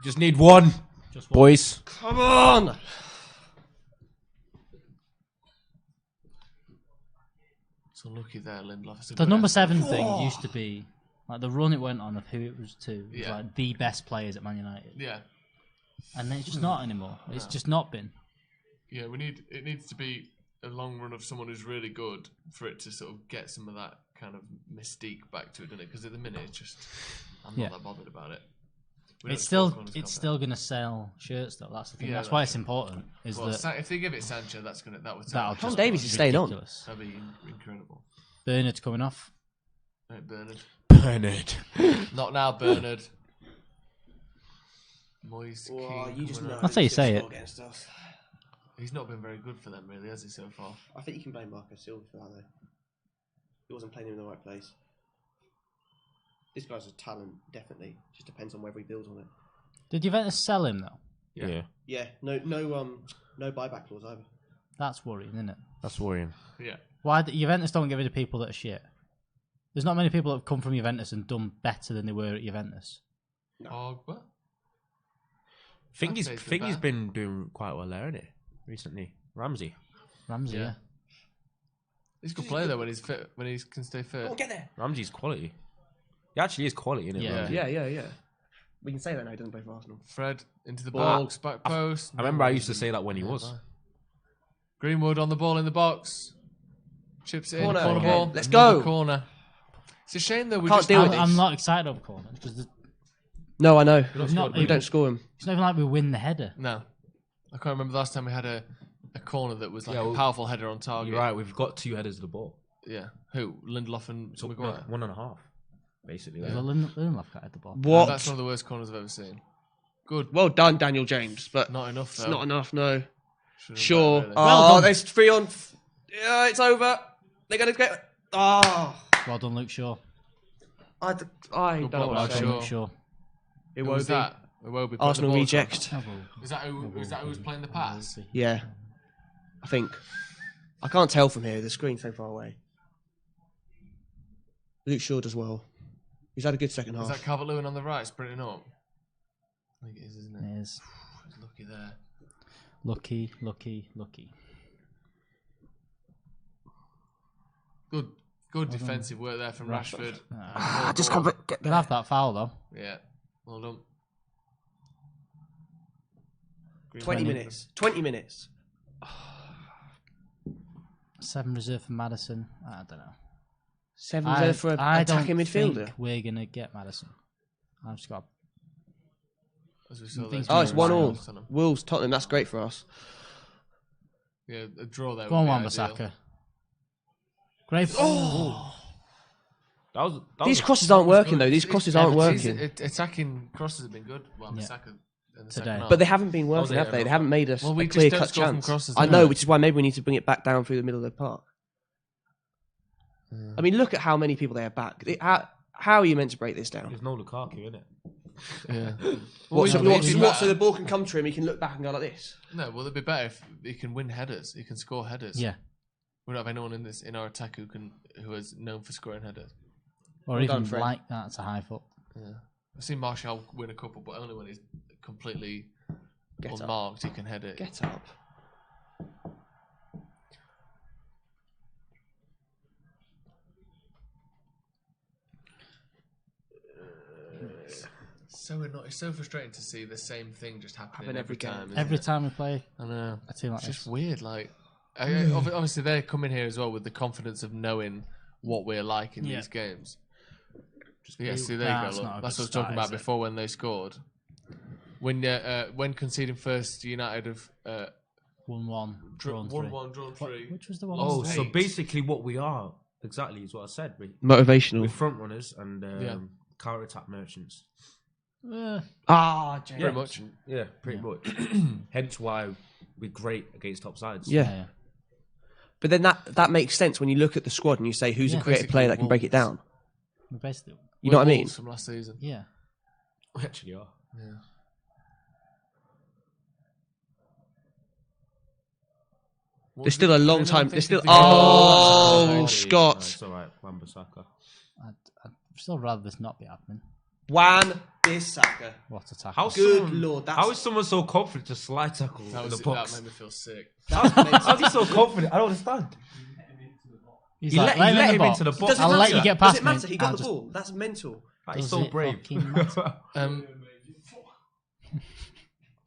Just need one. Just one. Boys. Come on. So lucky there, Lindelof. The number 7 thing used to be like the run it went on of who it was to. Was Yeah. like the best players at Man United. Yeah. And then it's just not anymore. It's just not been. Yeah, it needs to be a long run of someone who's really good for it to sort of get some of that kind of mystique back to it, doesn't it? Because at the minute, it's just I'm not that bothered about it. It's still going to sell shirts though. That's the thing. Yeah, that's why it's important. Is that if they give it Sancho, that would Tom Davies is staying on. That'd be incredible. Bernard's coming off. Right, Bernard. Bernard. Not now, Bernard. Moise Keane you just coming know. on. That's how you say it. He's not been very good for them, really, has he, so far? I think you can blame Marco Silva for that, though. He wasn't playing him in the right place. This guy's a talent, definitely. Just depends on whether he builds on it. Did Juventus sell him though? Yeah. Yeah, no buyback clause either. That's worrying, isn't it? That's worrying. Yeah. Why Juventus don't get rid of people that are shit? There's not many people that have come from Juventus and done better than they were at Juventus. Pogba? Think he's been doing quite well there, isn't he? Recently. Ramsey, yeah. He's a good player though when he's fit, when he can stay fit. Go on, get there. Ramsey's quality. He actually is quality, isn't it? Yeah. Ramsey? Yeah. We can say that now. He doesn't play for Arsenal. Fred into the box, back post. I remember I used to say that when he was. Greenwood on the ball in the box. Chips it in, Corner. corner Okay, ball. let's Another go. Corner. It's a shame though. Can't deal with this. I'm not excited over corners because No, I know. we don't score him. it's not even like we win the header. No. I can't remember the last time we had a corner that was like Yeah, a powerful header on target. You're right, we've got 2 headers of the ball. Yeah. Who? Lindelof and Maguire? 1.5, basically. Because Lindelof got at the ball. What? That's one of the worst corners I've ever seen. Good. Well done, Daniel James. But Not enough though. it's not enough, no. Should've Sure. done better, really. Well done. There's 3 on. Yeah, it's over. They're going to get. Well done, Luke Shaw. I don't know block, what Luke I'm Well saying. done, Luke Shaw. It Who won't was be. that? Iwobi put Arsenal the ball reject. across. Is that who was playing the pass? Yeah. I think. I can't tell from here. The screen's so far away. Luke Shaw does well. He's had a good second half. Is that Calvert-Lewin on the right sprinting up? I think it is, isn't it? It is. He's lucky there. Lucky. Good defensive work there from Rashford. Just can't get They'll have that foul though. Yeah. Well done. 20 minutes. 20 minutes. 7 reserved for Madison. I don't know. 7 there for an attacking midfielder. Think we're gonna get Madison. I've just got. As we saw Things there. Oh, it's 1-all. Tottenham. Wolves, Tottenham. That's great for us. Yeah, a draw there. Go on, would be Wan-Bissaka. ideal. Great. Oh. That These crosses aren't working though. These crosses aren't Everton's working. attacking crosses have been good. Well, Bissaka in the Today. second half. But they haven't been working, yeah, have they? no. They haven't made us Well, we a just clear don't cut score from chance. crosses, I do know, we? which is why maybe we need to bring it back down through the middle of the park. I mean, look at how many people they have back. How How are you meant to break this down? There's no Lukaku in it. Yeah. So the ball can come to him, he can look back and go like this? No, well, it'd be better if he can win headers. He can score headers. Yeah. We don't have anyone in our attack who is known for scoring headers. Or even like that to high foot. Yeah. I've seen Martial win a couple, but only when he's completely unmarked, he can head it. Get up. It's so frustrating to see the same thing just happen every time. Every time we play, I know. A team like it's just weird. Like, obviously, they come in here as well with the confidence of knowing what we're like in these games. See, there you go. Look. That's what I was talking about before when they scored. When conceding first, United have 1-1, drawn 3. Which was the one? Oh, so basically what we are exactly is what I said. Motivational. We're front runners and counter attack merchants. James. Pretty much. Yeah, pretty much. Hence why we're great against top sides. Yeah. But then that makes sense when you look at the squad and you say who's a creative player that can break it down. Basically, you know what I mean? From last season. Yeah. We actually are. Yeah. There's still a long time. There's still. Scott. It's all right, Wan-Bissaka. I'd still rather this not be happening. Wan-Bissaka. What a tackle! How is someone so confident to slide tackle in the box? That made me feel sick. How's he so confident? I don't understand. He's let him into the box. I'll let you get past me. Does it matter? He got the ball. That's mental. He's so brave.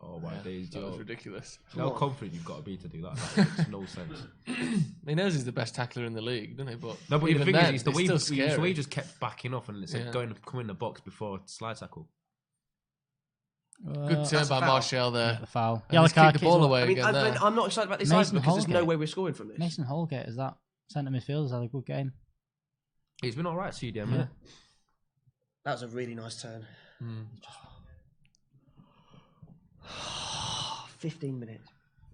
Oh my days, that was ridiculous. How confident you've got to be to do that? That makes no sense. He knows he's the best tackler in the league, doesn't he? But the thing is, the way he just kept backing off and it's like come in the box before slide tackle. Good turn by Martial there. The foul. Yeah, let's kick the ball away again. I'm not excited about this either because there's no way we're scoring from this. Mason Holgate is that centre midfielder's had a good game. He's been all right, CDM. Yeah. That was a really nice turn. 15 minutes.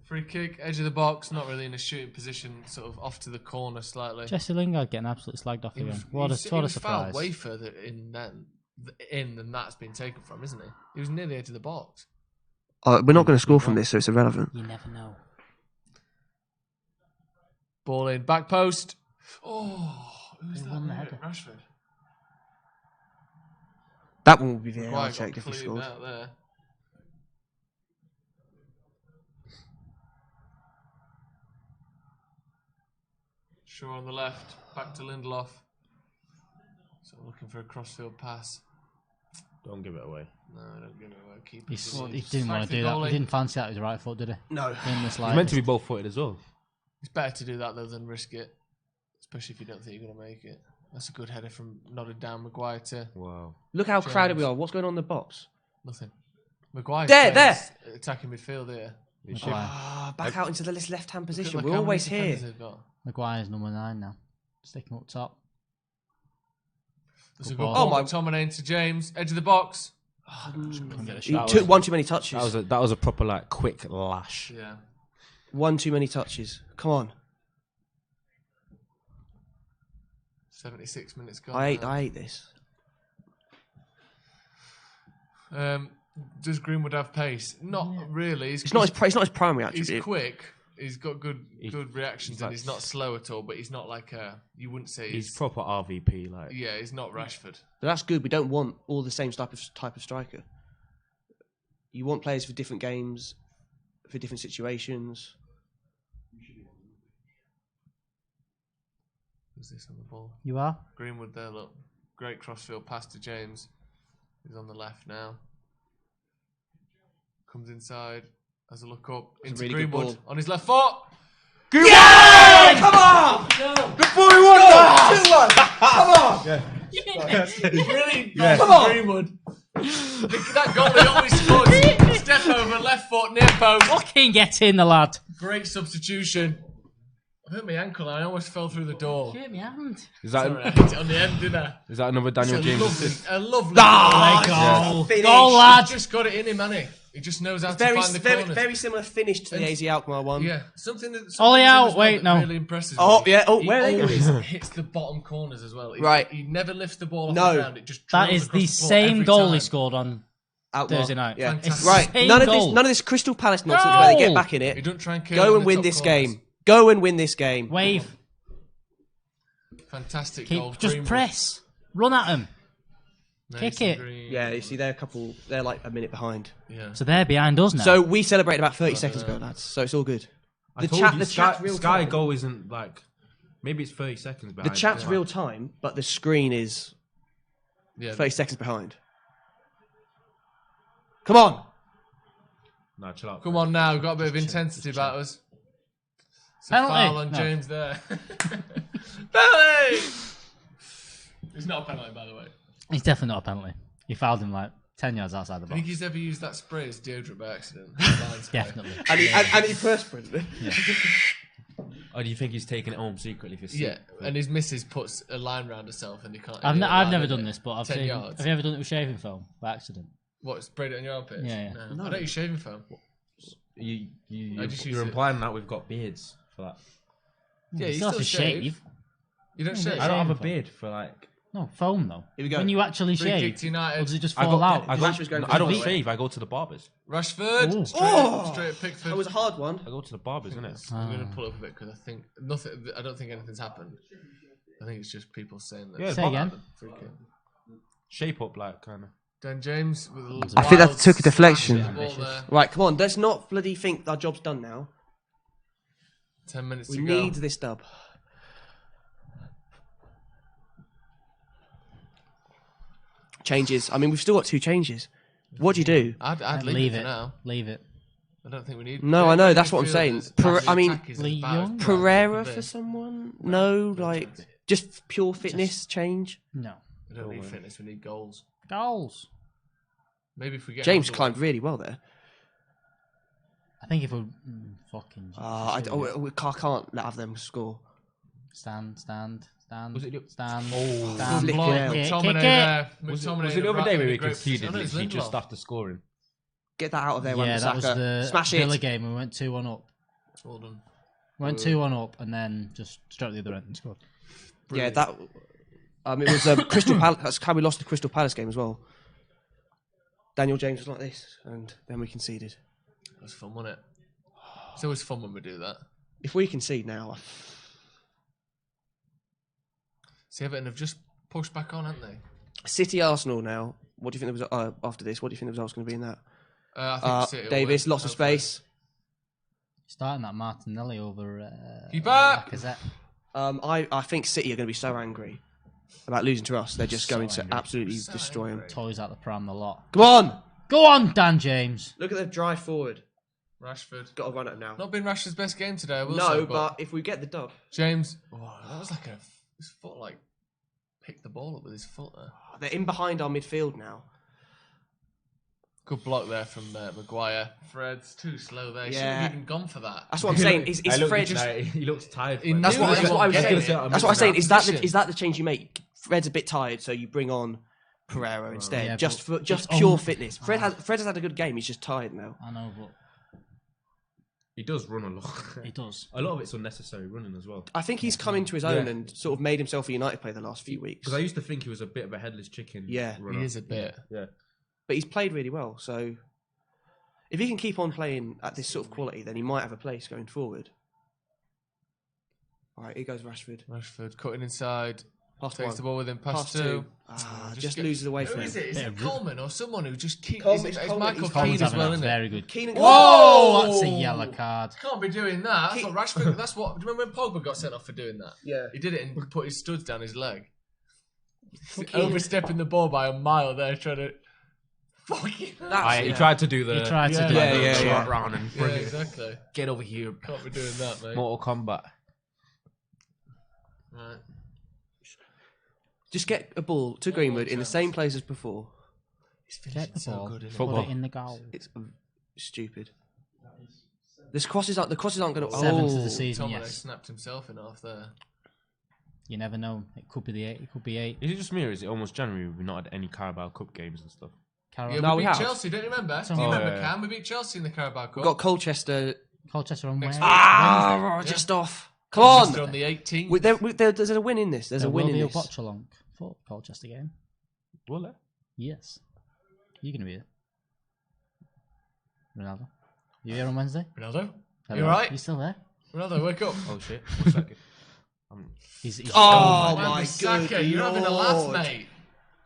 Free kick, edge of the box, not really in a shooting position, sort of off to the corner slightly. Jesse Lingard getting absolutely slagged off again. What a surprise. Fouled way further in than that's been taken from, isn't he? He was near the edge of the box. We're not going to score from this, so it's irrelevant. You never know. Ball in, back post. Oh, who's that? Rashford. That one will be VAR checked if he scored. There. Shaw on the left, back to Lindelof. So looking for a crossfield pass. Don't give it away. No, don't give it away. Keep it. He didn't want to do that. He didn't fancy that with his right foot, did he? No. He's meant to be both footed as well. It's better to do that though than risk it, especially if you don't think you're going to make it. That's a good header from nodded down Maguire to. Wow. Look how crowded we are. What's going on in the box? Nothing. Maguire. There. Attacking midfield here. Back out into the left-hand position. We're always here. Maguire's number 9 now. Stick him up top. There's a good ball. McTominay into James. Edge of the box. He took one too many touches. That was a proper quick lash. Yeah. One too many touches. Come on. 76 minutes gone. I hate this. Does Greenwood have pace? Not really. It's not his primary attribute. He's quick. He's got good reactions, and he's not slow at all. But he's not like you wouldn't say he's proper RVP. Yeah, he's not Rashford. But that's good. We don't want all the same type of striker. You want players for different games, for different situations. Who's this on the ball? You are? Greenwood there, look. Great crossfield pass to James. He's on the left now. Comes inside. Has a look up. Into really Greenwood. On his left foot. Greenwood! Yeah! Come on! Before he won that! 2-1! Come on! Really? Yeah. Come on! Greenwood. That goal he always scores. Step over, left foot, near post. Fucking get in the lad. Great substitution. I hurt my ankle and I almost fell through the door. Hurt my hand. Is that I hit it on the end, didn't I? Is that another Daniel James assist? A lovely goal. Goal, lad. Just got it in him, hasn't he? He just knows how to find the corners. Very similar finish to the AZ Alkmaar one. Yeah, something that Ollie out. Wait, no. Really impresses me. Yeah. Oh, where are they always hits the bottom corners as well. He never lifts the ball off the ground. It just that is the same goal he scored on Thursday night. Yeah. Right. None of this Crystal Palace nonsense where they get back in it. You don't try and go and win this game. Go and win this game. Wave. Fantastic goal. Just press. Run at them. Kick it. Yeah, you see, they're like a minute behind. Yeah. So they're behind us now. So we celebrated about 30 seconds ago, lads. So it's all good. The Sky goal isn't like, maybe it's 30 seconds behind. The chat's real time, but the screen is 30 seconds behind. Come on. No, chill out. Come on now, we've got a bit of intensity about us. It's a foul on James there. Penalty! It's not a penalty, by the way. It's definitely not a penalty. He fouled him like 10 yards outside the box. I think he's ever used that spray as deodorant by accident. Definitely. And he perspired. Yeah. Or do you think he's taking it home secretly for and his missus puts a line around herself and he can't... I've never done this, but I've seen... Yards. Have you ever done it with shaving foam by accident? What, sprayed it on your armpits? Yeah. No. I don't use shaving foam. You're implying that we've got beards for that. Yeah, you still have to shave. You don't shave? I don't have a beard for like... No, foam though. Here we go. When you actually shave, or does it just fall out? I don't shave, I go to the barbers. Rashford! Straight at Pickford. That was a hard one. I go to the barbers, isn't it? I'm going to pull it up a bit because I don't think anything's happened. I think it's just people saying that. Say again. Shape up, like, kind of. Dan James with a I think that took a deflection. Right, come on. Let's not bloody think our job's done now. 10 minutes to go. We need this dub. Changes. I mean, we've still got 2 changes. What do you do? I'd leave it for now. Leave it. I don't think we need... No, I know. That's what I'm saying. Pereira for someone? No, like, just pure fitness change? No. We don't need fitness. We need goals. Goals. Maybe if we get... James climbed really well there. I think if we're... fucking... I can't have them score. Stand. Was it stand. Oh, stand. Good block. McTominay there. Was it the other day where we conceded literally just after scoring? Get that out of there, yeah, that was the Smash Villa it. game. We went 2-1 up. Well done. Went 2-1 up and then just straight the other end and scored. Brilliant. Yeah, that... it was Crystal Palace. That's how we lost the Crystal Palace game as well. Daniel James was like this, and then we conceded. It was fun, wasn't it? It's always fun when we do that. If we concede now... See, Everton have just pushed back on, haven't they? City Arsenal now. What do you think the result... after this, what do you think the result's going to be in that? I think City Davis, lots of space. Starting that Martinelli over Lacazette. I think City are going to be so angry about losing to us. They're just going to absolutely destroy them. Toys out the pram a lot. Come on! Go on, Dan James. Look at the drive forward. Rashford. Got to run it now. Not been Rashford's best game today, I will say. No, but if we get the dub... James... Oh, that was like his foot, like, picked the ball up with his foot there. They're in behind our midfield now. Good block there from Maguire. Fred's too slow there. He shouldn't have even gone for that. That's what I'm saying. Is Fred just... He looks tired. That's what I was saying. That's what I'm saying. Is that the change you make? Fred's a bit tired, so you bring on Pereira instead. Yeah, just pure fitness. Fred has had a good game. He's just tired now. I know, but... He does run a lot. He does. A lot of it's unnecessary running as well. I think he's come into his own and sort of made himself a United player the last few weeks. Because I used to think he was a bit of a headless chicken. Yeah, runner. He is a bit. Yeah. But he's played really well, so if he can keep on playing at this sort of quality, then he might have a place going forward. All right, here goes Rashford. Rashford cutting inside. Takes the ball with him. Pass 2. Just loses away from him. Who is it? Is it Coleman or someone who just keeps... It's Michael Keane as well, isn't it? Very good. Keane Whoa! That's a yellow card. Can't be doing that. That's what Rashford... That's what... Do you remember when Pogba got sent off for doing that? Yeah. He did it and put his studs down his leg. Overstepping the ball by a mile there, trying to... Fucking... He tried to do the... He tried to do yeah. Round and bring it. Exactly. Get over here. Can't be doing that, mate. Mortal Kombat. Right. Just get a ball to Greenwood in the same place as before. He's finishing so good. Put it in the goal. It's stupid. The crosses aren't going to... 7th of the season, Tomine yes. snapped himself in half there. You never know. It could be the 8. It could be 8. Is it just me or is it almost January we've not had any Carabao Cup games and stuff? Carabao. Yeah, we beat have. Chelsea, don't you remember? Do you remember, Cam? We beat Chelsea in the Carabao Cup. We've got Colchester. Colchester on Wednesday. Just off. Come on. Colchester on the 18th. There's a win in this. There's a win in this. Will be a Watchalong for Colchester game. Will there? Yes. You're going to be there. Ronaldo. You here on Wednesday? Ronaldo? Hello. You alright? You still there? Ronaldo, wake up. Oh shit! 1 second. He's Oh my Saka, god! you're having a laugh, mate.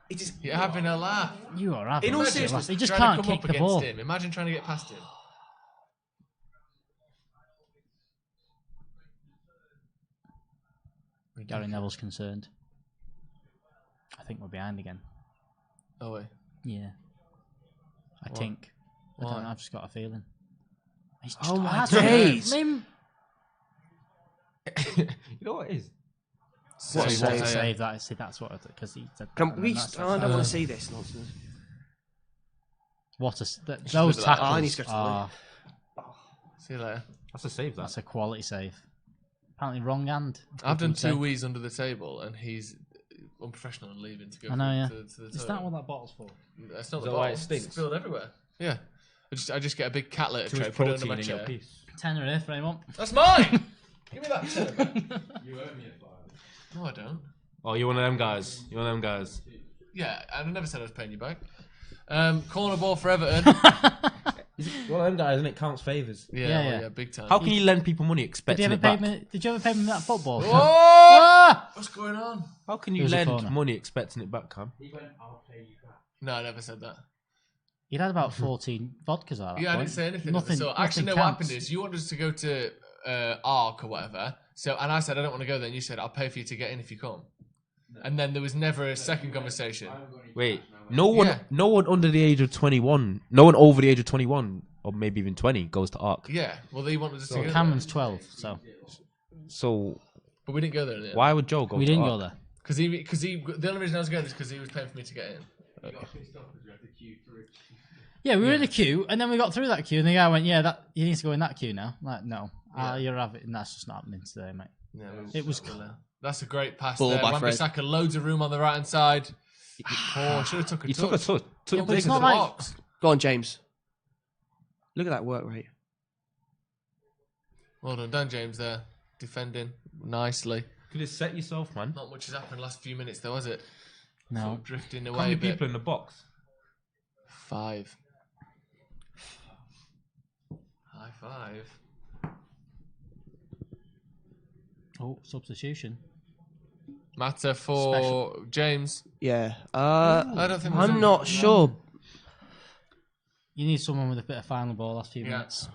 It is. You're having a laugh. You are having In all a seriousness, laugh. He just Trying can't to come kick up the ball. against him. Imagine trying to get past him. Gary Neville's concerned. I think we're behind again. Oh wait. Yeah. I think. I don't know, I've just got a feeling. He's just, Oh my days! days. You know what it is? What a save. Save that. See, that's what because he said. Can we? I don't want to see this nonsense. What a look those at that. tackles I need to go to the are. See you later. That's a save. That's a quality save. Apparently, wrong hand. I've done Save. 2 wheeze under the table, and he's unprofessional and leaving to go. I know, yeah. To the Is toilet. that what that bottle's for? That's not Is the that why bottle. it stinks? It's spilled everywhere. Yeah. I just get a big cat litter Too tray, much put it under protein my in your chair. piece. Tenner here, frame up. That's mine. Give me that tenner. You owe me a 5. No, I don't. Oh, you're one of them guys. You're one of them guys. Yeah, I never said I was paying you back. Corner ball for Everton. You're one of them guys, and it counts favours. Yeah, big time. How can you lend people money Did expecting you ever it back? pay me? Did you ever pay me that football? Oh! What's going on? How can It you was a lend corner. money expecting it back, Cam? He went, I'll pay you back. No, I never said that. He'd had about 14 vodkas at that Yeah, I point. didn't say anything. Nothing. So actually, no. nothing What counts. happened is you wanted us to go to Arc or whatever. So, and I said I don't want to go there. And you said I'll pay for you to get in if you come. And then there was never a second conversation. Wait, no one, Yeah. no one under the age of 21, no one over the age of 21, or maybe even 20, goes to ARC. Yeah, well, they wanted us to go there. Cameron's 12, so So But we didn't go there. In the end. why would Joe go? we to didn't ARC? go there. Because the only reason I was going is because he was paying for me to get in. You got pissed off because you had to queue through. Yeah, we were in a queue, and then we got through that queue, and the guy went, "Yeah, that you need to go in that queue now." Like, no, you're having, and that's just not happening today, mate. Yeah, It was. That's a great pass Ball there. by Fred. Wan-Bissaka, loads of room on the right hand side. Oh, should have took a You touch. took a touch. Yeah, but it's Into not the like- box. Go on, James. Look at that work rate. Well done, James. There, defending nicely. Could have set yourself, man. Not much has happened last few minutes, though, has it? No. Sort of drifting How away many a bit. people in the box? 5. High five. Oh, substitution. Matter for Special. James. Yeah. I don't think. I'm not sure. You need someone with a bit of final ball last few Yeah. minutes.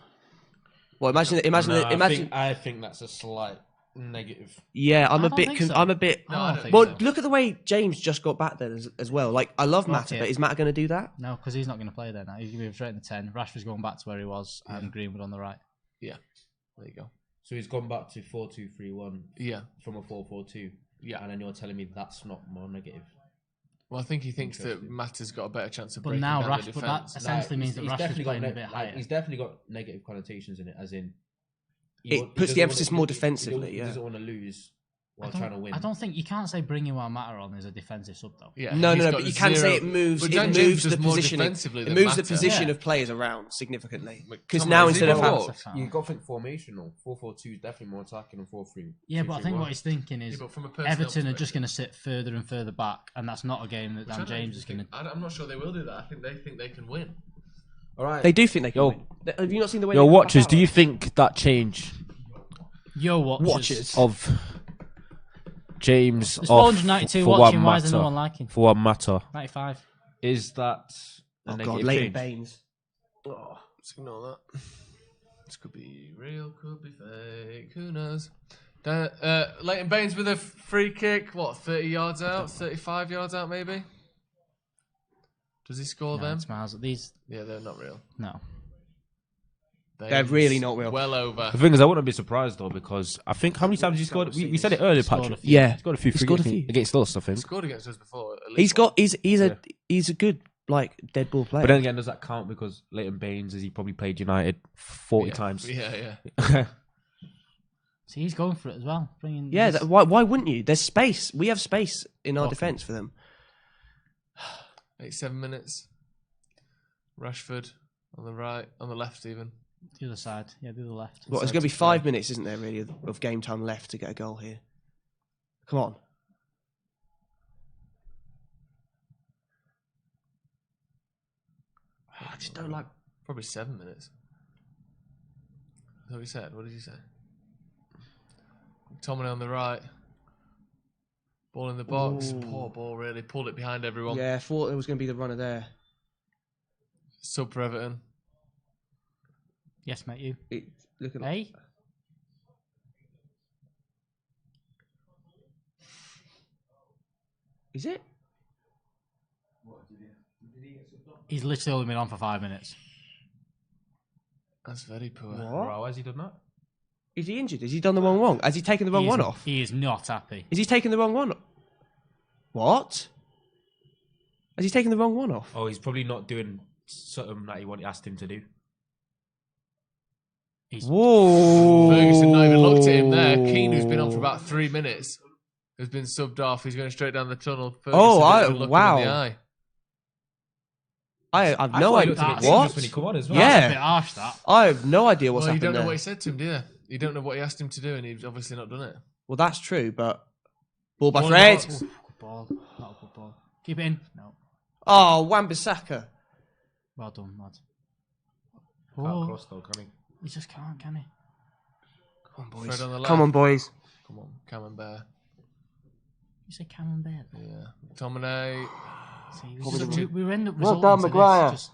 Well, imagine. I think that's a slight negative. Yeah, I'm I a don't bit. think so. I'm a bit. No, I don't think Well, so. look at the way James just got back there as well. Like, I love Matter, yeah. but is Matter going to do that? No, because he's not going to play there now. He's going to be straight in the 10. Rashford's going back to where he was, and Greenwood on the right. Yeah. There you go. So he's gone back to 4-2-3-1 Yeah. from a 4-4-2. Yeah. And then you're telling me that's not more negative. Well, I think he thinks that Matter's got a better chance of But breaking now down the Rashford, defence. that essentially means that he's Rashford's definitely playing a got bit like, higher. he's definitely got negative connotations in it, as in It puts the emphasis more defensively, He yeah. doesn't want to lose while trying to win. I don't think you can't say bringing Juan Matter on as a defensive sub though. Yeah, No, he's got but you can say it moves. But It Dan moves James the does more position. defensively It than moves the Matter. position Yeah. of players around significantly. But Because come now on, instead is of he having, box? You've got to think formational. 4-4-2 is definitely more attacking than 4-3. Yeah, but I think 2-3-1. what he's thinking is Yeah, but from a personnel Everton are just perspective. going to sit further and further back, and that's not a game that I Dan don't James is going to. I'm not sure they will do that. I think they can win. All right. they do think they can. Yo. Win. Have you not seen the way? Yo, they got watchers, back do out? you think that change Yo, Watchers. of James There's off 492 for watching. one Why is there no matter, one liking? for one matter, 95. is that a Oh negative God, Leighton change? Baines. Oh. Let's ignore that. This could be real, could be fake. Who knows? Leighton Baines with a free kick. What, 30 yards out? 35 yards out, maybe? Does he score No, them? it's miles. These Yeah, they're not real. no. They're really not real. Well over. The thing is, I wouldn't be surprised though, because I think how many times he scored? We said it earlier, Scored a Patrick. few. Yeah, He scored a few He free scored a kicks few. against us, I think. Scored against us before. At least He's got. once. He's a good like dead ball player. But then again, does that count? Because Leighton Baines, as he probably played United 40 times. Yeah. See, he's going for it as well. Bringing yeah, these- why wouldn't you? There's space. We have space in our defence for them. 87 minutes. Rashford on the right, on the left even. The other side, yeah, the other left. Well, there's going to be 5 minutes, isn't there, really, of game time left to get a goal here. Come on. I just don't like... Probably 7 minutes. That's what he said. What did he say? McTominay on the right. Ball in the box. Ooh. Poor ball, really. Pulled it behind everyone. Yeah, I thought there was going to be the runner there. Sub for Everton. Yes, mate, you. Look at Hey? Is it? He's literally only been on for 5 minutes. That's very poor. What? Wow, has he done that? Is he injured? Has he done the wrong? Has he taken the wrong one off? He is not happy. Is he taking the wrong one? What? Has he taken the wrong one off? Oh, he's probably not doing something that he asked him to do. Whoa! Ferguson not even looked at him there. Keane, who's been on for about 3 minutes, has been subbed off. He's going straight down the tunnel. Ferguson wow. In the eye. I've no idea. What? When he come on as well. Yeah. That's a bit harsh, that. I have no idea what's Well, you happened don't know there. what he said to him, do you? You don't know what he asked him to do, and he's obviously not done it. Well, that's true, but... Ball by Ball Fred! in the box. Good ball. Not a good ball. Keep it in. No. Oh, Wan-Bissaka. Well done, lad. Can't cross though, can he? He just can't, can he? Come on, boys. Fred on the left. Come on, boys. Come on, Camembert. You say Camembert? Yeah. McTominay. See, we end up Well resorting done, to this Maguire. just...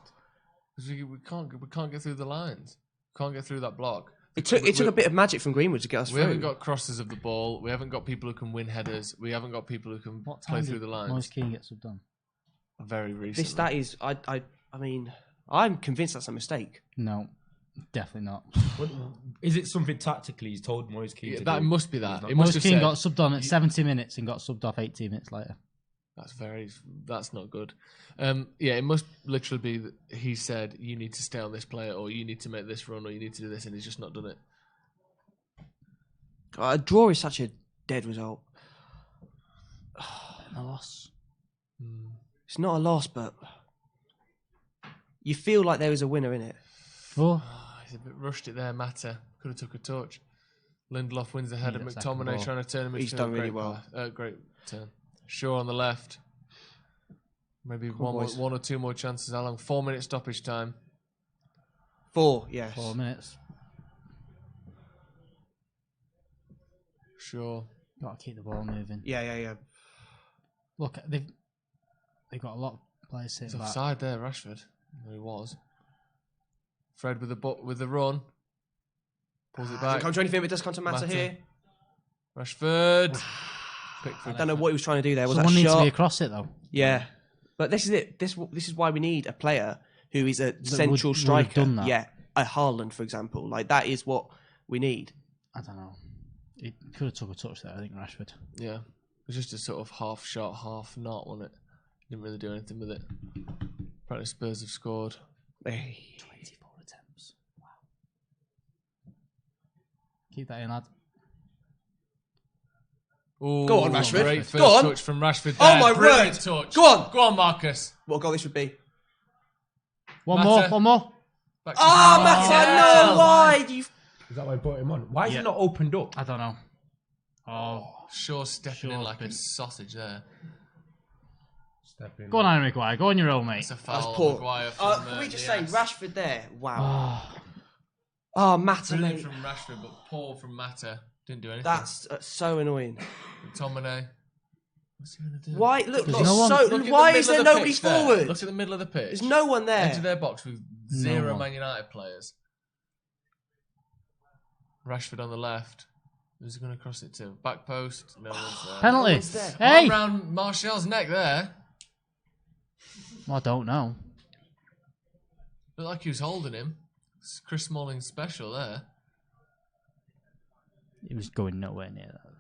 We can't get through the lines. Can't get through that block. It took a bit of magic from Greenwood to get us We through. haven't got crosses of the ball. We haven't got people who can win headers. We haven't got people who can What play time through the did lines. Moise Keane get done? Very recently. That is... I mean... I'm convinced that's a mistake. No, definitely not. Is it something tactically he's told Moise Keane to that do? must be that. He's It not- must Moise have Keane said, got subbed on at 70 minutes and got subbed off 18 minutes later. That's not good. It must literally be that he said you need to stay on this player, or you need to make this run, or you need to do this, and he's just not done it. A draw is such a dead result. A loss. It's not a loss, but... You feel like there is a winner in it. Oh, He's a bit rushed it there, Mata. Could have took a touch. Lindelof wins the header. Yeah, second McTominay ball. trying to turn him He's into done a really great well. great turn. Shaw on the left. Maybe on, boys. one or two more chances. How long? 4 minute stoppage time. 4, yes. 4 minutes. Shaw. Got to keep the ball moving. Yeah. Look, they've got a lot of players He's sitting back. offside there, Rashford. There he was. Fred with the run. Pulls it Does back. it come to anything if it does come to Mata Mata. here? Rashford. I Pickford. don't know what he was trying to do there. Was Someone that needs shot? to be across it, though. Yeah. But this is it. This is why we need a player who is a central would have striker. done that. Yeah. A Haaland, for example. Like, that is what we need. I don't know. He could have took a touch there, I think, Rashford. Yeah. It was just a sort of half shot, half not, wasn't it? Didn't really do anything with it. Apparently Spurs have scored. Hey. 24 attempts. Wow. Keep that in, lad. Ooh, Go on, Rashford. Great Go first on. touch from Rashford Oh, there. my Brilliant word. touch. Go on. Go on, Marcus. What a goal this would be. One Mata. more. Back to Oh, Mata. Mata, no, why? Is that why I brought him on? Why is he not opened up? I don't know. Oh, Shaw stepping in Shaw's like a been- sausage there. Step in. go on, Harry Maguire. Go on your own, mate. It's a That's foul. poor. Maguire from, Can we just Diaz. say Rashford there? Wow. Oh, Oh, Mata, Brilliant mate. from Rashford, but poor from Mata. Didn't do anything. That's so annoying. McTominay. What's he going to do? Why? Look, There's it's no one- so. Look at Why the is middle there of the nobody pitch there. forward? Look at the middle of the pitch. There's no one there. Enter their box with zero one. Man United players. Rashford on the left. Who's he going to cross it to? Back post. No one's there. penalty. one's there. Hey! Arm round Martial's neck there. I don't know. Looked like he was holding him. It's Chris Smalling special there. He was going nowhere near that.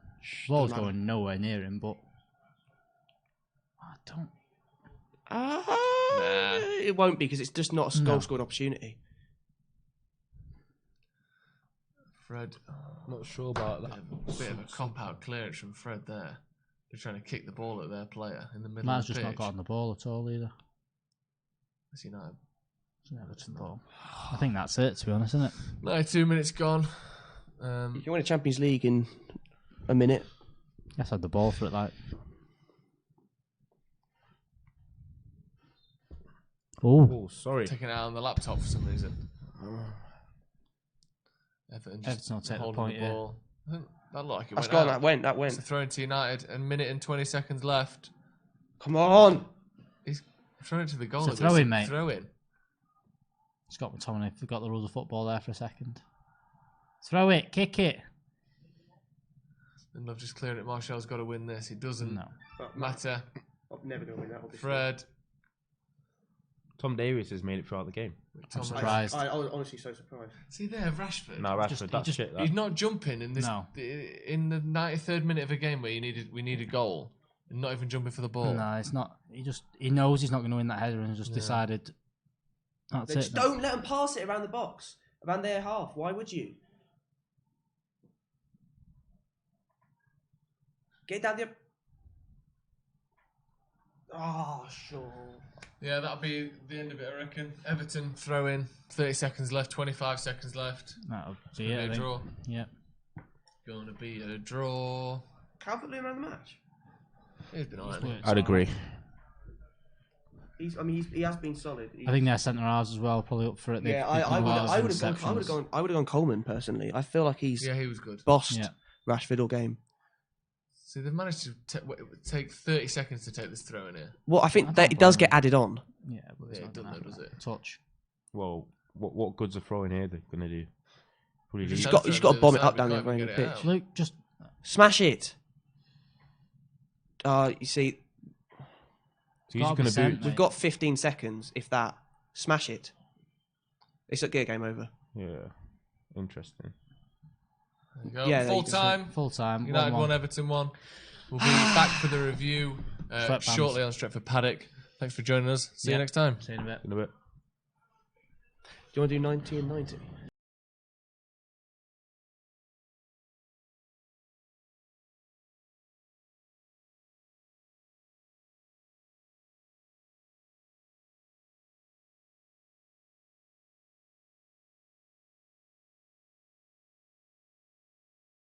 Ball was going nowhere near him, but I don't. It won't be because it's just not a goal scored opportunity. Fred. Not sure about that. Bit of a cop-out clearance from Fred there. They're trying to kick the ball at their player in the middle Man's of the just pitch. not got on the ball at all either. That's United. Everton ball. I think that's it, to be honest, isn't it? 92 minutes gone. If you win a Champions League in a minute. Yes, I had the ball for it, like. Oh, sorry. Taking it out on the laptop for some reason. Everton will take the point, the ball. I think that looked like it That's went gone, out. that went. It's a throw into United, and minute and 20 seconds left. Come on. He's throwing it to the goal. It's a throw-in, mate. Throw-in. Scott McTominay forgot the rules of football there for a second. Throw it, kick it. And Love just clearing it. Martial's got to win this. It doesn't matter. I'm never going to win that. Obviously. Fred. Tom Davies has made it throughout the game. I'm surprised. I was honestly so surprised. See there, Rashford. No, Rashford, that's shit. That. He's not jumping in this in the 93rd minute of a game where we need a goal. And not even jumping for the ball. No, it's not. He knows he's not going to win that header and just decided. That's it. Just don't let them pass it around the box, around their half. Why would you? Get down the. Oh, sure. Yeah, that'll be the end of it, I reckon. Everton throw in. 30 seconds left, 25 seconds left. That'll be it. A draw. Yeah. Going to be a draw. Calvert Lewin around the match. He's been alright. I'd agree. He has been solid. I think their centre halves as well, probably up for it. I would have gone Coleman personally. I feel like he was good. Bossed Rashford all game. See, they've managed to take 30 seconds to take this throw in here. Well, I think that it does get added on. Yeah, but it doesn't, does it? Touch. Well, what good's a throw in here they're going to do? You just got to bomb it up down the other end of the pitch. Luke, just smash it. You see, we've got 15 seconds, if that. Smash it. It's a game over. Yeah, interesting. Yeah, full time. United 1, Everton 1. We'll be back for the review shortly on Stretford Paddock. Thanks for joining us. See you next time. See you in a bit. In a bit. Do you want to do 90 and 90?